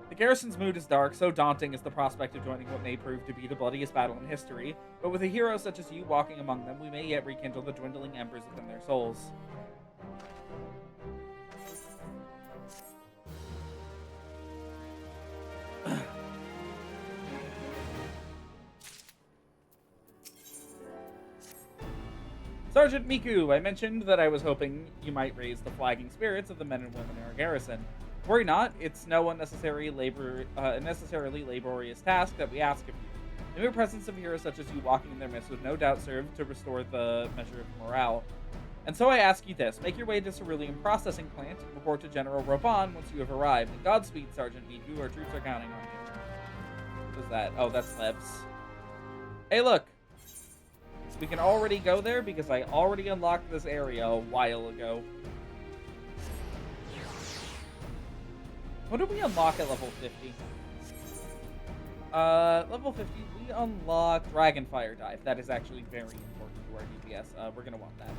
The garrison's mood is dark, so daunting is the prospect of joining what may prove to be the bloodiest battle in history, but with a hero such as you walking among them, we may yet rekindle the dwindling embers within their souls. Sergeant Miku, I mentioned that I was hoping you might raise the flagging spirits of the men and women in our garrison. Worry not, it's no unnecessarily laborious task that we ask of you. The mere presence of heroes such as you walking in their midst would no doubt serve to restore the measure of morale. And so I ask you this, make your way to Cerulean Processing Plant and report to General Reborn once you have arrived. And Godspeed, Sergeant Miku, our troops are counting on you. What is that? Oh, that's Lebs. Hey, look! We can already go there because I already unlocked this area a while ago. What did we unlock at level 50? Level 50, we unlock Dragonfire Dive. That is actually very important to our DPS. We're gonna want that.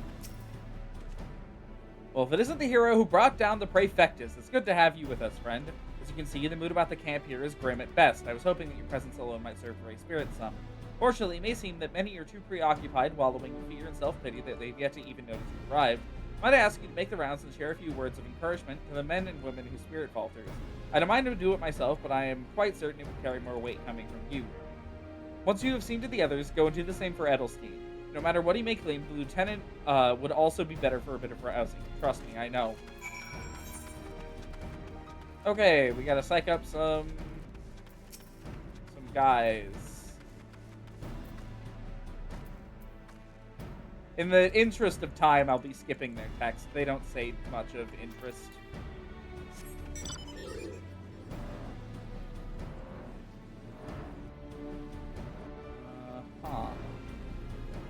Well, if it isn't the hero who brought down the Praefectus, it's good to have you with us, friend. As you can see, the mood about the camp here is grim at best. I was hoping that your presence alone might serve for a spirit sum. Fortunately, it may seem that many are too preoccupied wallowing in fear and self-pity that they've yet to even notice you arrived. Might I ask you to make the rounds and share a few words of encouragement to the men and women whose spirit falters. I don't mind to do it myself, but I am quite certain it would carry more weight coming from you. Once you have seen to the others, go and do the same for Edelstein. No matter what he may claim, the lieutenant would also be better for a bit of rousing. Trust me, I know. Okay, we gotta psych up some guys. In the interest of time, I'll be skipping their text. They don't say much of interest.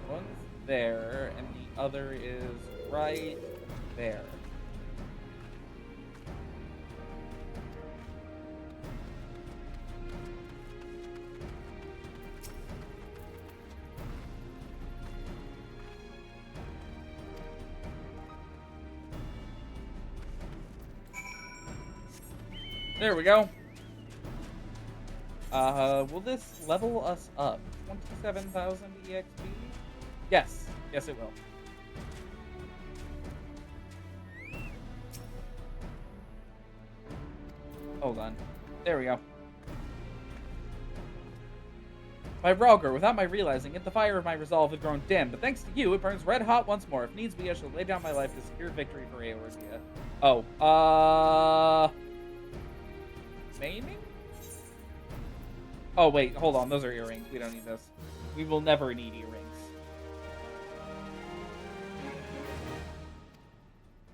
One's there, and the other is right there. There we go. Will this level us up? 27,000 EXP? Yes. Yes, it will. Hold on. There we go. By Rogger, without my realizing it, the fire of my resolve had grown dim, but thanks to you, it burns red hot once more. If needs be, I shall lay down my life to secure victory for Eorzea. Oh, Maiming? Oh, wait, hold on. Those are earrings. We don't need those. We will never need earrings.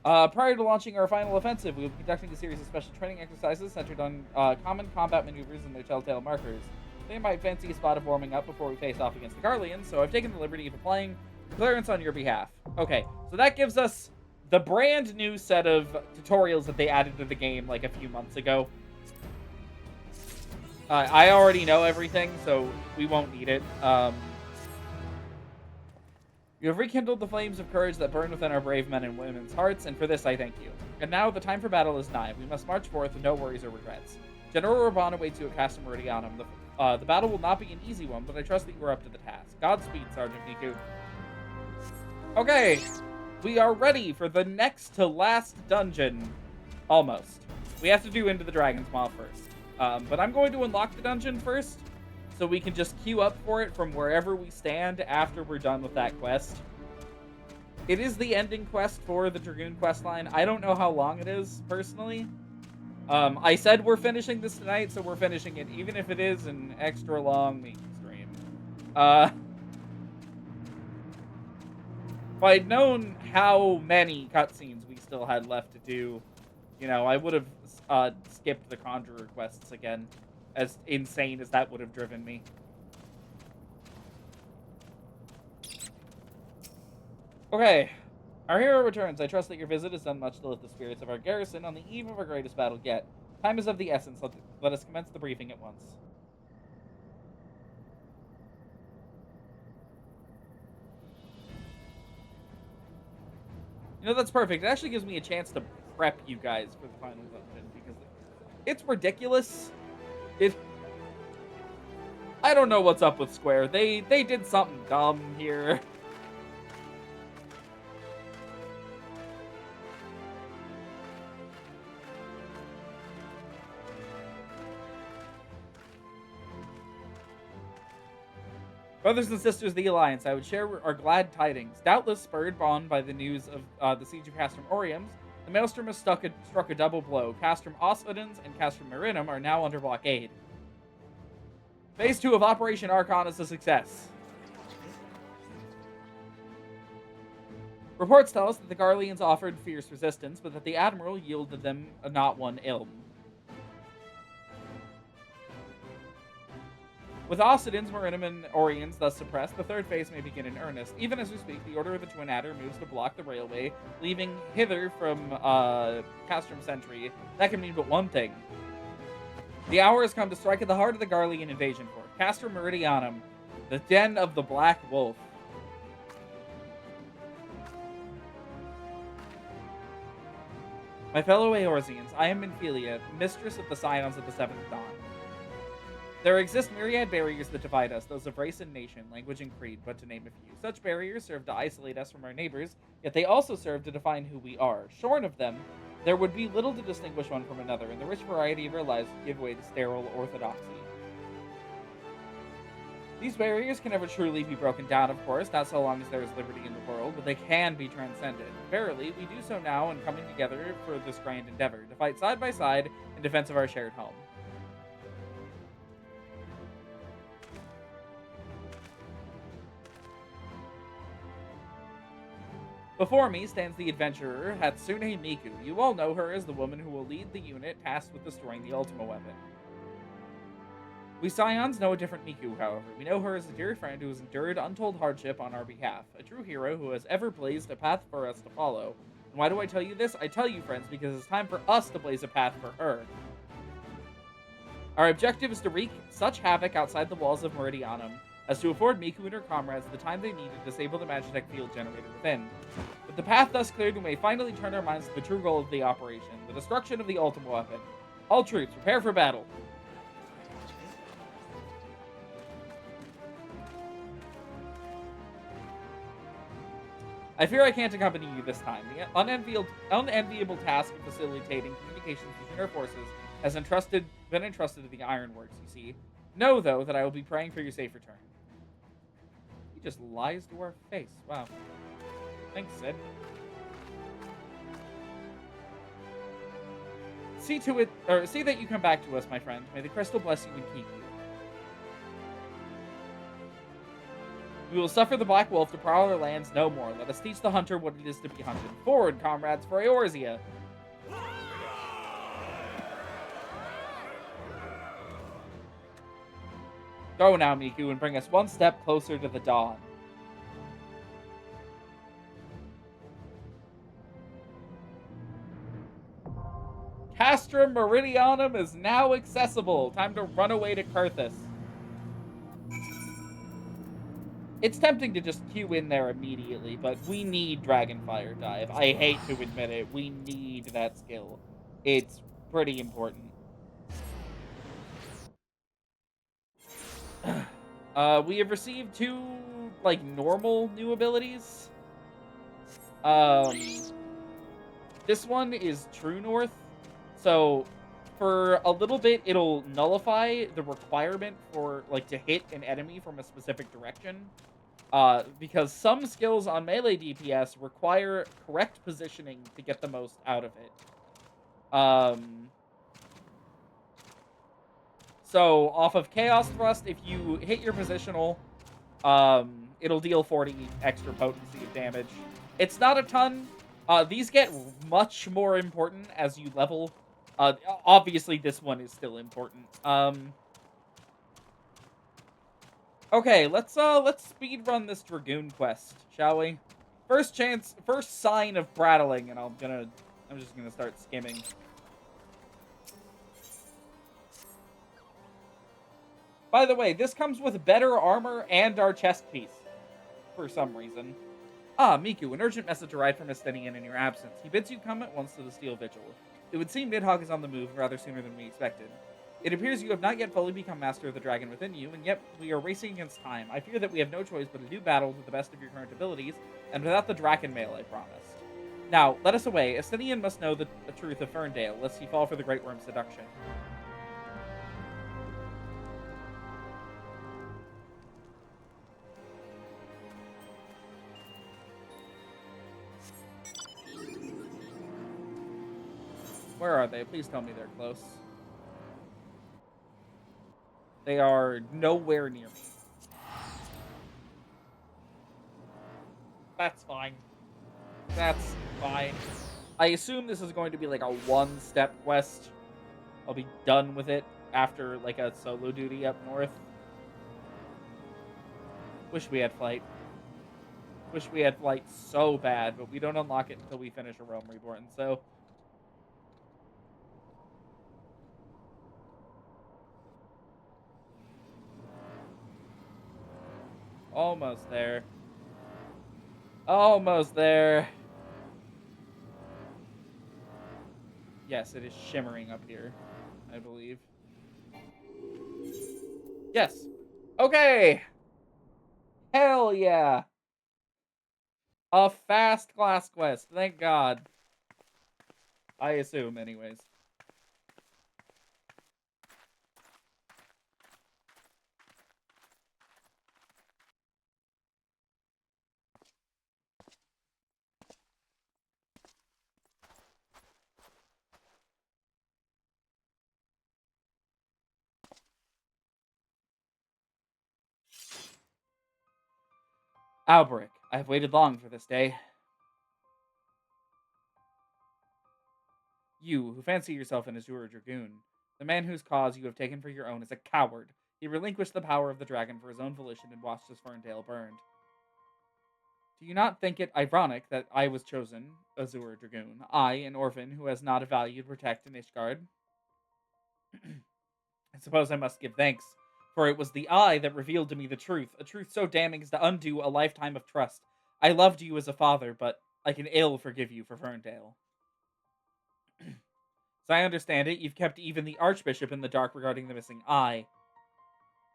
Prior to launching our final offensive, we will be conducting a series of special training exercises centered on common combat maneuvers and their telltale markers. They might fancy a spot of warming up before we face off against the Garleans, so I've taken the liberty of applying clearance on your behalf. Okay, so that gives us the brand new set of tutorials that they added to the game like a few months ago. I already know everything, so we won't need it. You have rekindled the flames of courage that burn within our brave men and women's hearts, and for this I thank you. And now the time for battle is nigh. We must march forth with no worries or regrets. General Reborn awaits you at Castrum Meridianum. The battle will not be an easy one, but I trust that you are up to the task. Godspeed, Sergeant Niku. Okay, we are ready for the next to last dungeon. Almost. We have to do Into the Dragon's Maw first. But I'm going to unlock the dungeon first, so we can just queue up for it from wherever we stand after we're done with that quest. It is the ending quest for the Dragoon quest line. I don't know how long it is, personally. I said we're finishing this tonight, so we're finishing it, even if it is an extra long main stream. If I'd known how many cutscenes we still had left to do, you know, I would have skipped the Conjurer quests again, as insane as that would have driven me. Okay, our hero returns. I trust that your visit has done much to lift the spirits of our garrison on the eve of our greatest battle yet. Time is of the essence. Let us commence the briefing at once. You know, that's perfect. It actually gives me a chance to prep you guys for the final dungeon, because it's ridiculous. I don't know what's up with Square. They did something dumb here. Brothers and sisters of the Alliance, I would share our glad tidings. Doubtless spurred on by the news of the siege of Castrum Meridianum, the Maelstrom has struck a double blow. Castrum Meridianum and Castrum Meridianum are now under blockade. Phase 2 of Operation Archon is a success. Reports tell us that the Garleans offered fierce resistance, but that the Admiral yielded them not one ilm. With Oscidins, Meridianum, and Oriens thus suppressed, the third phase may begin in earnest. Even as we speak, the Order of the Twin Adder moves to block the railway, leaving hither from Castrum Sentry. That can mean but one thing. The hour has come to strike at the heart of the Garlean invasion fort, Castrum Meridianum, the den of the Black Wolf. My fellow Eorzeans, I am Minfilia, mistress of the Scions of the Seventh Dawn. There exist myriad barriers that divide us, those of race and nation, language and creed, but to name a few. Such barriers serve to isolate us from our neighbors, yet they also serve to define who we are. Shorn of them, there would be little to distinguish one from another, and the rich variety of our lives would give way to sterile orthodoxy. These barriers can never truly be broken down, of course, not so long as there is liberty in the world, but they can be transcended. Verily, we do so now in coming together for this grand endeavor, to fight side by side in defense of our shared home. Before me stands the adventurer Hatsune Miku. You all know her as the woman who will lead the unit tasked with destroying the Ultima weapon. We Scions know a different Miku, however. We know her as a dear friend who has endured untold hardship on our behalf, a true hero who has ever blazed a path for us to follow. And why do I tell you this? I tell you, friends, because it's time for us to blaze a path for her. Our objective is to wreak such havoc outside the walls of Meridianum as to afford Miku and her comrades the time they need to disable the Magitech field generator within. With the path thus cleared, we may finally turn our minds to the true goal of the operation, the destruction of the Ultima weapon. All troops, prepare for battle. I fear I can't accompany you this time. The unenviable task of facilitating communications between our forces has been entrusted to the Ironworks, you see. Know, though, that I will be praying for your safe return. He just lies to our face. Wow. Thanks, Sid. See that you come back to us, my friend. May the crystal bless you and keep you. We will suffer the Black Wolf to prowl our lands no more. Let us teach the hunter what it is to be hunted. Forward, comrades, for Eorzea! Go now, Miku, and bring us one step closer to the dawn. Castrum Meridianum is now accessible. Time to run away to Kurthus. It's tempting to just queue in there immediately, but we need Dragonfire Dive. I hate to admit it. We need that skill. It's pretty important. We have received 2, like, normal new abilities. This one is True North. So, for a little bit, it'll nullify the requirement for, like, to hit an enemy from a specific direction. Because some skills on melee DPS require correct positioning to get the most out of it. So, off of Chaos Thrust, if you hit your positional, it'll deal 40 extra potency of damage. It's not a ton. These get much more important as you level. Obviously, this one is still important. Okay, let's speed run this Dragoon quest, shall we? First sign of prattling, and I'm just gonna start skimming. By the way, this comes with better armor and our chest piece, for some reason. Ah, Miku, an urgent message arrived from Estinian in your absence. He bids you come at once to the Steel Vigil. It would seem Nidhogg is on the move rather sooner than we expected. It appears you have not yet fully become master of the dragon within you, and yet we are racing against time. I fear that we have no choice but to do battle to the best of your current abilities, and without the Draken mail I promised. Now, let us away. Estinian must know the truth of Ferndale, lest he fall for the Great Worm's seduction. Where are they? Please tell me they're close. They are nowhere near me. That's fine. That's fine. I assume this is going to be like a one-step quest. I'll be done with it after like a solo duty up north. Wish we had flight. Wish we had flight so bad, but we don't unlock it until we finish a Rome Reborn, so... Almost there. Almost there. Yes, it is shimmering up here, I believe. Yes. Okay. Hell yeah. A fast class quest. Thank God. I assume, anyways. Alberic, I have waited long for this day. You, who fancy yourself an Azure Dragoon, the man whose cause you have taken for your own, is a coward. He relinquished the power of the dragon for his own volition and watched his Ferndale burned. Do you not think it ironic that I was chosen, Azure Dragoon, I, an orphan who has not a value to protect in Ishgard? I suppose I must give thanks, for it was the eye that revealed to me the truth, a truth so damning as to undo a lifetime of trust. I loved you as a father, but I can ill forgive you for Ferndale. As I understand it, you've kept even the Archbishop in the dark regarding the missing eye.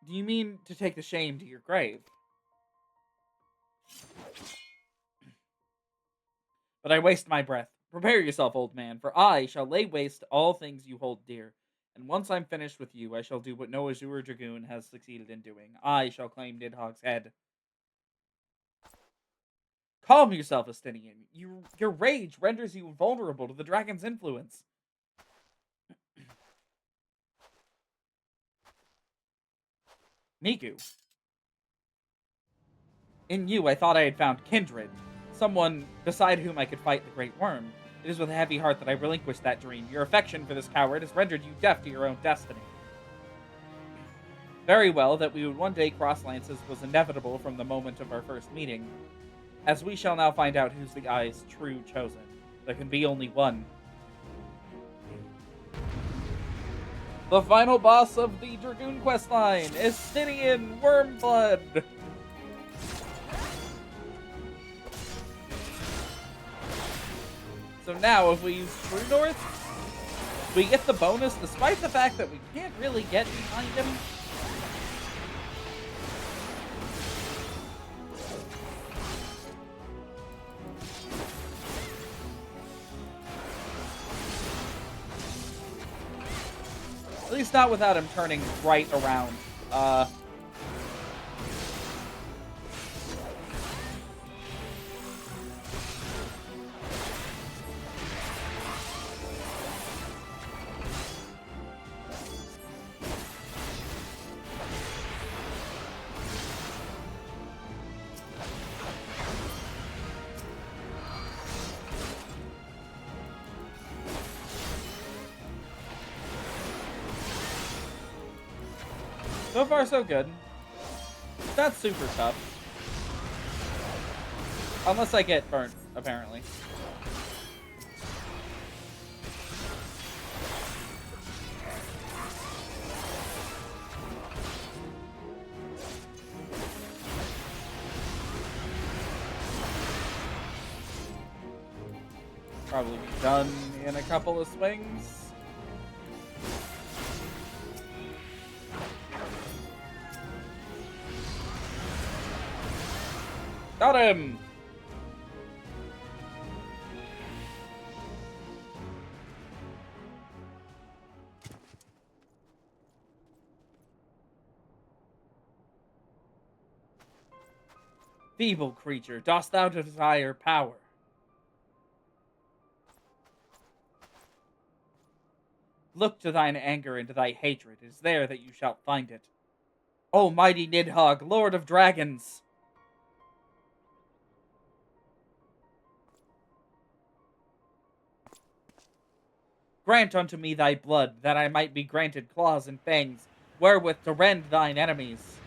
Do you mean to take the shame to your grave? But I waste my breath. Prepare yourself, old man, for I shall lay waste all things you hold dear. And once I'm finished with you, I shall do what no Azure Dragoon has succeeded in doing. I shall claim Nidhogg's head. Calm yourself, Estinian. Your rage renders you vulnerable to the dragon's influence. Miku. In you, I thought I had found kindred. Someone beside whom I could fight the Great Worm. It is with a heavy heart that I relinquished that dream. Your affection for this coward has rendered you deaf to your own destiny. Very well, that we would one day cross lances was inevitable from the moment of our first meeting. As we shall now find out who's the eye's true chosen. There can be only one. The final boss of the Dragoon questline, Estinian Wormblood. So now, if we use True North, we get the bonus despite the fact that we can't really get behind him. At least not without him turning right around. So far, so good. That's super tough. Unless I get burnt, apparently. Probably be done in a couple of swings. Got him! Feeble creature, dost thou desire power? Look to thine anger and to thy hatred. It is there that you shalt find it. O mighty Nidhogg, Lord of Dragons! Grant unto me thy blood, that I might be granted claws and fangs, wherewith to rend thine enemies.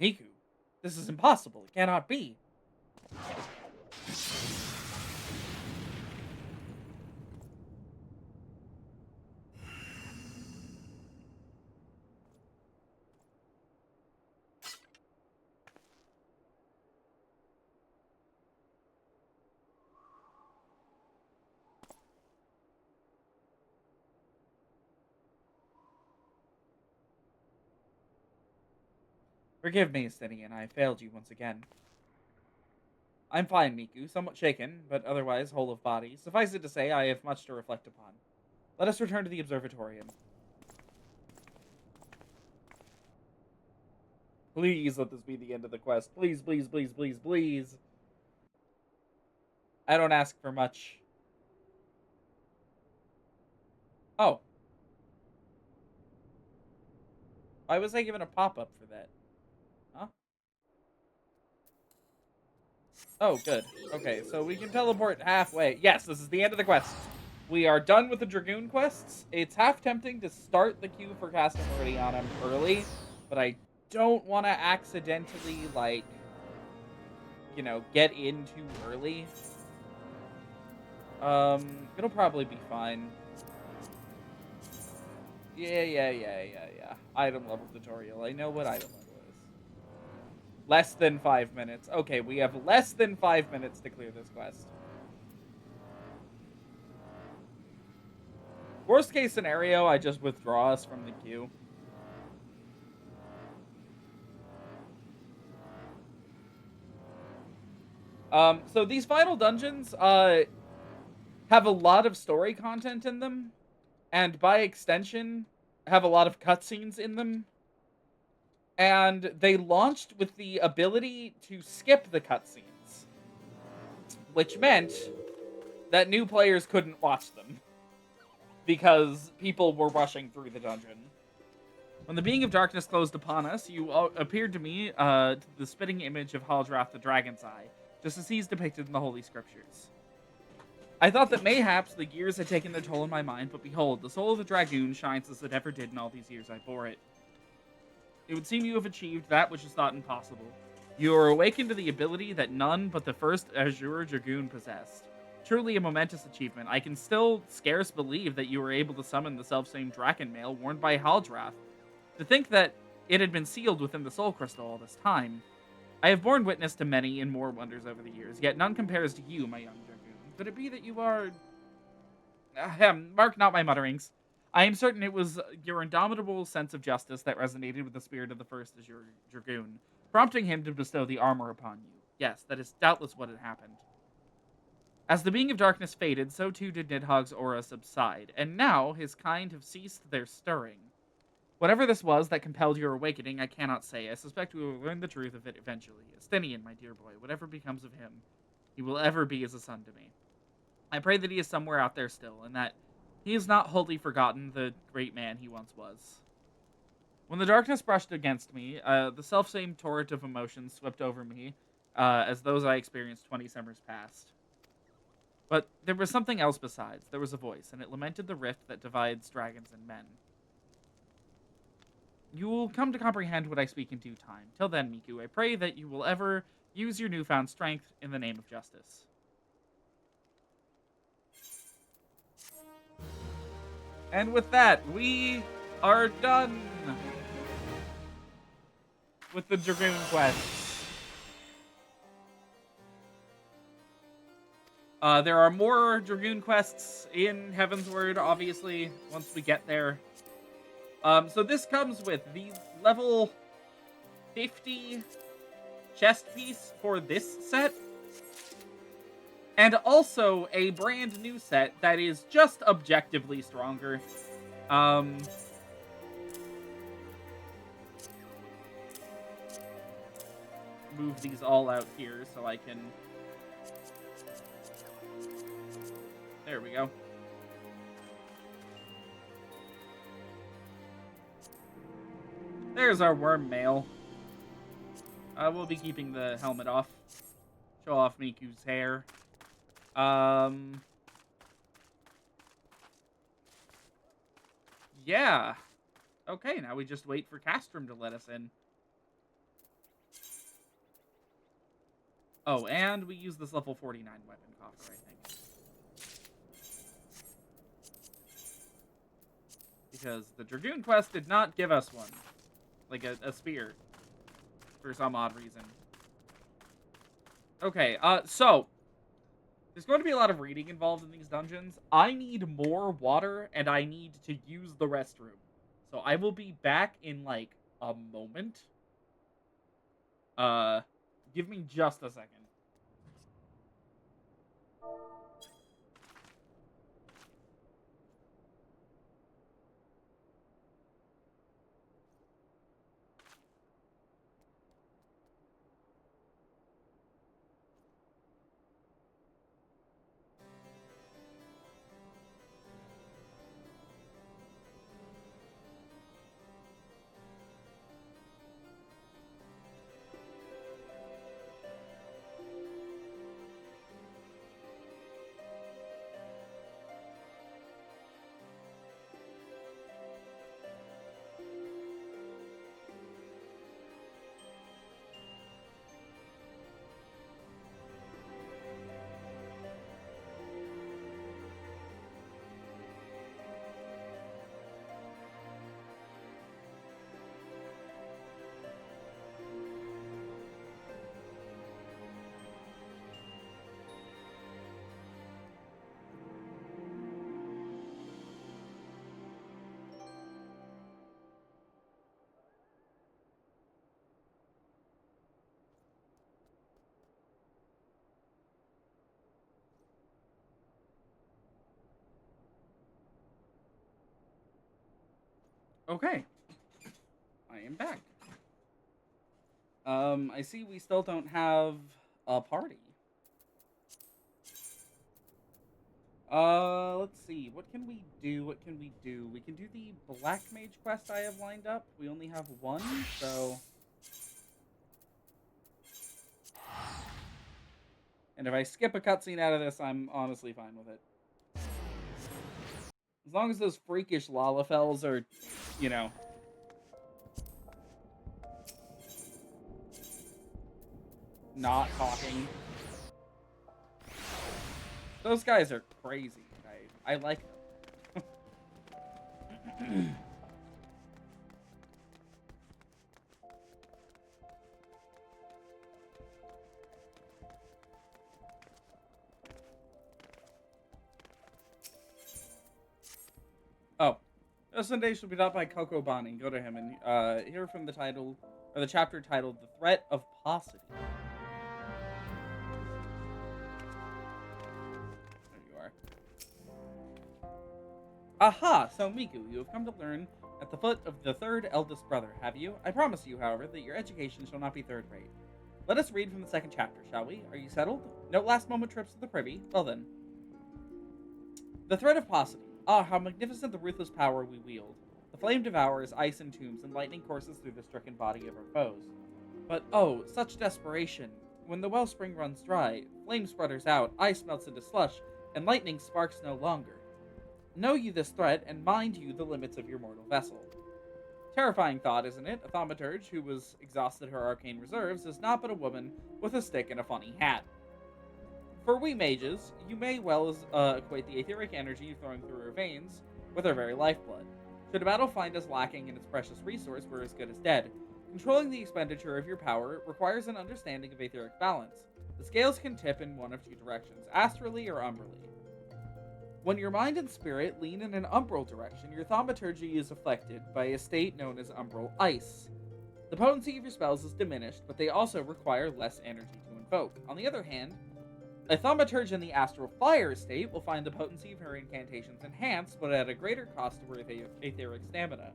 Miku, this is impossible. It cannot be. Forgive me, Estinian. I failed you once again. I'm fine, Miku, somewhat shaken, but otherwise whole of body. Suffice it to say, I have much to reflect upon. Let us return to the Observatorium. Please let this be the end of the quest. Please, please, please, please, please. I don't ask for much. Oh. Why was I given a pop-up for that? Huh? Oh, good. Okay, so we can teleport halfway. Yes, this is the end of the quest. We are done with the Dragoon quests. It's half tempting to start the queue for Castrum Meridianum early, but I don't want to accidentally, like, you know, get in too early. It'll probably be fine. Yeah. Item level tutorial. I know what item level is. Less than 5 minutes. Okay, we have less than 5 minutes to clear this quest. Worst case scenario, I just withdraw us from the queue. So these final dungeons, have a lot of story content in them, and by extension, have a lot of cutscenes in them. And they launched with the ability to skip the cutscenes, which meant that new players couldn't watch them because people were rushing through the dungeon. When the being of darkness closed upon us, you appeared to me, the spitting image of Haldrath the Dragon's Eye, just as he's depicted in the Holy Scriptures. I thought that mayhaps the years had taken their toll in my mind, but behold, the soul of the Dragoon shines as it ever did in all these years I bore it. It would seem you have achieved that which is thought impossible. You are awakened to the ability that none but the first Azure Dragoon possessed. Truly a momentous achievement. I can still scarce believe that you were able to summon the selfsame Draken mail worn by Haldrath. To think that it had been sealed within the Soul Crystal all this time. I have borne witness to many and more wonders over the years, yet none compares to you, my young Dragoon. Could it be that you are... mark not my mutterings. I am certain it was your indomitable sense of justice that resonated with the spirit of the first Azure Dragoon, prompting him to bestow the armor upon you. Yes, that is doubtless what had happened. As the being of darkness faded, so too did Nidhogg's aura subside, and now his kind have ceased their stirring. Whatever this was that compelled your awakening, I cannot say. I suspect we will learn the truth of it eventually. Estinian, my dear boy, whatever becomes of him, he will ever be as a son to me. I pray that he is somewhere out there still, and that he has not wholly forgotten the great man he once was. When the darkness brushed against me, the selfsame torrent of emotions swept over me, as those I experienced 20 summers past. But there was something else besides. There was a voice, and it lamented the rift that divides dragons and men. You will come to comprehend what I speak in due time. Till then, Miku, I pray that you will ever use your newfound strength in the name of justice. And with that, we are done with the Dragoon quests. There are more Dragoon quests in Heavensward, obviously, once we get there. So this comes with the level 50 chest piece for this set. And also a brand new set that is just objectively stronger. Move these all out here so I can... There we go. There's our worm mail. We'll be keeping the helmet off. Show off Miku's hair. Yeah. Okay, now we just wait for Castrum to let us in. Oh, and we use this level 49 weapon coffer, I think. Because the Dragoon quest did not give us one. Like a spear. For some odd reason. Okay, so there's going to be a lot of reading involved in these dungeons. I need more water, and I need to use the restroom. So I will be back in, like, a moment. Give me just a second. Okay. I am back. I see we still don't have a party. Let's see. What can we do? What can we do? We can do the Black Mage quest I have lined up. We only have one, so... And if I skip a cutscene out of this, I'm honestly fine with it. As long as those freakish Lalafels are, you know... not talking. Those guys are crazy. I like them. Oh. This Sunday shall be taught by Coco Bonnie. Go to him and hear from the title, or the chapter titled The Threat of Paucity. Aha! So, Miku, you have come to learn at the foot of the third eldest brother, have you? I promise you, however, that your education shall not be third-rate. Let us read from the second chapter, shall we? Are you settled? No last-moment trips to the privy? Well then. The threat of paucity. Ah, how magnificent the ruthless power we wield. The flame devours ice and tombs, and lightning courses through the stricken body of our foes. But, oh, such desperation. When the wellspring runs dry, flame sputters out, ice melts into slush, and lightning sparks no longer. Know you this threat, and mind you the limits of your mortal vessel. Terrifying thought, isn't it? A thaumaturge who has exhausted her arcane reserves is not but a woman with a stick and a funny hat. For we mages, you may well equate the etheric energy flowing through her veins with our very lifeblood. Should a battle find us lacking in its precious resource, we're as good as dead. Controlling the expenditure of your power requires an understanding of etheric balance. The scales can tip in one of two directions, astrally or umbrally. When your mind and spirit lean in an umbral direction, your thaumaturgy is affected by a state known as umbral ice. The potency of your spells is diminished, but they also require less energy to invoke. On the other hand, a thaumaturge in the astral fire state will find the potency of her incantations enhanced, but at a greater cost to her etheric stamina.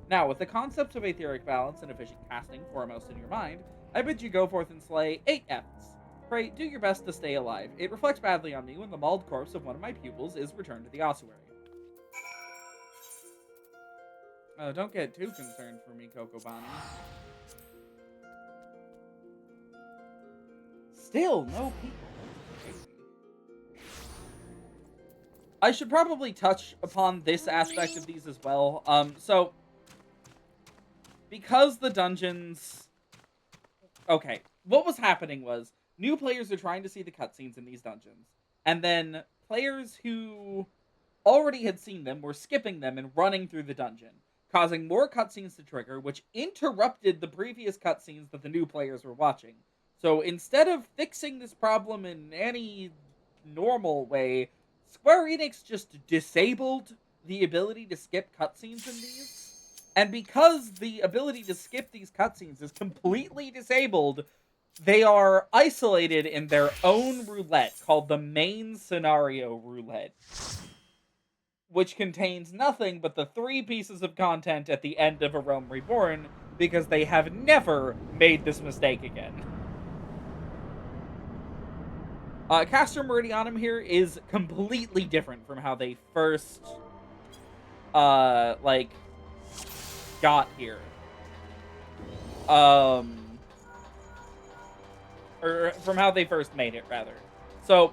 Now, with the concepts of etheric balance and efficient casting foremost in your mind, I bid you go forth and slay 8 F's. Pray, do your best to stay alive. It reflects badly on me when the mauled corpse of one of my pupils is returned to the ossuary. Oh, don't get too concerned for me, Coco Bonnie. Still, no people. I should probably touch upon this aspect of these as well. So, because the dungeons... Okay, what was happening was, new players are trying to see the cutscenes in these dungeons, and then players who already had seen them were skipping them and running through the dungeon, causing more cutscenes to trigger, which interrupted the previous cutscenes that the new players were watching. So instead of fixing this problem in any normal way, Square Enix just disabled the ability to skip cutscenes in these. And because the ability to skip these cutscenes is completely disabled, they are isolated in their own roulette called the main scenario roulette, which contains nothing but the 3 pieces of content at the end of A Realm Reborn, because they have never made this mistake again. Castrum Meridianum here is completely different from how they first, got here. Or from how they first made it, rather. So,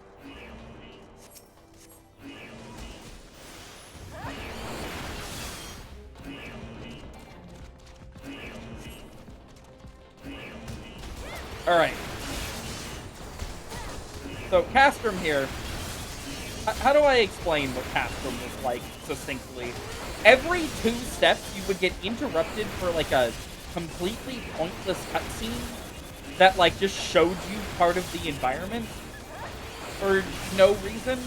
alright. So, Castrum here, how do I explain what Castrum was like, succinctly? Every 2 steps, you would get interrupted for, like, a completely pointless cutscene that, like, just showed you part of the environment for no reason.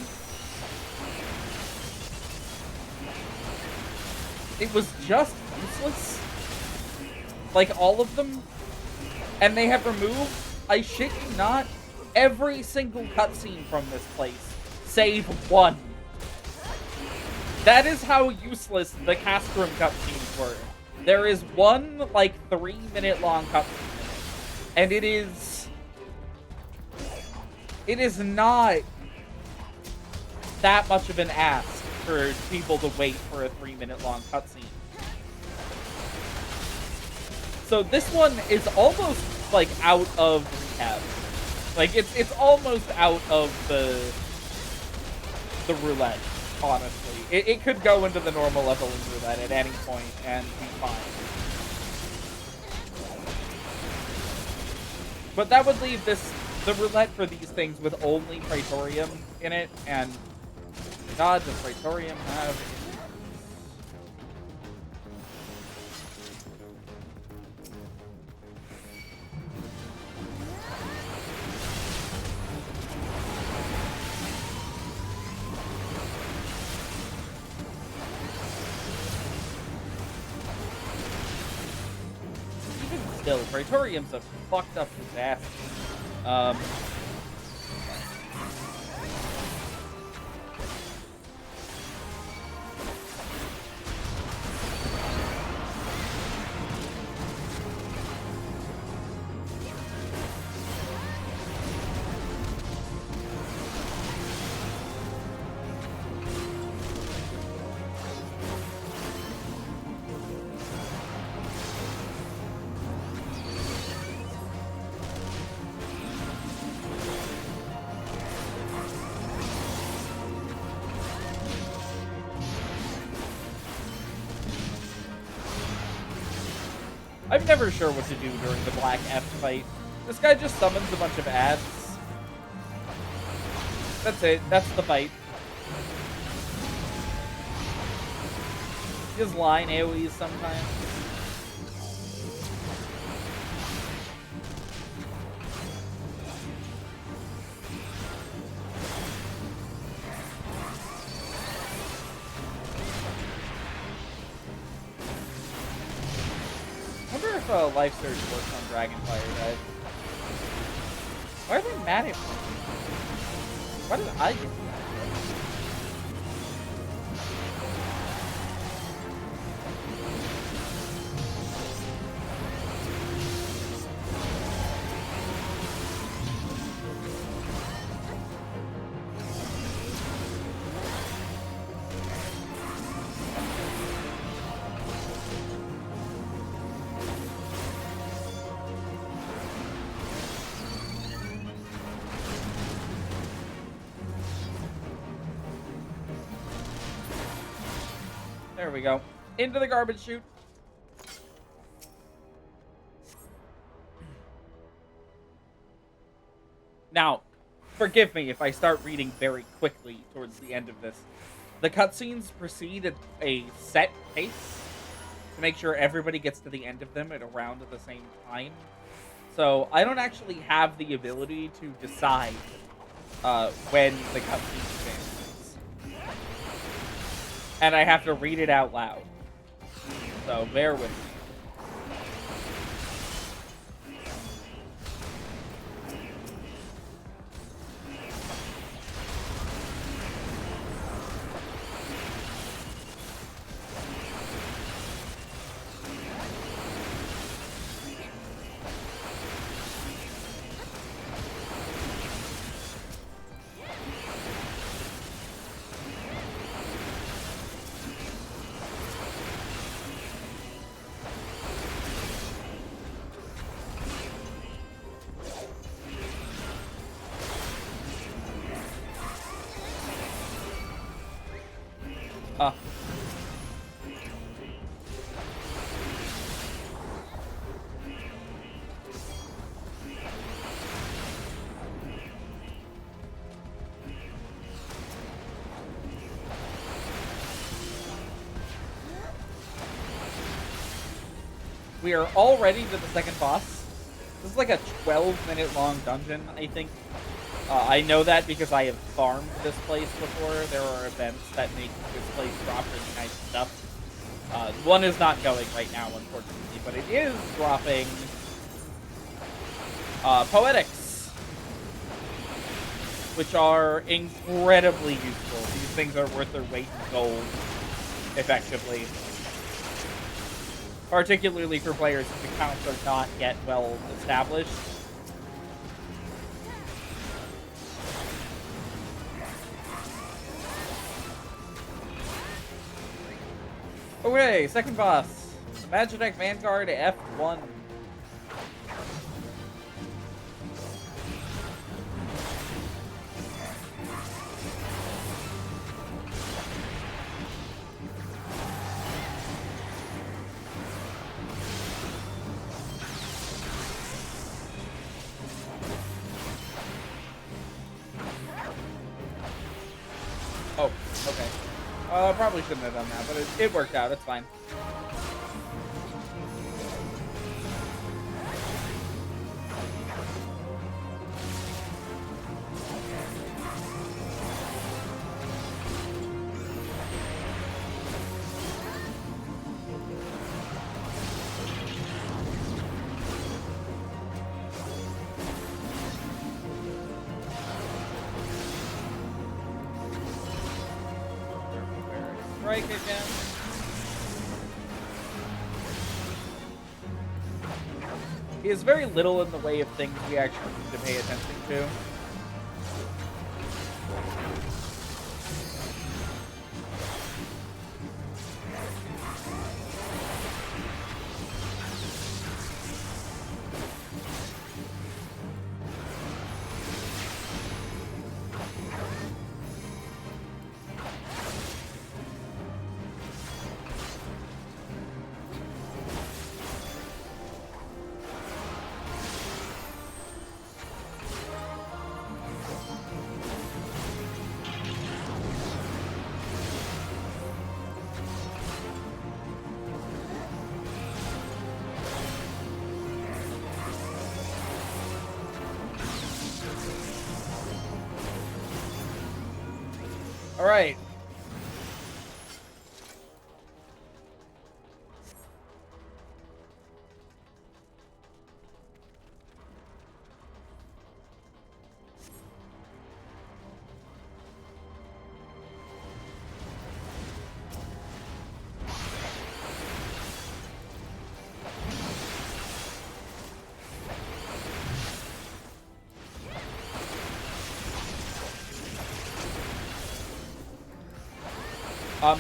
It was just useless. Like, all of them. And they have removed, I shit you not, every single cutscene from this place, save 1. That is how useless the Castrum cutscenes were. There is one, like, 3-minute long cutscene, and it is not that much of an ask for people to wait for a 3-minute long cutscene. So this one is almost, like, out of rehab. Like, it's almost out of the roulette, honestly. It could go into the normal leveling roulette at any point and be fine. But that would leave the roulette for these things with only Praetorium in it, and God, does Praetorium have... Still, Praetorium's a fucked up disaster. I'm never sure what to do during the Black F fight. This guy just summons a bunch of ads. That's it. That's the fight. He has line AoEs sometimes. Life Surge works on Dragonfire, guys. Why are they mad at me? Why did I get that? There we go. Into the garbage chute. Now, forgive me if I start reading very quickly towards the end of this. The cutscenes proceed at a set pace to make sure everybody gets to the end of them at around the same time. So I don't actually have the ability to decide when the cutscene ends. And I have to read it out loud. So bear with me. We are already to the second boss. This is like a 12-minute long dungeon, I think. I know that because I have farmed this place before. There are events that make this place drop really nice stuff. One is not going right now, unfortunately, but it is dropping poetics, which are incredibly useful. These things are worth their weight in gold, effectively. Particularly for players whose accounts are not yet well established. Okay, second boss. Magitech Vanguard F1. Oh, okay. Probably shouldn't have done that, but it worked out. It's fine. Strike again. He has very little in the way of things we actually need to pay attention to. All right.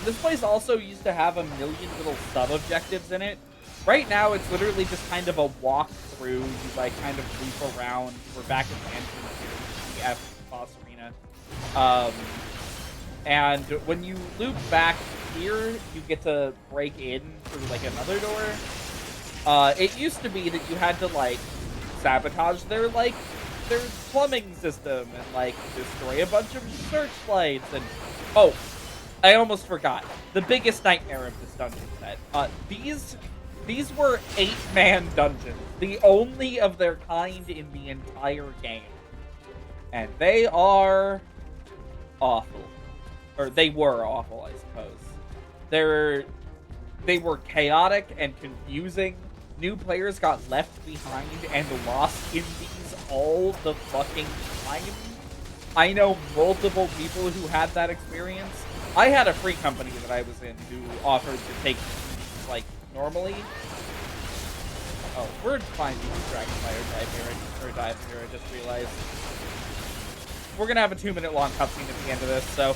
This place also used to have a million little sub-objectives in it. Right now, it's literally just kind of a walk through. You, like, kind of loop around. We're back at the entrance here, the F boss arena. And when you loop back here, you get to break in through, like, another door. It used to be that you had to, like, sabotage their, like, their plumbing system and like destroy a bunch of searchlights and oh, I almost forgot the biggest nightmare of this dungeon set. These were 8-man dungeons, the only of their kind in the entire game, and they are awful, or they were awful, I suppose. They were chaotic and confusing. New players got left behind and lost in these all the fucking time. I know multiple people who had that experience. I had a free company that I was in who offered to take these, like, normally. Oh, we're fine being distracted by our dive here, I just realized. We're gonna have a 2-minute long cutscene at the end of this, so...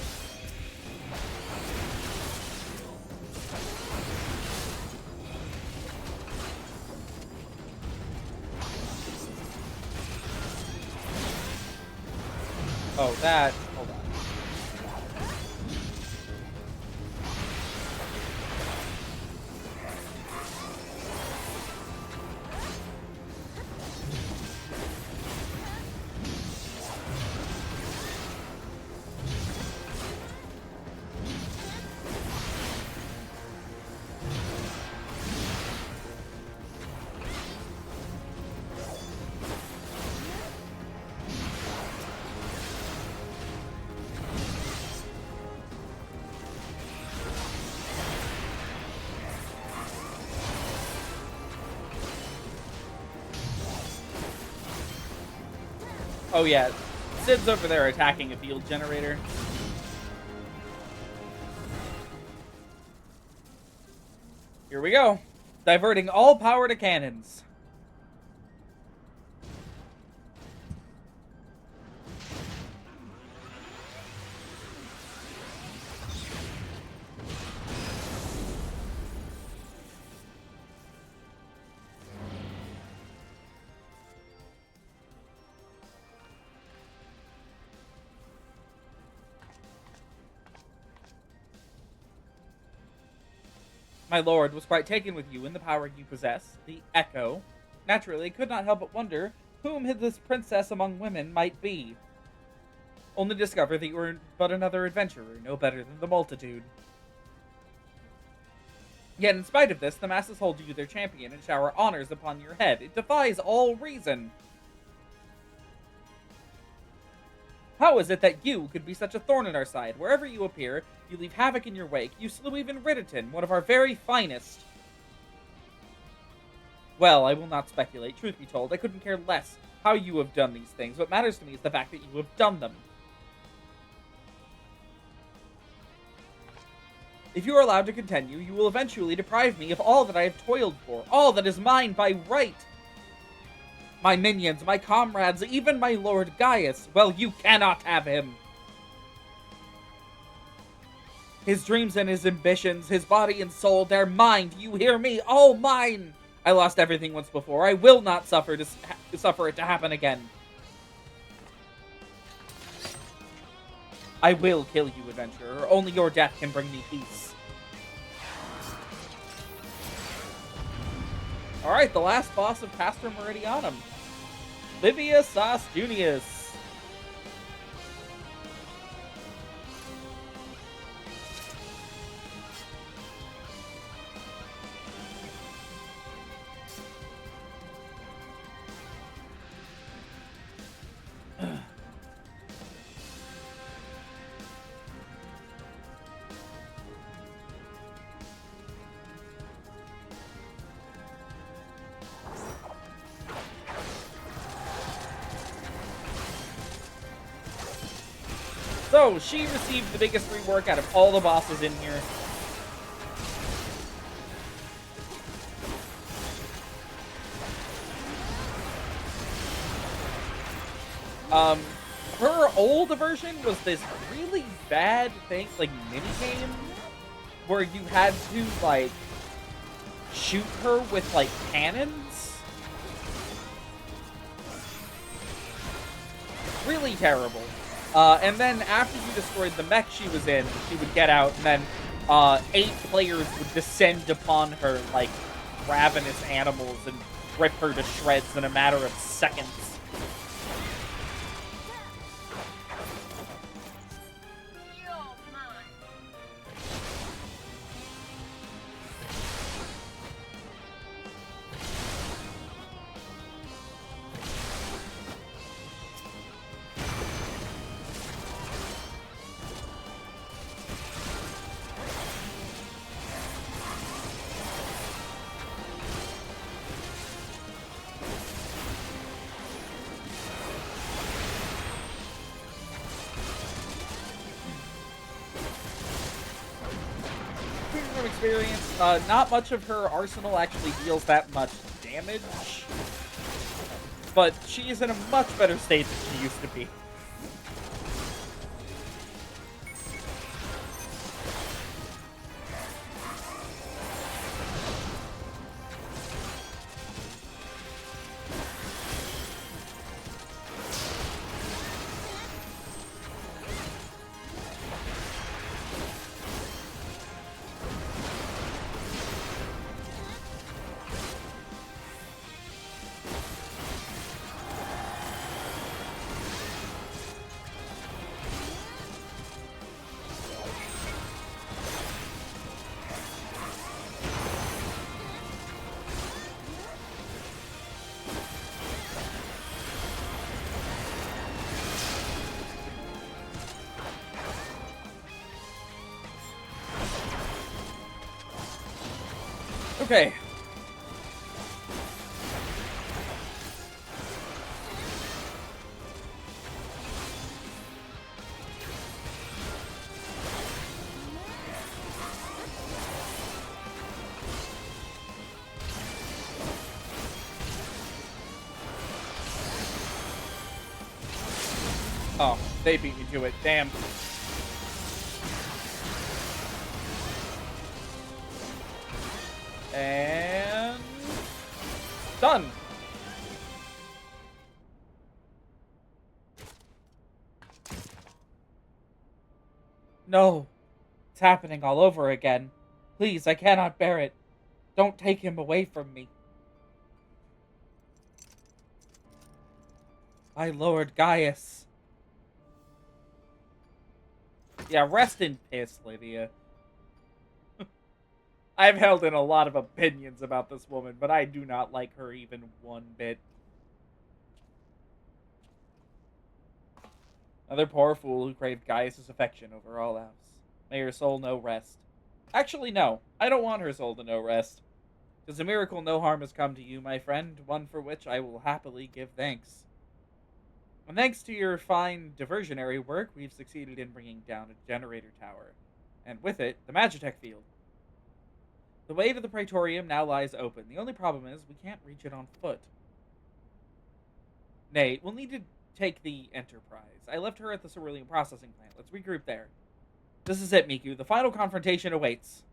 Oh, that... Hold on. Oh yeah, Sid's over there attacking a field generator. Here we go. Diverting all power to cannons. My lord was quite taken with you and the power you possess, the Echo. Naturally, could not help but wonder whom this princess among women might be. Only discover that you are but another adventurer, no better than the multitude. Yet in spite of this, the masses hold you their champion and shower honors upon your head. It defies all reason. How is it that you could be such a thorn in our side? Wherever you appear, you leave havoc in your wake. You slew even Ridderton, one of our very finest. Well, I will not speculate. Truth be told, I couldn't care less how you have done these things. What matters to me is the fact that you have done them. If you are allowed to continue, you will eventually deprive me of all that I have toiled for, all that is mine by right. My minions, my comrades, even my Lord Gaius. Well, you cannot have him. His dreams and his ambitions, his body and soul, they're mine. Do you hear me? All mine. I lost everything once before. I will not suffer it to happen again. I will kill you, adventurer. Only your death can bring me peace. Alright, the last boss of Castrum Meridianum. Livia Sas Junius. So, she received the biggest rework out of all the bosses in here. Her old version was this really bad thing, like, minigame, where you had to, like, shoot her with, like, cannons. Really terrible. And then after you destroyed the mech she was in, she would get out, and then 8 players would descend upon her like ravenous animals and rip her to shreds in a matter of seconds. from experience, not much of her arsenal actually deals that much damage. But she is in a much better state than she used to be. Okay. Oh, they beat me to it. Damn. And done. No, it's happening all over again. Please, I cannot bear it. Don't take him away from me. My Lord Gaius. Yeah, rest in peace, Lydia. I've held in a lot of opinions about this woman, but I do not like her even one bit. Another poor fool who craved Gaius' affection over all else. May her soul know rest. Actually, no. I don't want her soul to know rest. 'Tis a miracle no harm has come to you, my friend, one for which I will happily give thanks. And thanks to your fine diversionary work, we've succeeded in bringing down a generator tower. And with it, the Magitech field. The way to the Praetorium now lies open. The only problem is we can't reach it on foot. Nay, we'll need to take the Enterprise. I left her at the Cerulean processing plant. Let's regroup there. This is it, Miku. The final confrontation awaits.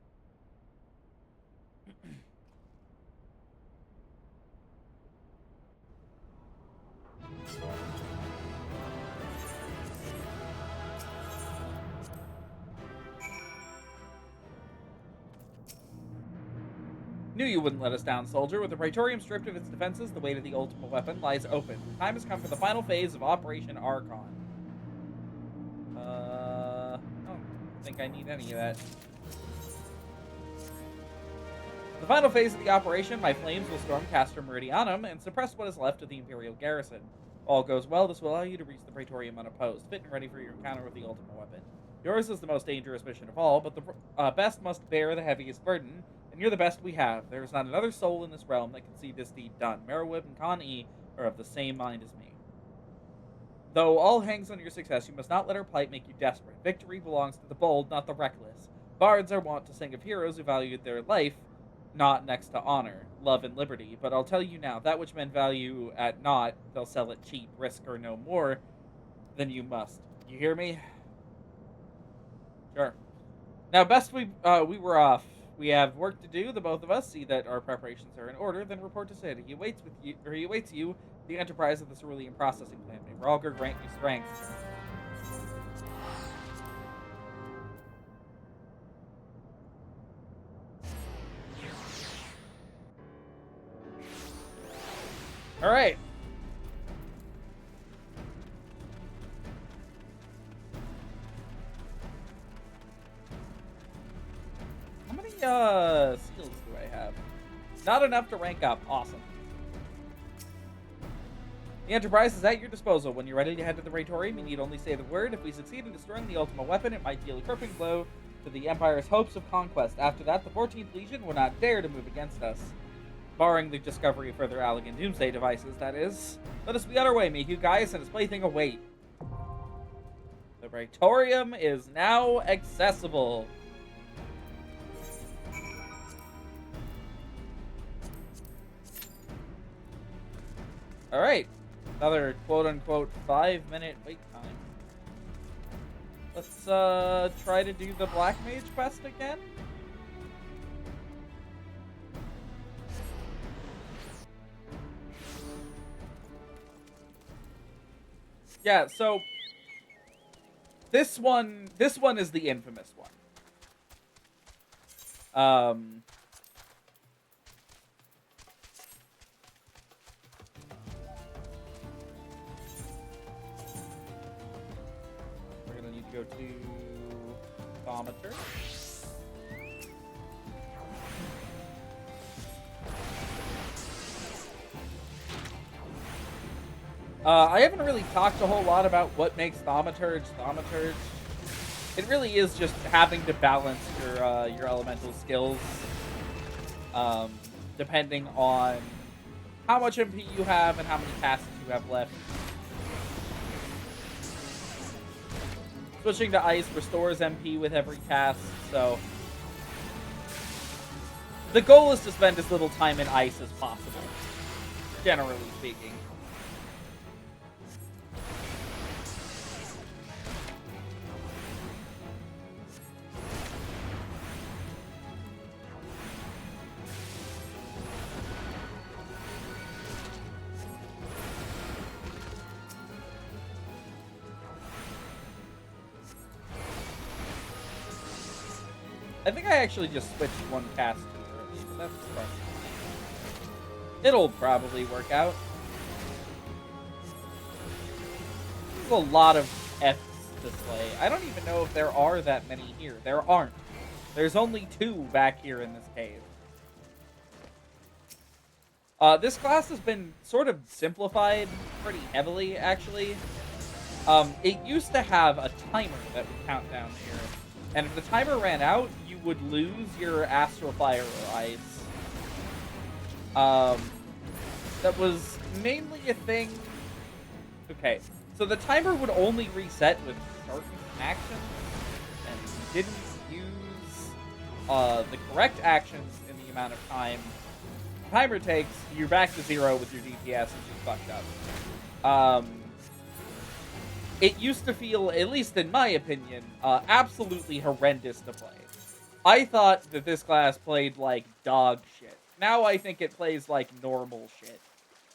Knew you wouldn't let us down, soldier. With the Praetorium stripped of its defenses, the way to the ultimate weapon lies open. The time has come for the final phase of Operation Archon. I don't think I need any of that. The final phase of the operation, my flames will storm Castrum Meridianum and suppress what is left of the Imperial garrison. If all goes well, this will allow you to reach the Praetorium unopposed, fit and ready for your encounter with the ultimate weapon. Yours is the most dangerous mission of all, but the best must bear the heaviest burden, and you're the best we have. There is not another soul in this realm that can see this deed done. Merowib and Con-E are of the same mind as me. Though all hangs on your success, you must not let our plight make you desperate. Victory belongs to the bold, not the reckless. Bards are wont to sing of heroes who valued their life, not next to honor, love, and liberty. But I'll tell you now, that which men value at naught, they'll sell it cheap, risk or no more than you must. You hear me? Sure. Now, best we were off. We have work to do, the both of us. See that our preparations are in order, then report to Sid. He awaits you, the Enterprise of the Cerulean processing plant. May Rhalgr grant you strength. All right. How many skills do I have? Not enough to rank up. Awesome. The Enterprise is at your disposal. When you're ready to head to the Praetorium, you need only say the word. If we succeed in destroying the ultimate weapon, it might deal a crippling blow to the Empire's hopes of conquest. After that, the 14th Legion will not dare to move against us. Barring the discovery of further Allagan doomsday devices, that is. Let us be on our way, Miku. Gaius and his plaything await. The Praetorium is now accessible. Alright. Another quote-unquote 5-minute wait time. Let's try to do the Black Mage quest again. Yeah, so this one is the infamous one. We're gonna need to go to Thaumaturge. I haven't really talked a whole lot about what makes Thaumaturge. It really is just having to balance your elemental skills, depending on how much MP you have and how many casts you have left. Switching to ice restores MP with every cast, so the goal is to spend as little time in ice as possible, generally speaking. I think I actually just switched one cast too early, but that's fun. It'll probably work out. There's a lot of F's to slay. I don't even know if there are that many here. There aren't. There's only 2 back here in this cave. This class has been sort of simplified pretty heavily, actually. It used to have a timer that would count down here. And if the timer ran out, you would lose your Astral Fire or Ice. That was mainly a thing... Okay, so the timer would only reset with certain actions, and if you didn't use the correct actions in the amount of time the timer takes, you're back to 0 with your DPS and you're fucked up. It used to feel, at least in my opinion, absolutely horrendous to play. I thought that this class played like dog shit. Now I think it plays like normal shit.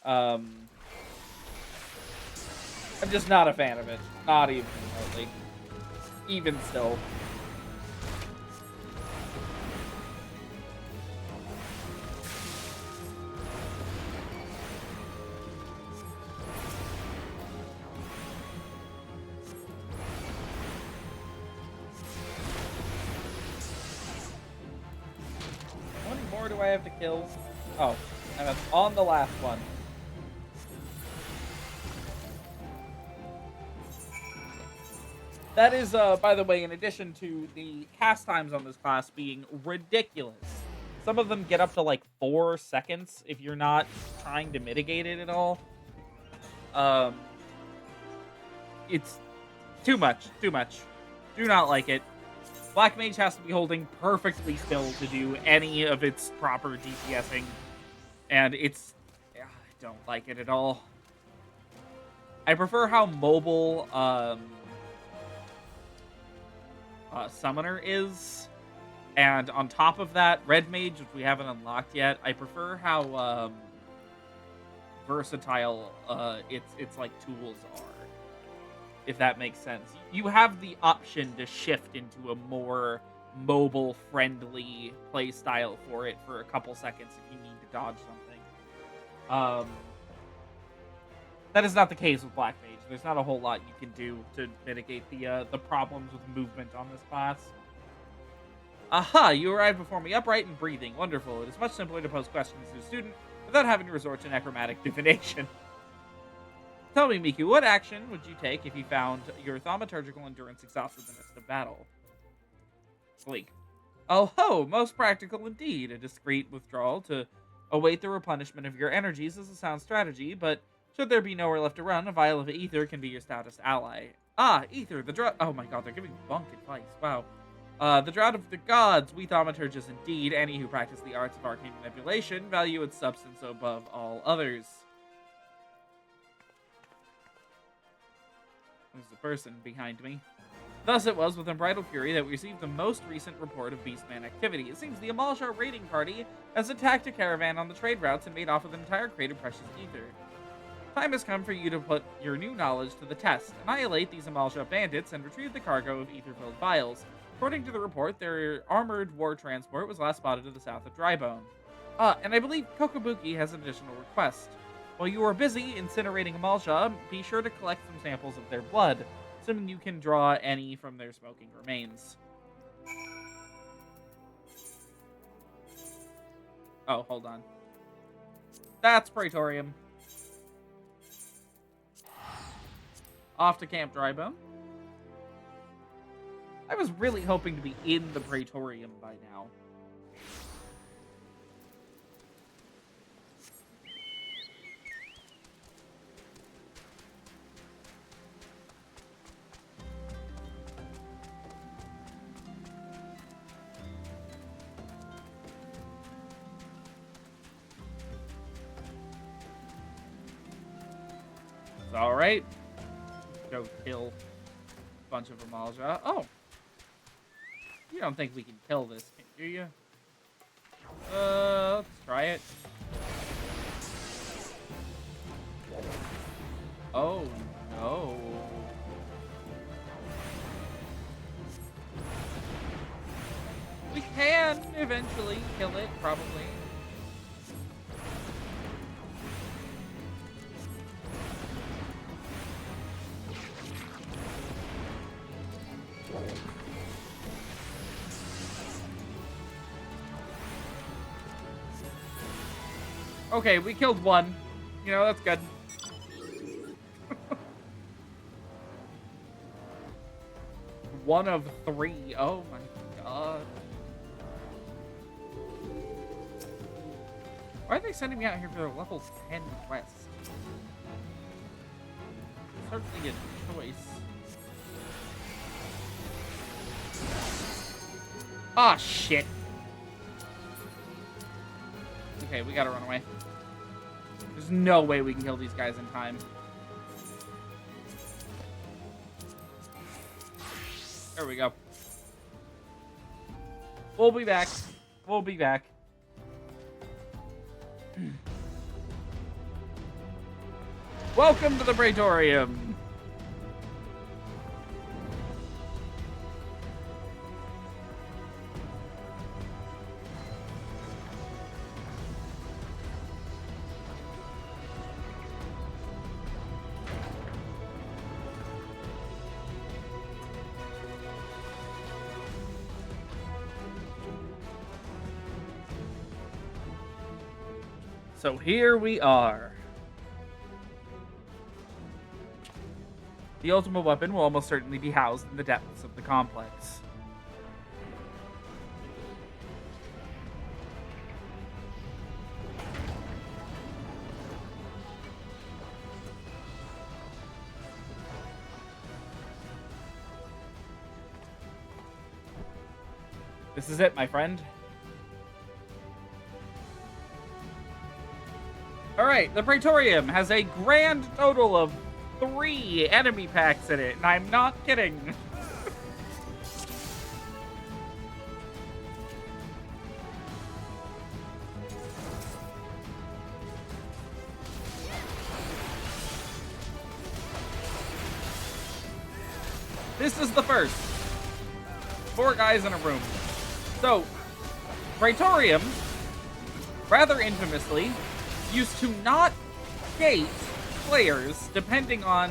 I'm just not a fan of it. Not even remotely. Even still. Do I have to kill? Oh, and it's on the last one. That is, by the way, in addition to the cast times on this class being ridiculous. Some of them get up to like 4 seconds if you're not trying to mitigate it at all. It's too much. Do not like it. Black Mage has to be holding perfectly still to do any of its proper DPSing, and it's... I don't like it at all. I prefer how mobile Summoner is, and on top of that, Red Mage, which we haven't unlocked yet, I prefer how versatile its like tools are. If that makes sense. You have the option to shift into a more mobile-friendly playstyle for it for a couple seconds if you need to dodge something. That is not the case with Black Mage. There's not a whole lot you can do to mitigate the problems with movement on this class. Aha! You arrived before me upright and breathing. Wonderful. It is much simpler to pose questions to a student without having to resort to necromantic divination. Tell me, Miku, what action would you take if you found your thaumaturgical endurance exhausted in the midst of battle? Sleek. Oh ho, most practical indeed. A discreet withdrawal to await the replenishment of your energies is a sound strategy, but should there be nowhere left to run, a vial of ether can be your stoutest ally. Ah, ether, the drought. Oh my god, they're giving bunk advice. Wow. The drought of the gods, we thaumaturges indeed, any who practice the arts of arcane manipulation, value its substance above all others. There's a person behind me. Thus it was with unbridled fury that we received the most recent report of Beastman activity. It seems the Amalja raiding party has attacked a caravan on the trade routes and made off with an entire crate of precious ether. Time has come for you to put your new knowledge to the test. Annihilate these Amalja bandits and retrieve the cargo of ether-filled vials. According to the report, their armored war transport was last spotted to the south of Drybone. And I believe Kokobuki has an additional request. While you are busy incinerating Amalja, be sure to collect some samples of their blood, assuming you can draw any from their smoking remains. Oh, hold on. That's Praetorium. Off to Camp Drybone. I was really hoping to be in the Praetorium by now. It's alright. Go kill a bunch of Amalja. Oh! You don't think we can kill this, do you? Let's try it. Oh, no. We can eventually kill it, probably. Okay, we killed one. You know, that's good. One of 3. Oh my god. Why are they sending me out here for a level 10 quest? Certainly a choice. Ah, shit. Okay, we gotta run away. There's no way we can kill these guys in time. There we go. We'll be back. We'll be back. Welcome to the Praetorium. So here we are. The ultimate weapon will almost certainly be housed in the depths of the complex. This is it, my friend. Alright, the Praetorium has a grand total of 3 enemy packs in it, and I'm not kidding. This is the first. 4 guys in a room. So, Praetorium, rather infamously, used to not gate players depending on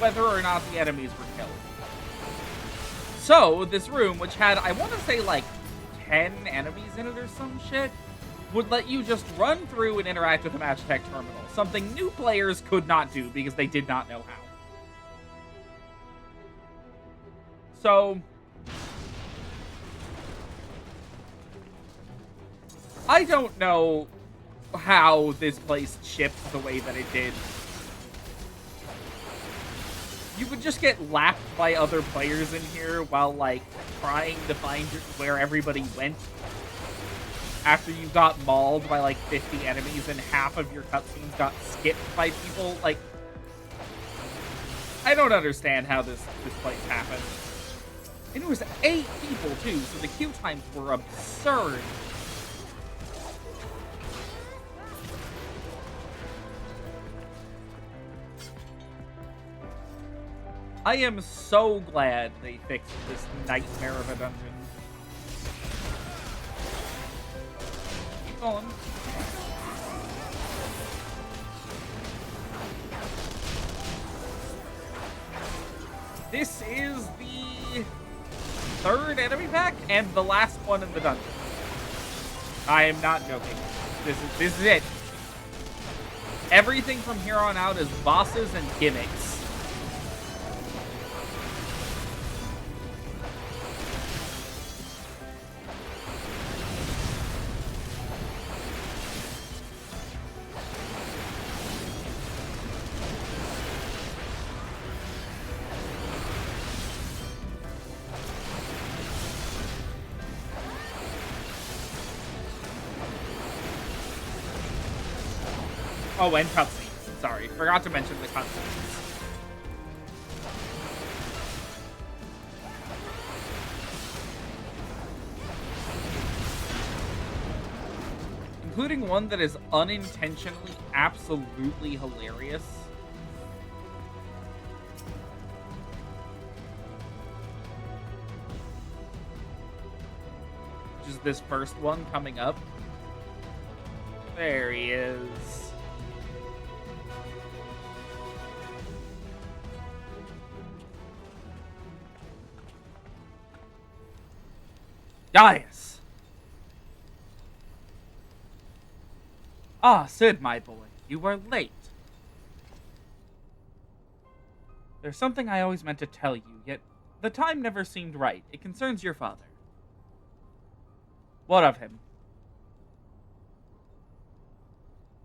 whether or not the enemies were killed. So, this room, which had, I want to say, like, 10 enemies in it or some shit, would let you just run through and interact with the Magitech terminal, something new players could not do because they did not know how. So, I don't know how this place shipped the way that it did. You would just get lapped by other players in here while, like, trying to find where everybody went after you got mauled by, like, 50 enemies and half of your cutscenes got skipped by people. Like, I don't understand how this place happened. And it was 8 people, too, so the queue times were absurd. I am so glad they fixed this nightmare of a dungeon. Keep going. This is the 3rd enemy pack and the last one in the dungeon. I am not joking. This is it. Everything from here on out is bosses and gimmicks. Oh, and cutscenes. Sorry, forgot to mention the cutscenes. Including one that is unintentionally absolutely hilarious. Which is this first one coming up. There he is. Gaius! Ah, Sid, my boy, you were late. There's something I always meant to tell you, yet the time never seemed right. It concerns your father. What of him?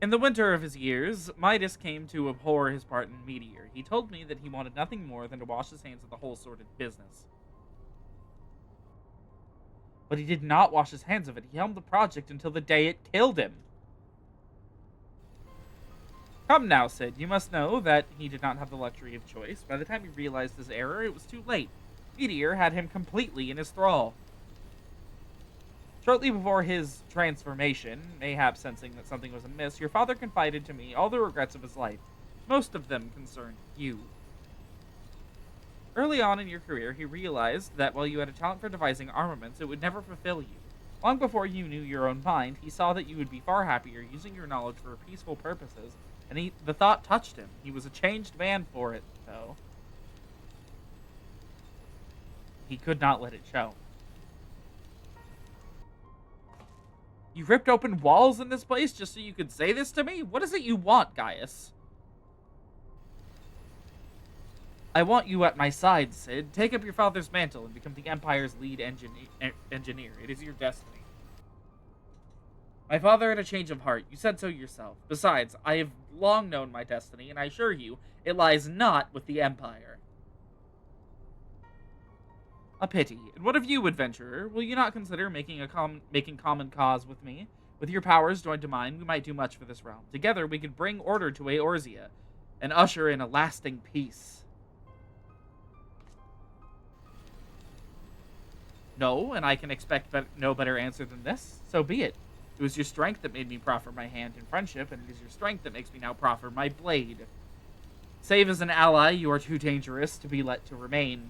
In the winter of his years, Midas came to abhor his part in Meteor. He told me that he wanted nothing more than to wash his hands of the whole sordid business. But he did not wash his hands of it. He helmed the project until the day it killed him. Come now, Sid. You must know that he did not have the luxury of choice. By the time he realized his error, it was too late. Meteor had him completely in his thrall. Shortly before his transformation, mayhap sensing that something was amiss, your father confided to me all the regrets of his life. Most of them concerned you. Early on in your career, he realized that while you had a talent for devising armaments, it would never fulfill you. Long before you knew your own mind, he saw that you would be far happier using your knowledge for peaceful purposes, and the thought touched him. He was a changed man for it, though. He could not let it show. You ripped open walls in this place just so you could say this to me? What is it you want, Gaius? I want you at my side, Sid. Take up your father's mantle and become the Empire's lead engineer. It is your destiny. My father had a change of heart. You said so yourself. Besides, I have long known my destiny, and I assure you, it lies not with the Empire. A pity. And what of you, adventurer? Will you not consider making common cause with me? With your powers joined to mine, we might do much for this realm. Together, we could bring order to Eorzea and usher in a lasting peace. No, and I can expect no better answer than this. So be it. It was your strength that made me proffer my hand in friendship, and it is your strength that makes me now proffer my blade. Save as an ally, you are too dangerous to be let to remain.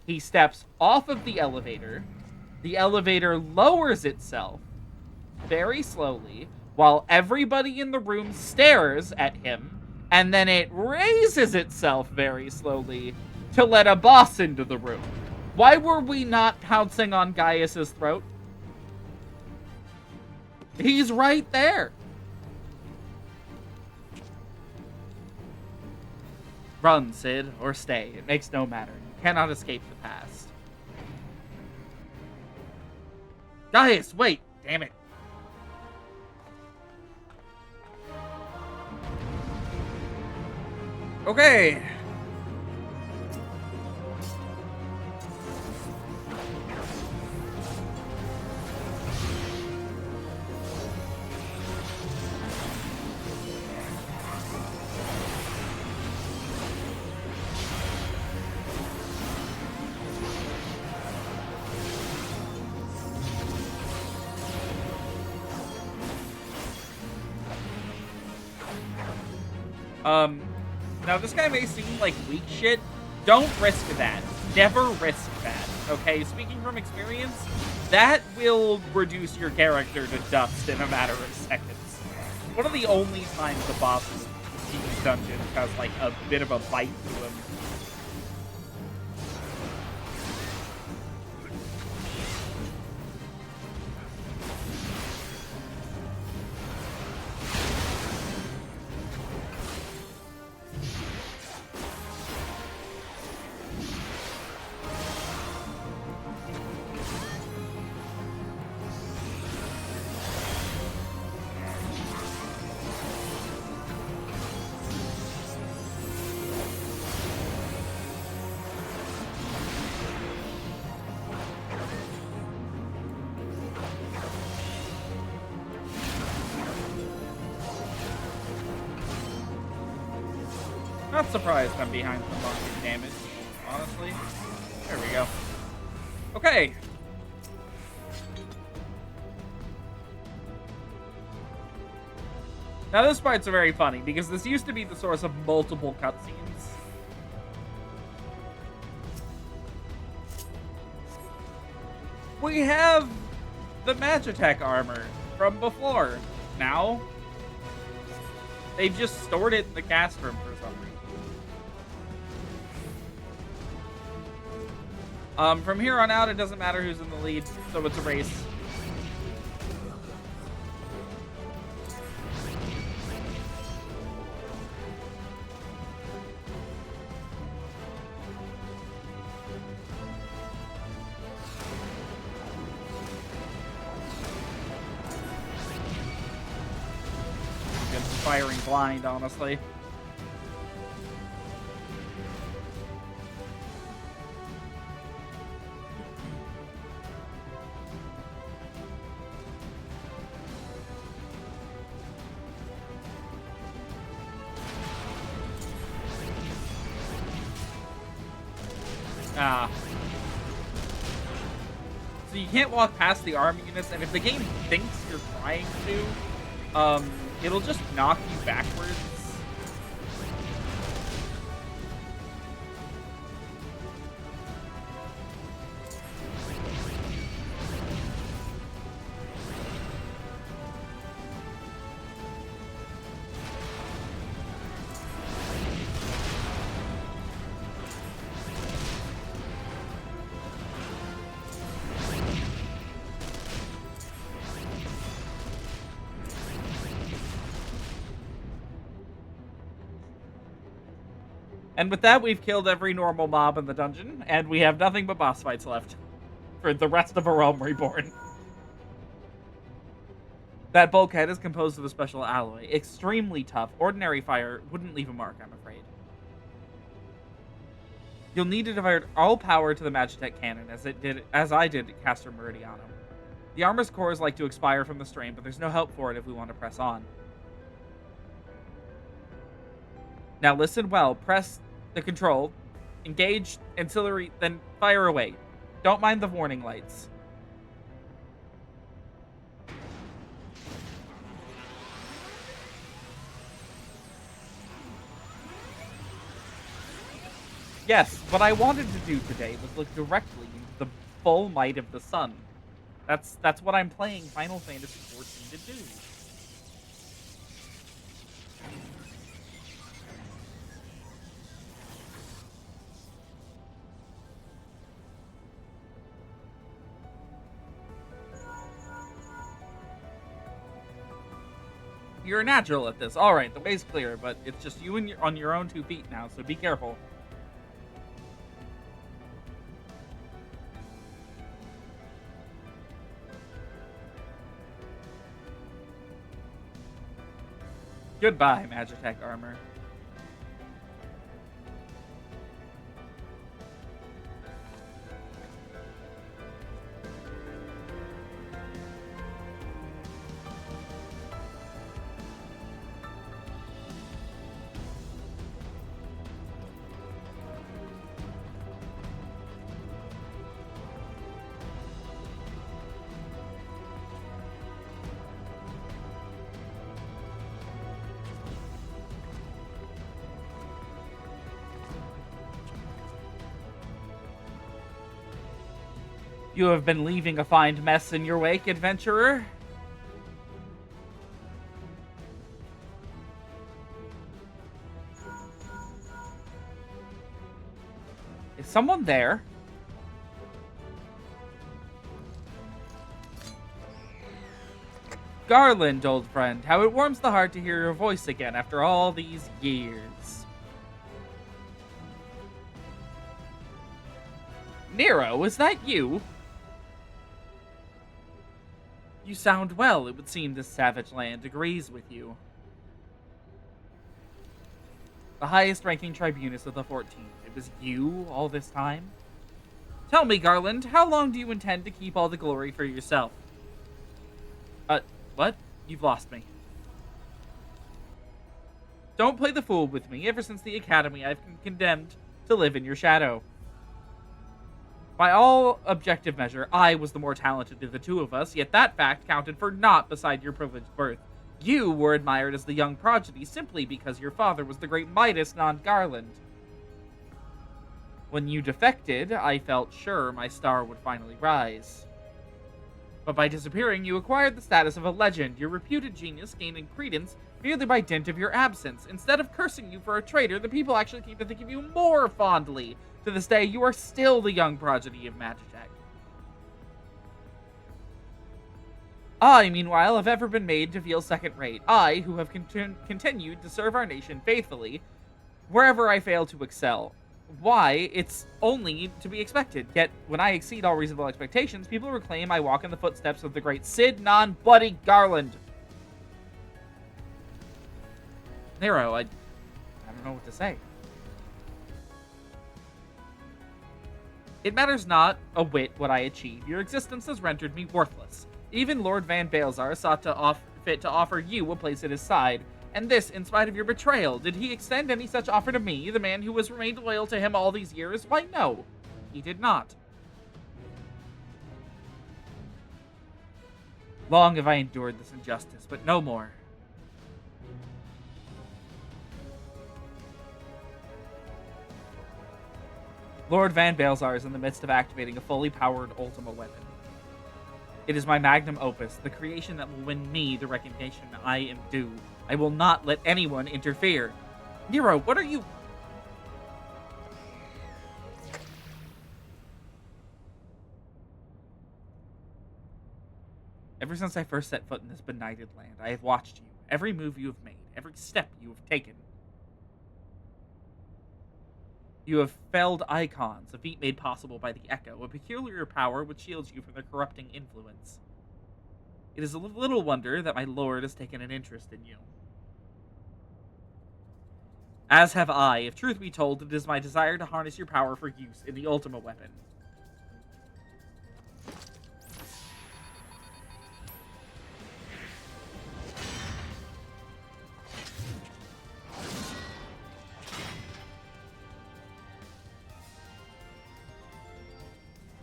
He steps off of the elevator. The elevator lowers itself very slowly, while everybody in the room stares at him, and then it raises itself very slowly to let a boss into the room. Why were we not pouncing on Gaius's throat? He's right there. Run, Sid, or stay. It makes no matter. You cannot escape the past. Gaius, wait! Damn it. Okay. Now this guy may seem like weak shit. Don't risk that. Never risk that, okay? Speaking from experience, that will reduce your character to dust in a matter of seconds. One of the only times the boss in these dungeons has, like, a bit of a bite to him. Not surprised I'm behind some market damage, honestly. There we go. Okay. Now this part's very funny, because this used to be the source of multiple cutscenes. We have the Magitech armor from before. Now, they've just stored it in the Castrum for some reason. From here on out, it doesn't matter who's in the lead, so it's a race. Just firing blind, honestly. So you can't walk past the army units, and if the game thinks you're trying to, it'll just knock you backwards. And with that, we've killed every normal mob in the dungeon, and we have nothing but boss fights left for the rest of A Realm Reborn. That bulkhead is composed of a special alloy. Extremely tough. Ordinary fire wouldn't leave a mark, I'm afraid. You'll need to divert all power to the Magitech cannon, as I did at Castrum Meridianum. The armor's cores like to expire from the strain, but there's no help for it if we want to press on. Now listen well. Press the control, engage ancillary, then fire away. Don't mind the warning lights. Yes, what I wanted to do today was look directly into the full might of the sun. That's what I'm playing Final Fantasy XIV to do. You're a natural at this. Alright, the way's clear, but it's just you and on your own 2 feet now, so be careful. Goodbye, Magitech armor. You have been leaving a fine mess in your wake, adventurer. Is someone there? Garland, old friend, how it warms the heart to hear your voice again after all these years. Nero, is that you? You sound well. It would seem this savage land agrees with you. The highest-ranking tribunus of the 14th. It was you all this time? Tell me, Garland, how long do you intend to keep all the glory for yourself? What? You've lost me. Don't play the fool with me. Ever since the Academy, I've been condemned to live in your shadow. By all objective measure, I was the more talented of the two of us, yet that fact counted for naught beside your privileged birth. You were admired as the young prodigy simply because your father was the great Midas non-Garland. When you defected, I felt sure my star would finally rise. But by disappearing, you acquired the status of a legend, your reputed genius gaining credence merely by dint of your absence. Instead of cursing you for a traitor, the people actually came to think of you more fondly. To this day, you are still the young progeny of Magitech. I, meanwhile, have ever been made to feel second-rate. I, who have continued to serve our nation faithfully, wherever I fail to excel. Why, it's only to be expected. Yet, when I exceed all reasonable expectations, people proclaim I walk in the footsteps of the great Sid Non-Bloody Garland. Nero, I don't know what to say. It matters not a whit what I achieve. Your existence has rendered me worthless. Even Lord Van Balezar sought to offer you a place at his side, and this in spite of your betrayal. Did he extend any such offer to me, the man who has remained loyal to him all these years? Why, no, he did not. Long have I endured this injustice, but no more. Lord Van Balezar is in the midst of activating a fully powered Ultima weapon. It is my magnum opus, the creation that will win me the recognition I am due. I will not let anyone interfere. Nero, what are you... Ever since I first set foot in this benighted land, I have watched you. Every move you have made, every step you have taken. You have felled icons, a feat made possible by the Echo, a peculiar power which shields you from their corrupting influence. It is a little wonder that my lord has taken an interest in you. As have I. If truth be told, it is my desire to harness your power for use in the Ultima weapon.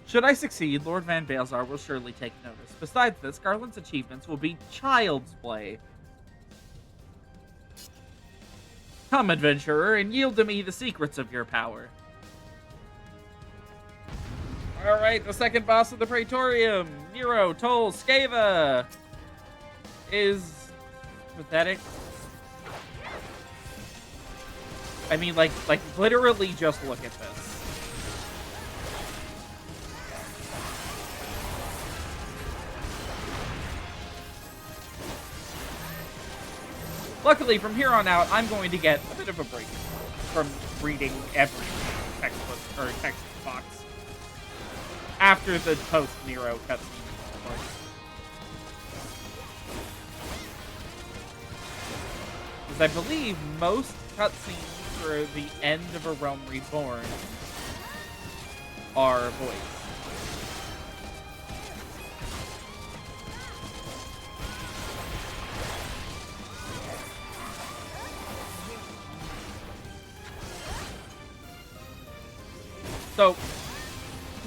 Should I succeed, Lord Van Balezar will surely take notice. Besides this, Garland's achievements will be child's play. Come, adventurer, and yield to me the secrets of your power. Alright, the second boss of the Praetorium, Nero Toll Scava, is pathetic. I mean, like literally just look at this. Luckily, from here on out, I'm going to get a bit of a break from reading every textbook or text box after the post-Nero cutscene, of course. Because I believe most cutscenes for the end of A Realm Reborn are voiced. So,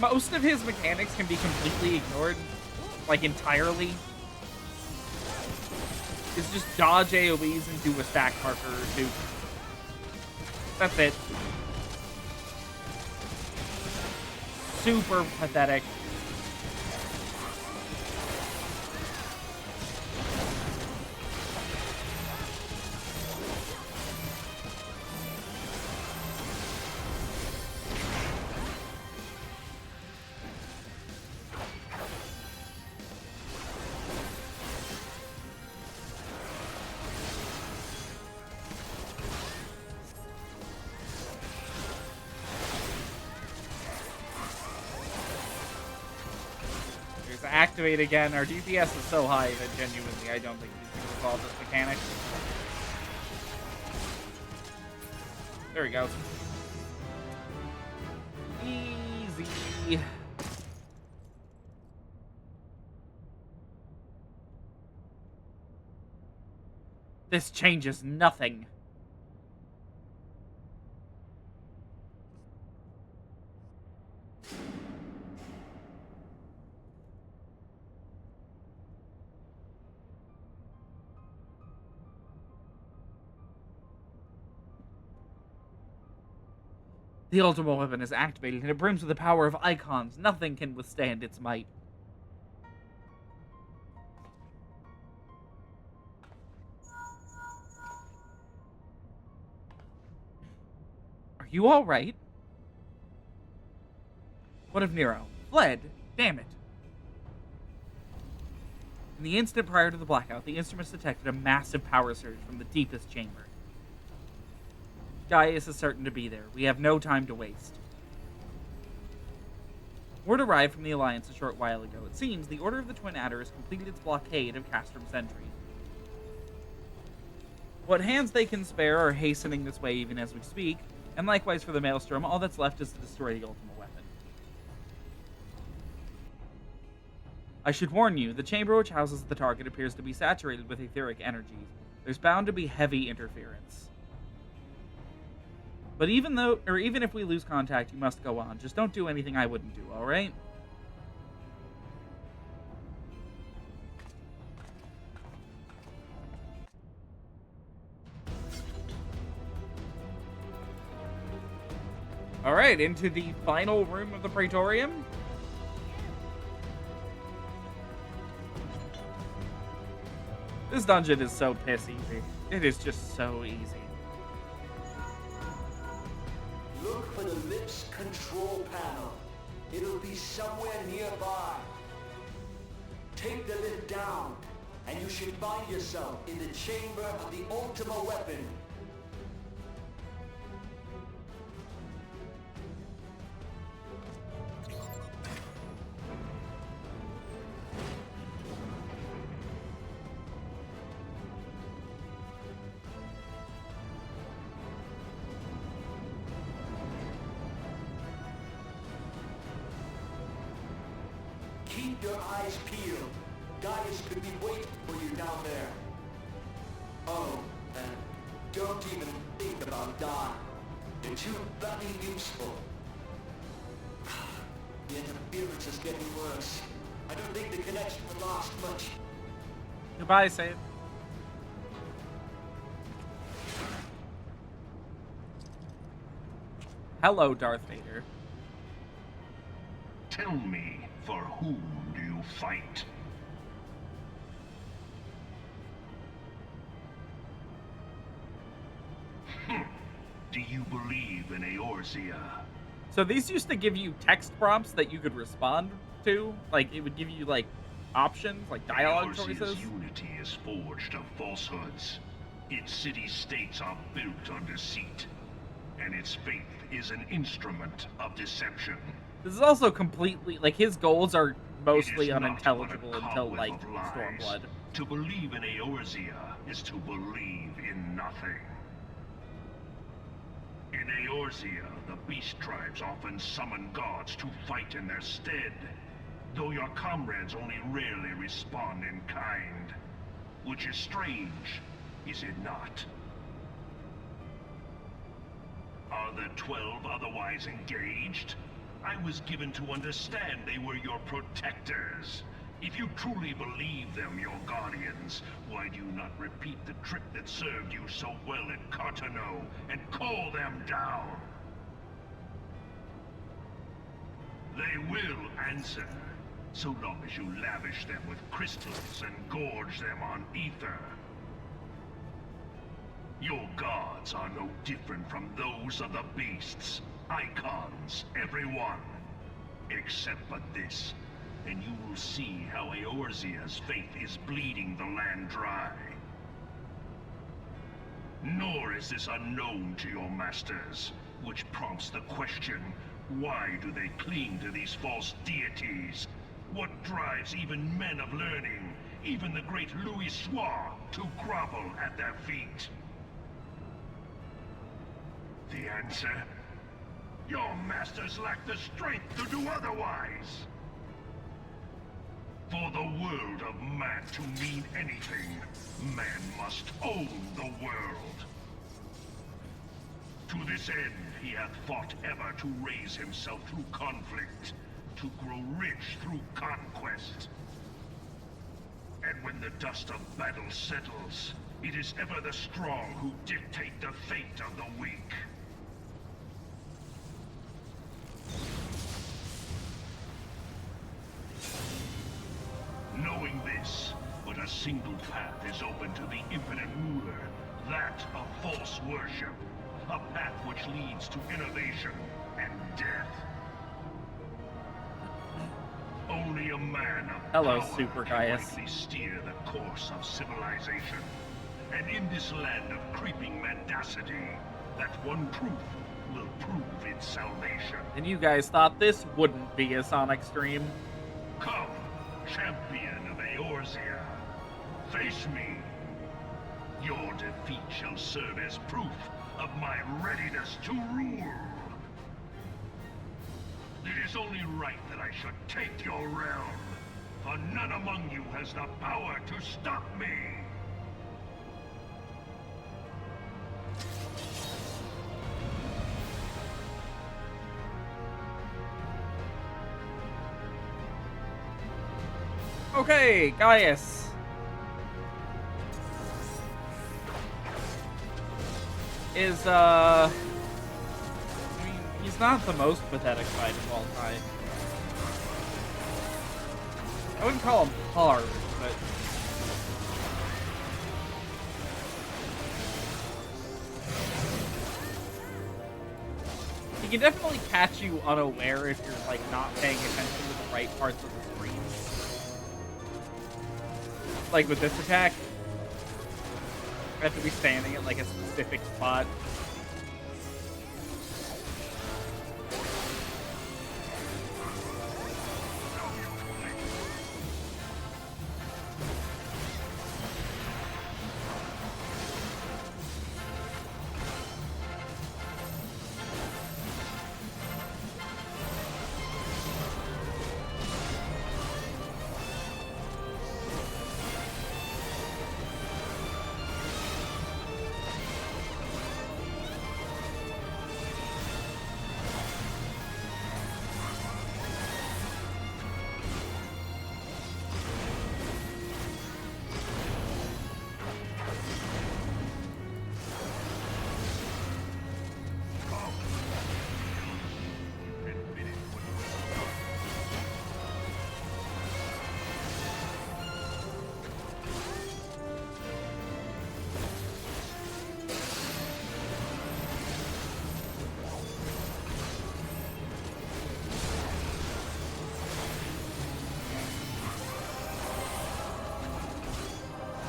most of his mechanics can be completely ignored, like entirely. It's just dodge AoEs and do a stack marker or two. That's it. Super pathetic. elevators. Activate again. Our DPS is so high that genuinely I don't think we can resolve this mechanic. There we go. Easy. This changes nothing. The ultimate weapon is activated, and it brims with the power of icons. Nothing can withstand its might. Are you alright? What of Nero? Fled? Damn it. In the instant prior to the blackout, the instruments detected a massive power surge from the deepest chamber. Gaius is certain to be there. We have no time to waste. Word arrived from the Alliance a short while ago. It seems the Order of the Twin Adder has completed its blockade of Castrum Sentry. What hands they can spare are hastening this way even as we speak, and likewise for the Maelstrom, all that's left is to destroy the ultimate weapon. I should warn you, the chamber which houses the target appears to be saturated with etheric energy. There's bound to be heavy interference. But even if we lose contact, you must go on. Just don't do anything I wouldn't do, alright? Alright, into the final room of the Praetorium. This dungeon is so piss easy. It is just so easy. Look for the lips control panel. It'll be somewhere nearby. Take the lid down, and you should find yourself in the chamber of the Ultima Weapon. Keep your eyes peeled. Gaius could be waiting for you down there. Oh, and don't even think about dying. You're too bloody useful. The interference is getting worse. I don't think the connection will last much. Goodbye, Save. Hello, Darth Vader. Tell me, for whom do you fight? Do you believe in Eorzea? So these used to give you text prompts that you could respond to? Like, it would give you, like, options, like dialogue Eorzea's choices? unity is forged of falsehoods. Its city-states are built on deceit. And its faith is an instrument of deception. This is also completely, like, his goals are mostly It is not unintelligible but a until, cobweb like, of lies. Stormblood. To believe in Eorzea is to believe in nothing. In Eorzea, the beast tribes often summon gods to fight in their stead, though your comrades only rarely respond in kind. Which is strange, is it not? Are the 12 otherwise engaged? I was given to understand they were your protectors. If you truly believe them your guardians, why do you not repeat the trick that served you so well at Cartano and call them down? They will answer, so long as you lavish them with crystals and gorge them on ether. Your gods are no different from those of the beasts. Icons, everyone. Except for this, and you will see how Eorzea's faith is bleeding the land dry. Nor is this unknown to your masters, which prompts the question, why do they cling to these false deities? What drives even men of learning, even the great Louis Soir, to grovel at their feet? The answer? Your masters lack the strength to do otherwise. For the world of man to mean anything, man must own the world. To this end, he hath fought ever to raise himself through conflict, to grow rich through conquest. And when the dust of battle settles, it is ever the strong who dictate the fate of the weak. Knowing this, but a single path is open to the infinite ruler, that of false worship. A path which leads to innovation and death. Only a man of Hello, power Super can Gaius. rightly steer the course of civilization. And in this land of creeping mendacity, that one truth will prove its salvation. And you guys thought this wouldn't be a Sonic stream? Come, champion of Eorzea, face me. Your defeat shall serve as proof of my readiness to rule. It is only right that I should take your realm, for none among you has the power to stop me. Okay, Gaius. Is, I mean, he's not the most pathetic fight of all time. I wouldn't call him hard, but... he can definitely catch you unaware if you're, like, not paying attention to the right parts of the screen. Like with this attack, I have to be standing at like a specific spot.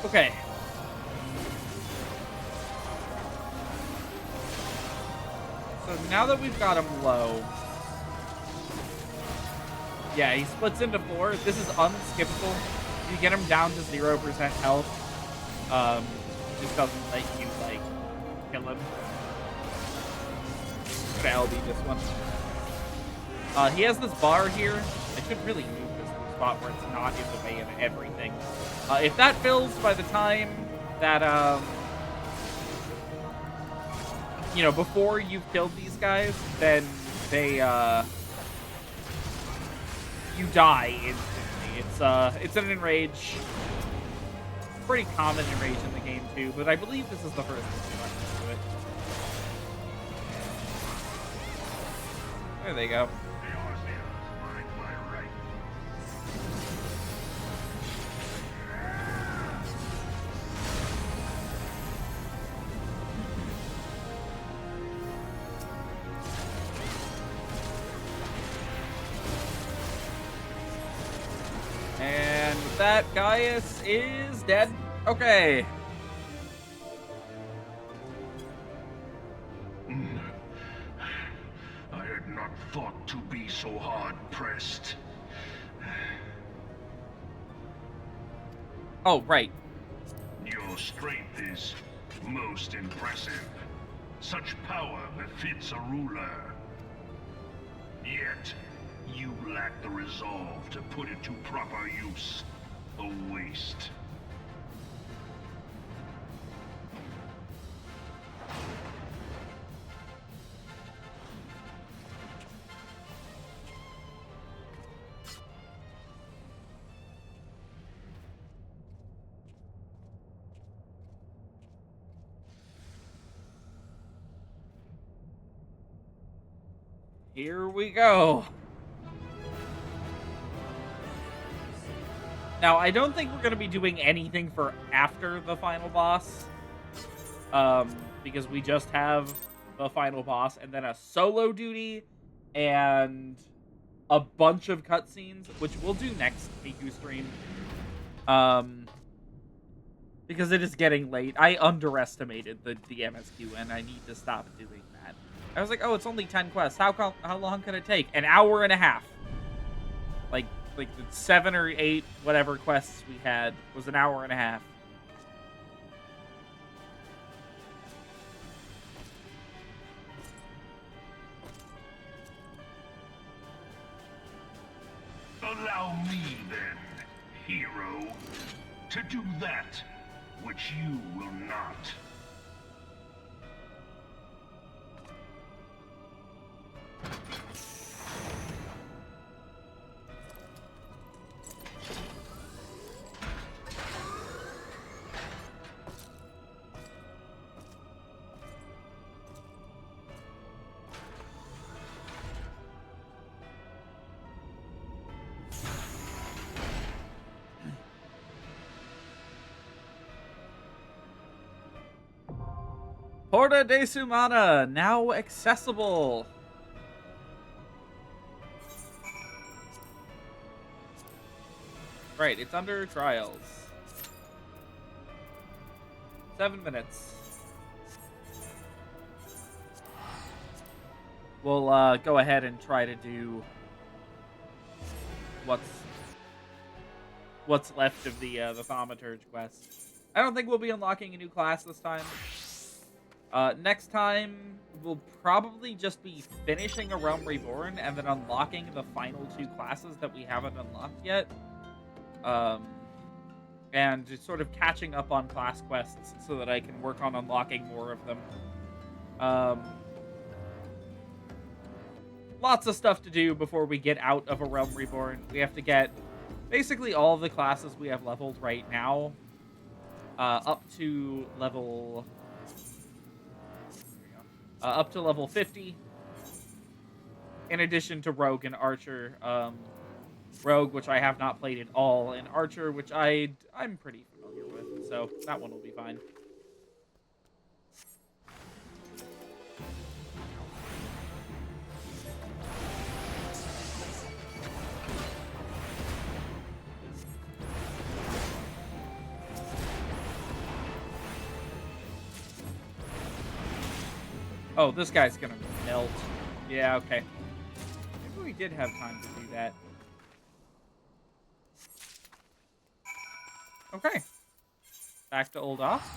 Okay. So now that we've got him low... yeah, he splits into 4. This is unskippable. You get him down to 0% health. Just doesn't let you, like, kill him. Okay, I'll beat this one. He has this bar here. I should really move this to a spot where it's not in the way of everything. If that fills by the time that, you know, before you've killed these guys, then they, you die instantly. It's an enrage. Pretty common enrage in the game too, but I believe this is the first one to it. There they go. And with that, Gaius is dead. Okay. I had not thought to be so hard-pressed. Oh, right. Your strength is most impressive. Such power befits a ruler. Yet, you lack the resolve to put it to proper use. A waste. Here we go. Now, I don't think we're going to be doing anything for after the final boss. Because we just have the final boss and then a solo duty and a bunch of cutscenes, which we'll do next Miku stream. Because it is getting late. I underestimated the MSQ and I need to stop doing that. I was like, oh, it's only 10 quests. How long can it take? An hour and a half. Like the 7 or 8 whatever quests we had was an hour and a half. Allow me then, hero, to do that which you will not. Porta Decumana, now accessible. Right, it's under trials. 7 minutes. We'll go ahead and try to do what's left of the Thaumaturge Quest. I don't think we'll be unlocking a new class this time. Next time, we'll probably just be finishing a Realm Reborn and then unlocking the final 2 classes that we haven't unlocked yet. And just sort of catching up on class quests so that I can work on unlocking more of them. Lots of stuff to do before we get out of a Realm Reborn. We have to get basically all of the classes we have leveled right now up to level... up to level 50, in addition to Rogue and Archer. Rogue, which I have not played at all, and Archer, which I'm pretty familiar with, so that one will be fine. Oh, this guy's gonna melt. Yeah, okay. Maybe we did have time to do that. Okay. Back to Old Off.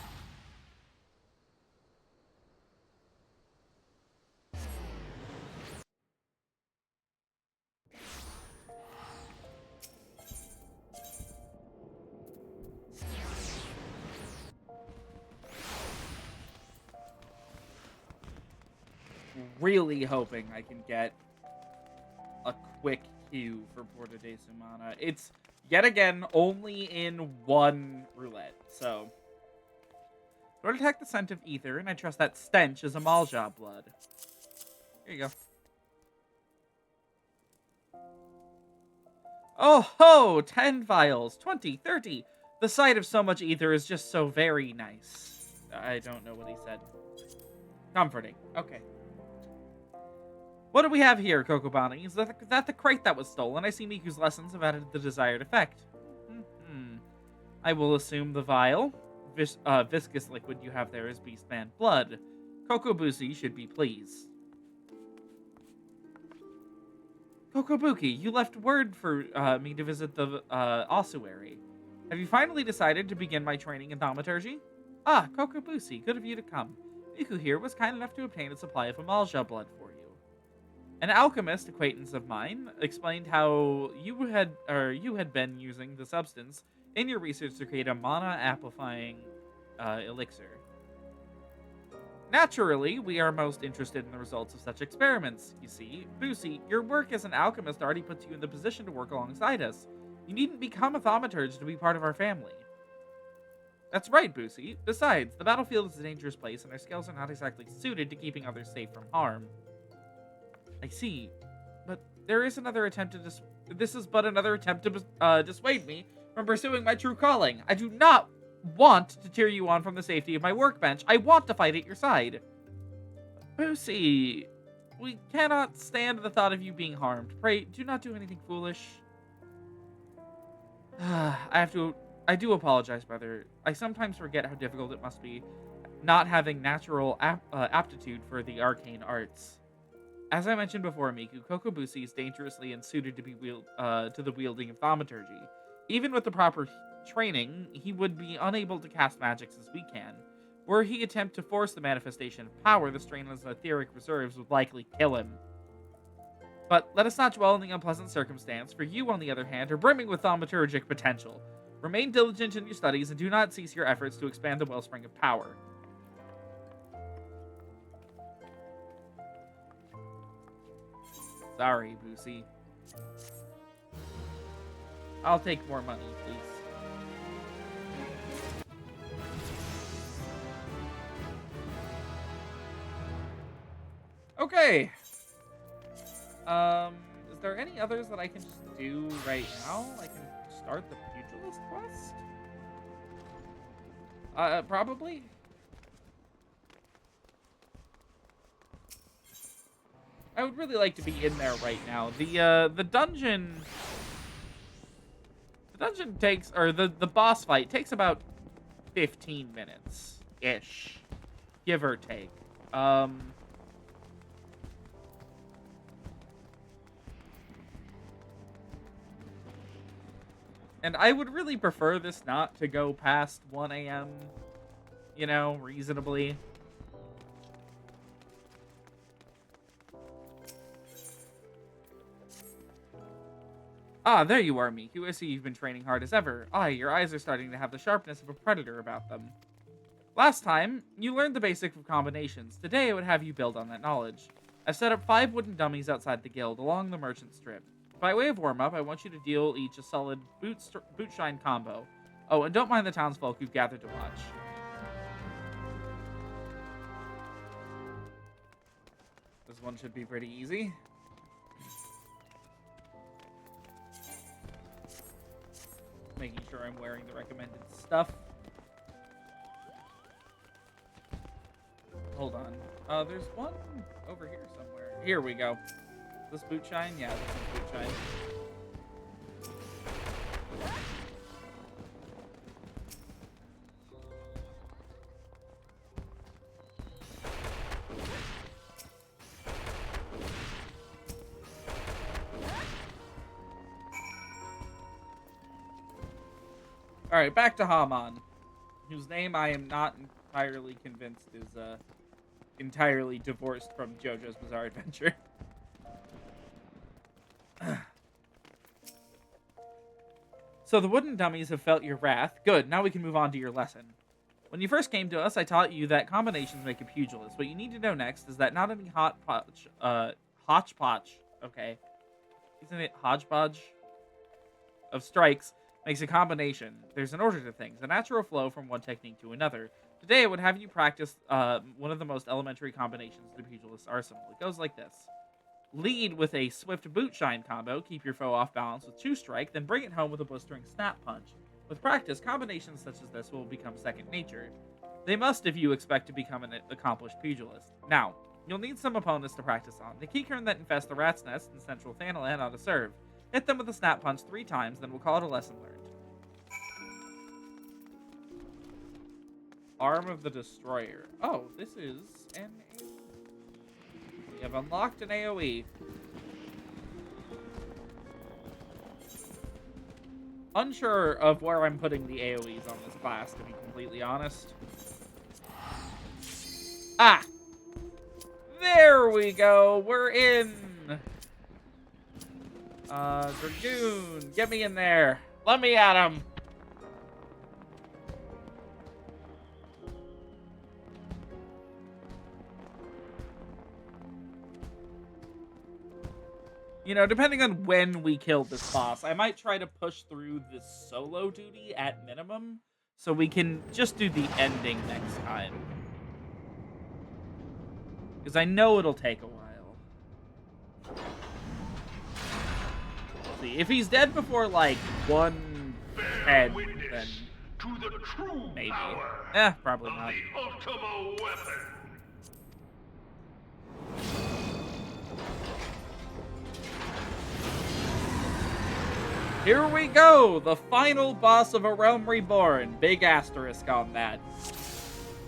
Really hoping I can get a quick queue for Porta Decumana. It's, yet again, only in one roulette, so... Do I detect the scent of ether, and I trust that stench is a Malja blood. Here you go. Oh ho! 10 vials, 20, 30. The sight of so much ether is just so very nice. I don't know what he said. Comforting. Okay. What do we have here, Kokobani? Is that the crate that was stolen? I see Miku's lessons have added the desired effect. I will assume the vial, viscous liquid you have there is Beastman blood. Kokobushi should be pleased. Kokobuki, you left word for me to visit the ossuary. Have you finally decided to begin my training in thaumaturgy? Ah, Kokobusi, good of you to come. Miku here was kind enough to obtain a supply of Amalja blood for you. An alchemist acquaintance of mine explained how you had been using the substance in your research to create a mana-amplifying elixir. Naturally, we are most interested in the results of such experiments. You see, Busi, your work as an alchemist already puts you in the position to work alongside us. You needn't become a thaumaturge to be part of our family. That's right, Busi. Besides, the battlefield is a dangerous place, and our skills are not exactly suited to keeping others safe from harm. I see, but there is another attempt to this is but another attempt to dissuade me from pursuing my true calling. I do not want to cheer you on from the safety of my workbench. I want to fight at your side. Busi, we cannot stand the thought of you being harmed. Pray, do not do anything foolish. I do apologize, brother. I sometimes forget how difficult it must be not having natural aptitude for the arcane arts. As I mentioned before, Miku, Kokobusi is dangerously unsuited to be to the wielding of thaumaturgy. Even with the proper training, he would be unable to cast magics as we can. Were he attempt to force the manifestation of power, the strain on his etheric reserves would likely kill him. But let us not dwell on the unpleasant circumstance, for you, on the other hand, are brimming with thaumaturgic potential. Remain diligent in your studies and do not cease your efforts to expand the wellspring of power. Sorry, Busi. I'll take more money, please. Okay. Is there any others that I can just do right now? I can start the Pugilist quest? Probably. I would really like to be in there right now. The dungeon... The dungeon takes... Or the boss fight takes about 15 minutes-ish. Give or take. And I would really prefer this not to go past 1 a.m., you know, reasonably. Ah, there you are, Miku. I see you've been training hard as ever. Ah, your eyes are starting to have the sharpness of a predator about them. Last time, you learned the basics of combinations. Today, I would have you build on that knowledge. I've set up 5 wooden dummies outside the guild, along the merchant strip. By way of warm-up, I want you to deal each a solid boot shine combo. Oh, and don't mind the townsfolk who've gathered to watch. This one should be pretty easy. Making sure I'm wearing the recommended stuff. Hold on. There's one over here somewhere. Here we go. This boot shine? Yeah, this is boot shine. Alright, back to Haman, whose name I am not entirely convinced is entirely divorced from JoJo's Bizarre Adventure. So the wooden dummies have felt your wrath. Good, now we can move on to your lesson. When you first came to us, I taught you that combinations make a pugilist. What you need to know next is that not any hodgepodge, okay, isn't it hodgepodge? Of strikes makes a combination. There's an order to things, a natural flow from one technique to another. Today I would have you practice one of the most elementary combinations of the pugilist's arsenal. It goes like this. Lead with a swift boot shine combo, keep your foe off balance with 2 strike, then bring it home with a blistering snap punch. With practice, combinations such as this will become second nature. They must if you expect to become an accomplished pugilist. Now, you'll need some opponents to practice on. The Keycurn that infest the rat's nest in central Thanalan ought to serve. Hit them with a snap punch 3 times, then we'll call it a lesson learned. Arm of the Destroyer. Oh, this is an AoE. We have unlocked an AoE. Unsure of where I'm putting the AoEs on this class, to be completely honest. Ah! There we go! We're in! Dragoon, get me in there! Let me at him! You know, depending on when we kill this boss, I might try to push through this solo duty at minimum, so we can just do the ending next time. Because I know it'll take a while. Let's see, if he's dead before, like, 110, then maybe. Probably not. Here we go! The final boss of A Realm Reborn. Big asterisk on that.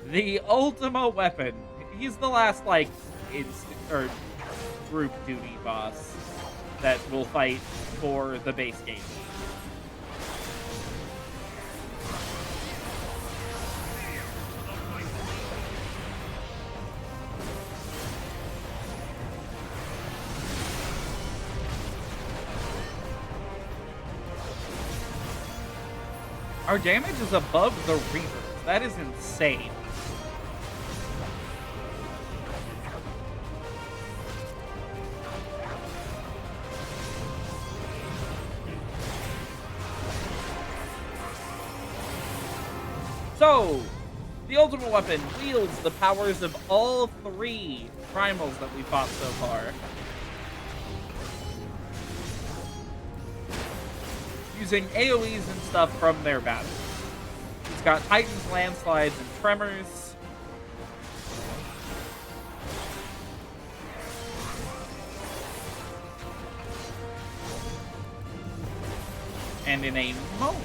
The Ultima Weapon. He's the last, like, group duty boss that will fight for the base game. Our damage is above the Reaper's. That is insane. So, the Ultimate Weapon wields the powers of all 3 primals that we fought so far. Using AoEs and stuff from their battles. He's got Titans, Landslides, and Tremors. And in a moment...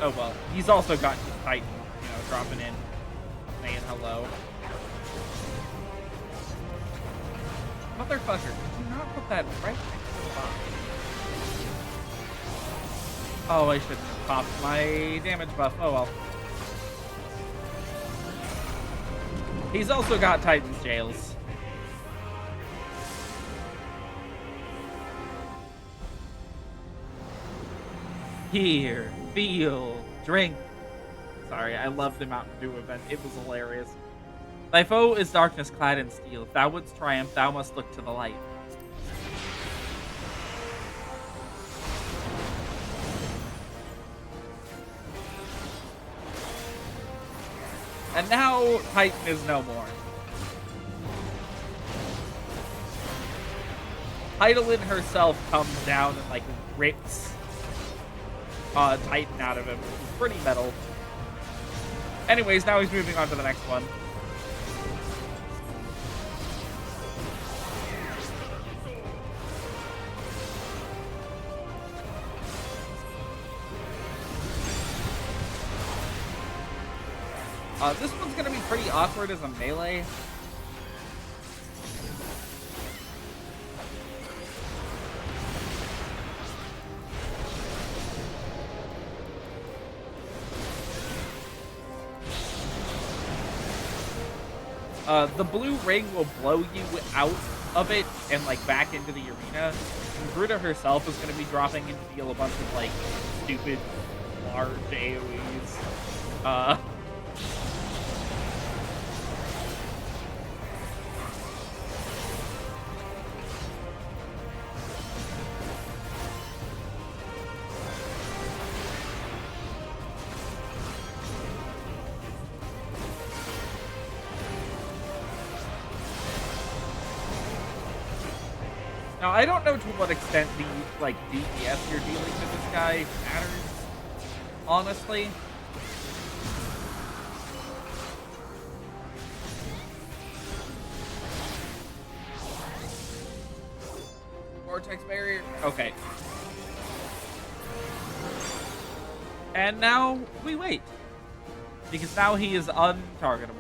Oh, well. He's also got his Titan, you know, dropping in, saying hello. Motherfucker, did you not put that right next to the box? Oh, I shouldn't have popped my damage buff. Oh, well. He's also got Titan's Jails. Here, feel, drink. Sorry, I love the Mountain Dew event. It was hilarious. Thy foe is darkness clad in steel. If thou wouldst triumph, thou must look to the light. And now, Titan is no more. Heidelin herself comes down and, like, rips Titan out of him, which is pretty metal. Anyways, now he's moving on to the next one. This one's gonna be pretty awkward as a melee. The blue ring will blow you out of it and, like, back into the arena. And Gruta herself is going to be dropping in to deal a bunch of, like, stupid, large AoEs. Now, I don't know to what extent the, like, DPS you're dealing with this guy matters, honestly. Vortex barrier? Okay. And now we wait. Because now he is untargetable.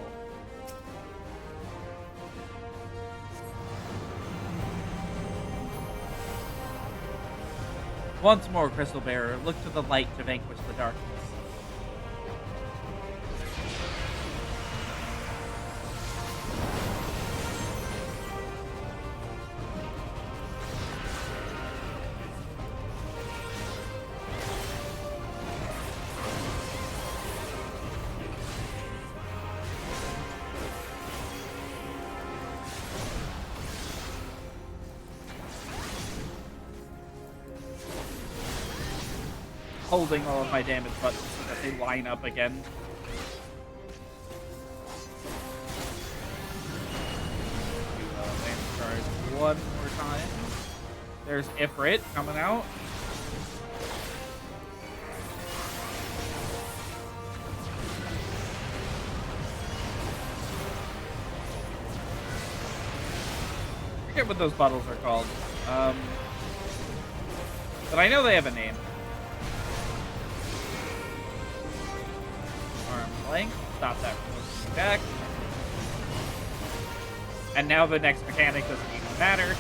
Once more, Crystal Bearer, look to the light to vanquish the darkness. Holding all of my damage buttons so that they line up again. Land charge one more time. There's Ifrit coming out. I forget what those bottles are called. But I know they have a name. Length. Stop that from moving back. And now the next mechanic doesn't even matter.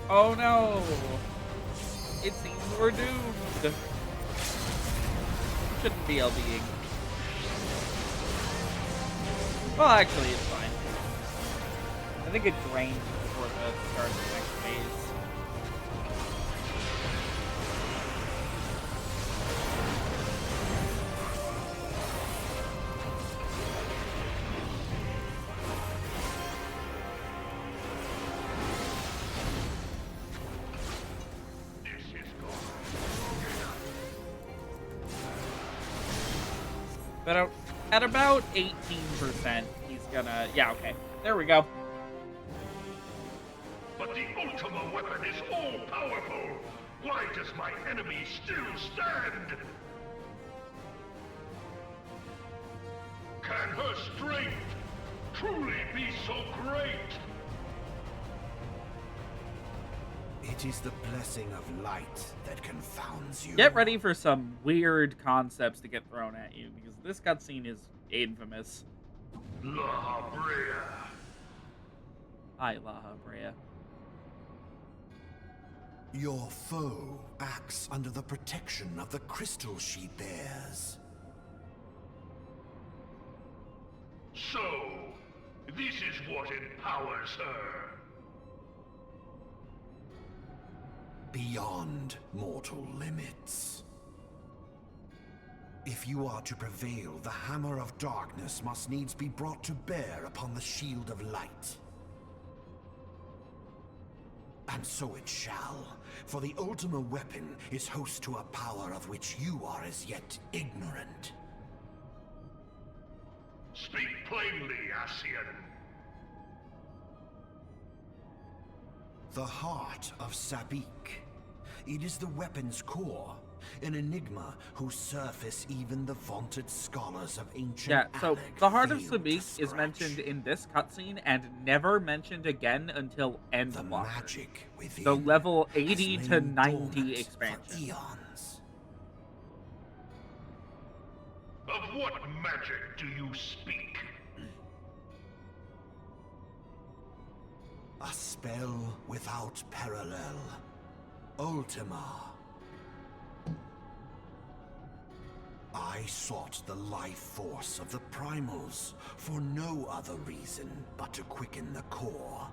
Oh no! It seems we're doomed. Shouldn't be LBing. Well, actually, it's fine. I think it drains before the start of the next phase. But at about 18%, he's gonna... Yeah, okay. There we go. But the Ultima weapon is all-powerful. Why does my enemy still stand? Can her strength truly be so great? It is the blessing of light that confounds you. Get ready for some weird concepts to get thrown at you, because this cutscene is infamous. La Brea. Hi, La Brea. Your foe acts under the protection of the crystal she bears. So, this is what empowers her. Beyond mortal limits. If you are to prevail, the Hammer of Darkness must needs be brought to bear upon the Shield of Light. And so it shall, for the Ultima weapon is host to a power of which you are as yet ignorant. Speak plainly, Ascian. The heart of Sabik. It is the weapon's core, an enigma whose surface even the vaunted scholars of ancient so the heart of Sabik is mentioned in this cutscene and never mentioned again until Endwalker. The level 80 to 90 expansion. Of what magic do you speak? A spell without parallel. Ultima. I sought the life force of the primals for no other reason but to quicken the core.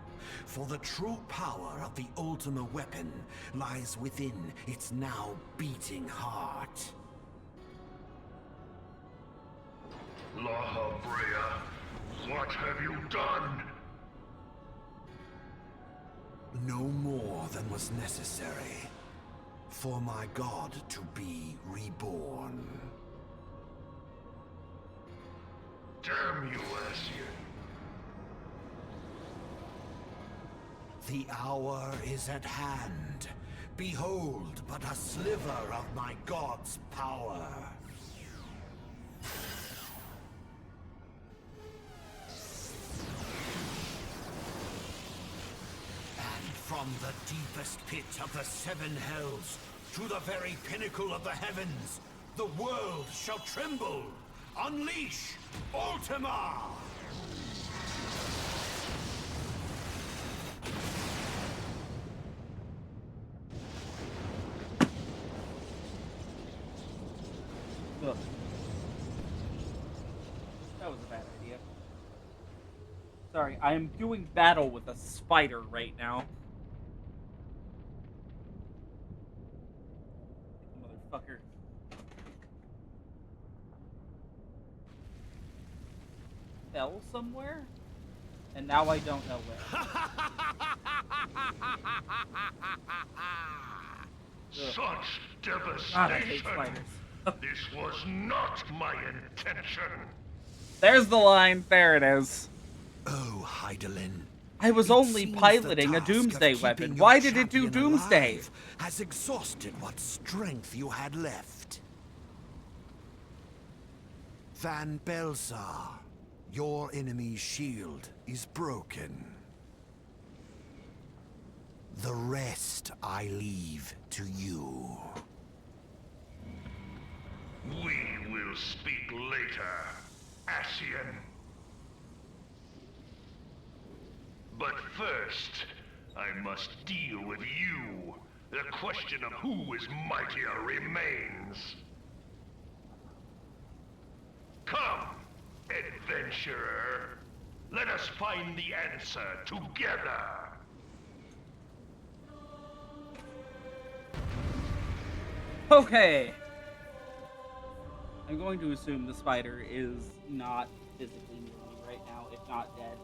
For the true power of the Ultima weapon lies within its now beating heart. La Brea, what have you done? No more than was necessary for my god to be reborn. Damn you, Ascian. The hour is at hand. Behold but a sliver of my god's power. And from the deepest pit of the seven hells to the very pinnacle of the heavens, the world shall tremble. Unleash Ultima! Ugh. That was a bad idea. Sorry, I am doing battle with a spider right now. Motherfucker. Fell somewhere? And now I don't know where. Such devastation! God, I hate spiders. This was not my intention. There's the line. There it is. Oh, Hydaelyn. I was only piloting a doomsday weapon. Why did it do doomsday? Has exhausted what strength you had left. Van Belsar, your enemy's shield is broken. The rest I leave to you. We will speak later, Ascian. But first, I must deal with you. The question of who is mightier remains. Come, adventurer. Let us find the answer together. Okay. I'm going to assume the spider is not physically near me right now, if not dead.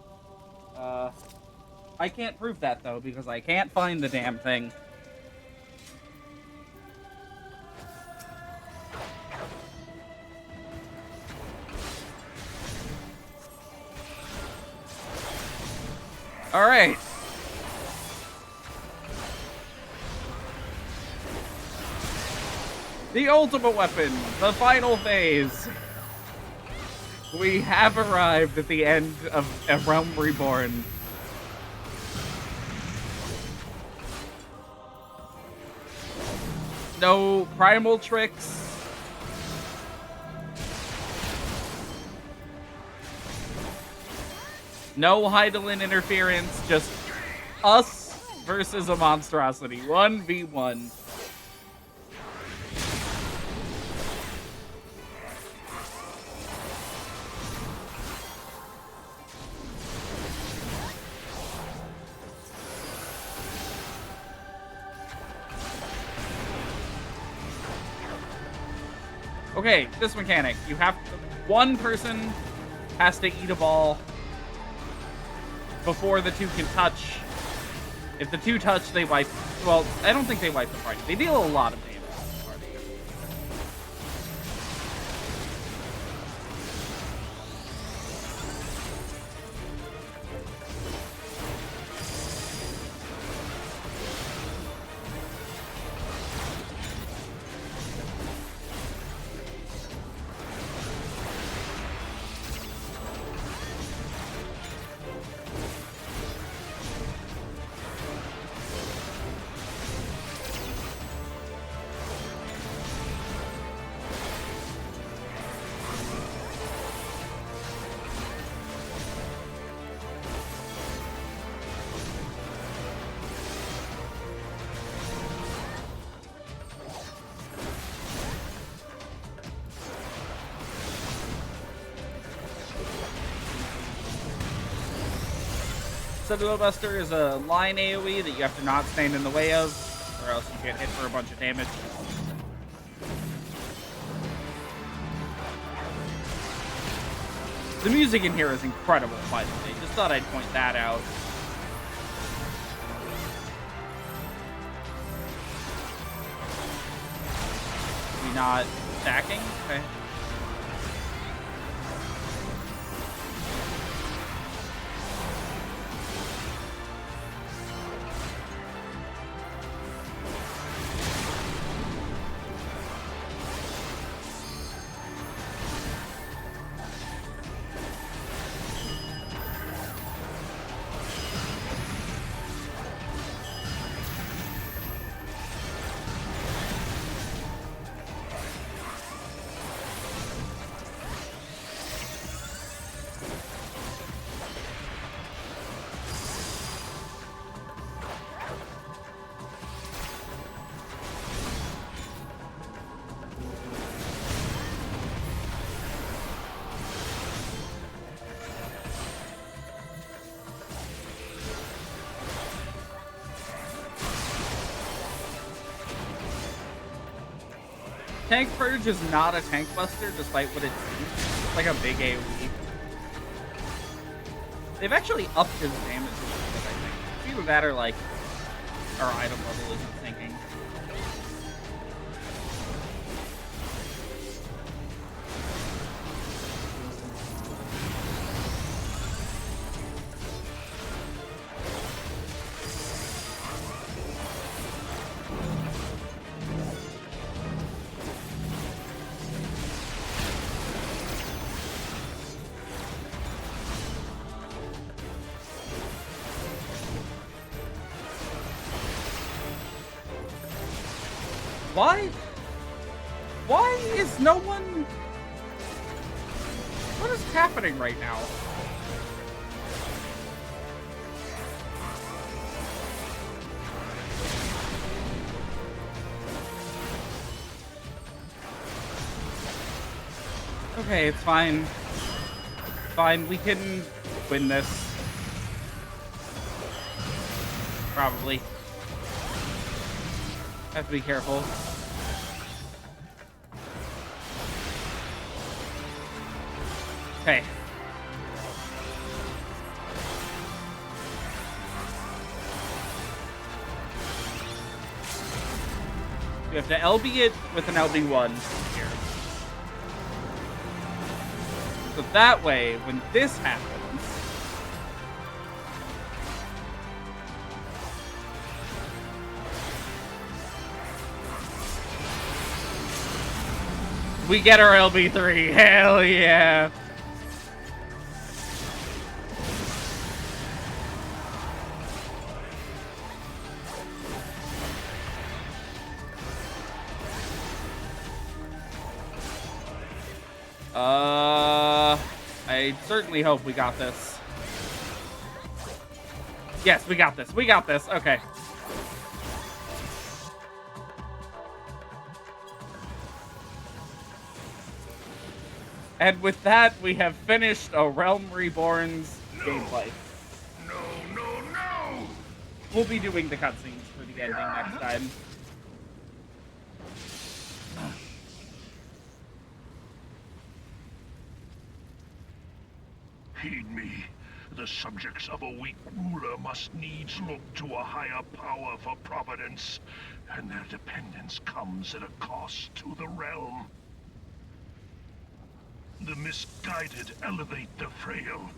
I can't prove that, though, because I can't find the damn thing. Alright. The ultimate weapon, the final phase. We have arrived at the end of A Realm Reborn. No primal tricks. No Hydaelyn interference, just us versus a monstrosity. 1v1. Okay, this mechanic. You have to, one person has to eat a ball before the two can touch. If the two touch, they wipe. Well, I don't think they wipe the party. They deal a lot of damage to the party. Citadel Buster is a line AoE that you have to not stand in the way of, or else you get hit for a bunch of damage. The music in here is incredible, by the way. Just thought I'd point that out. We not stacking? Okay. Tank Purge is not a tank buster, despite what it seems. It's like a big AoE. They've actually upped his damage a little bit, I think. Either that or, like, our item level isn't sinking. Why is no one... What is happening right now? Okay, it's fine. Fine, we can win this. Probably. Have to be careful. Okay. We have to LB it with an LB1 here. So that way, when this happens, we get our LB3. Hell yeah. I certainly hope we got this. Yes, we got this. We got this. Okay. And with that, we have finished A Realm Reborn's gameplay. No! We'll be doing the cutscenes for the ending next time. Heed me. The subjects of a weak ruler must needs look to a higher power for providence, and their dependence comes at a cost to the realm. The misguided elevate the frail,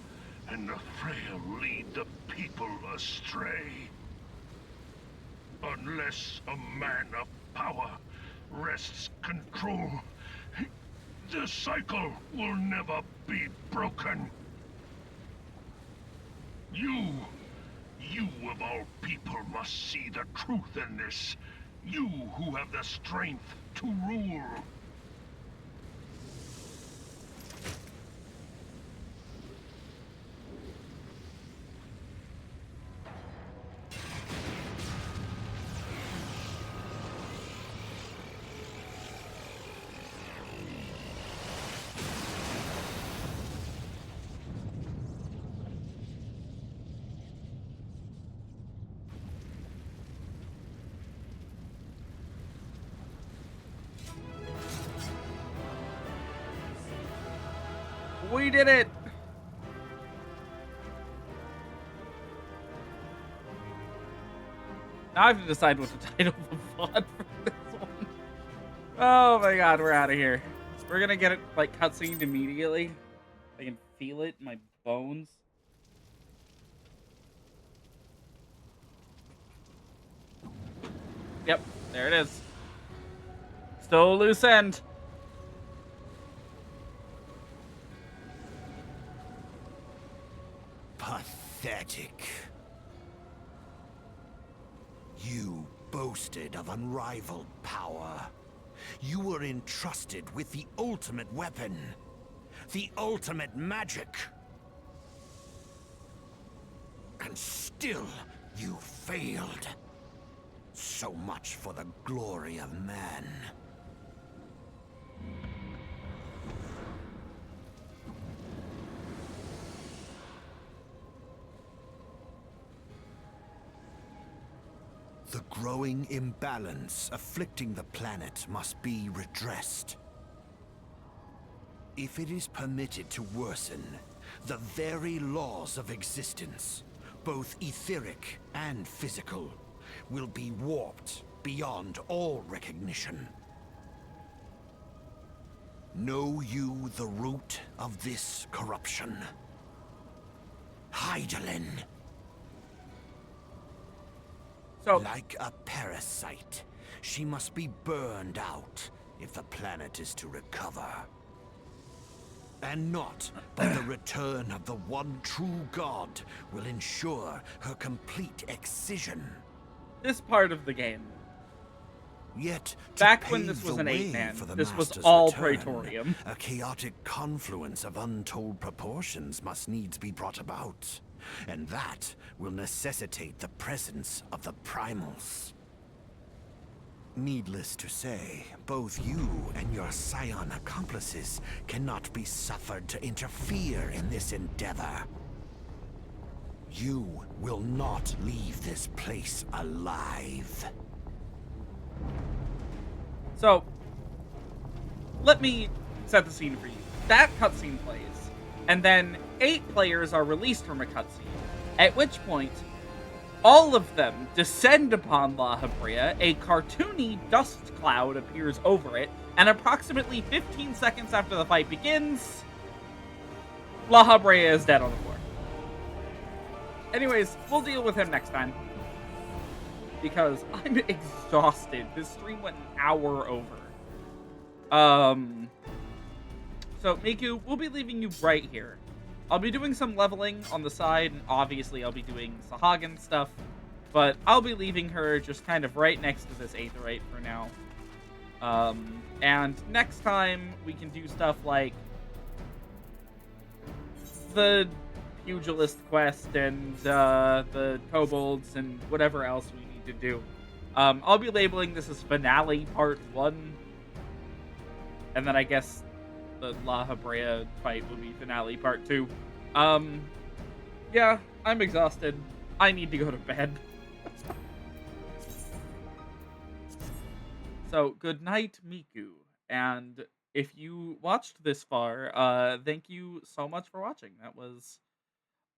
and the frail lead the people astray. Unless a man of power wrests control, the cycle will never be broken. You of all people must see the truth in this. You who have the strength to rule. We did it! Now I have to decide what to title the VOD for this one. Oh my god, we're out of here. We're gonna get it, like, cutscened immediately. I can feel it in my bones. Yep, there it is. Still a loose end. Pathetic. You boasted of unrivaled power. You were entrusted with the ultimate weapon, the ultimate magic. And still, you failed. So much for the glory of man. The growing imbalance afflicting the planet must be redressed. If it is permitted to worsen, the very laws of existence, both etheric and physical, will be warped beyond all recognition. Know you the root of this corruption? Hydaelyn. So, like a parasite, she must be burned out if the planet is to recover. And not but the return of the one true god will ensure her complete excision. This part of the game. Yet, back when this was an 8-man, this was all Praetorium. A chaotic confluence of untold proportions must needs be brought about. And that will necessitate the presence of the primals. Needless to say, both you and your scion accomplices cannot be suffered to interfere in this endeavor. You will not leave this place alive. So, let me set the scene for you. That cutscene plays, and then 8 players are released from a cutscene, at which point, all of them descend upon La Habrea, a cartoony dust cloud appears over it, and approximately 15 seconds after the fight begins, La Habrea is dead on the floor. Anyways, we'll deal with him next time. Because I'm exhausted. This stream went an hour over. So, Miku, we'll be leaving you right here. I'll be doing some leveling on the side, and obviously I'll be doing Sahagin stuff. But I'll be leaving her just kind of right next to this Aetheryte for now. And next time, we can do stuff like the Pugilist Quest and the Kobolds and whatever else we need to do. I'll be labeling this as Finale Part 1. And then I guess the La Habrea fight will be Finale Part 2. Yeah, I'm exhausted. I need to go to bed. So, good night, Miku. And if you watched this far, thank you so much for watching. That was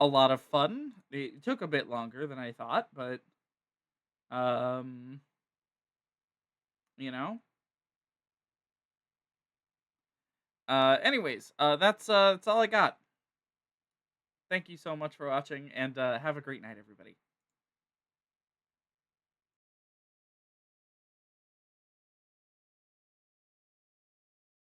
a lot of fun. It took a bit longer than I thought, but, you know. Anyways, that's all I got. Thank you so much for watching, and have a great night, everybody.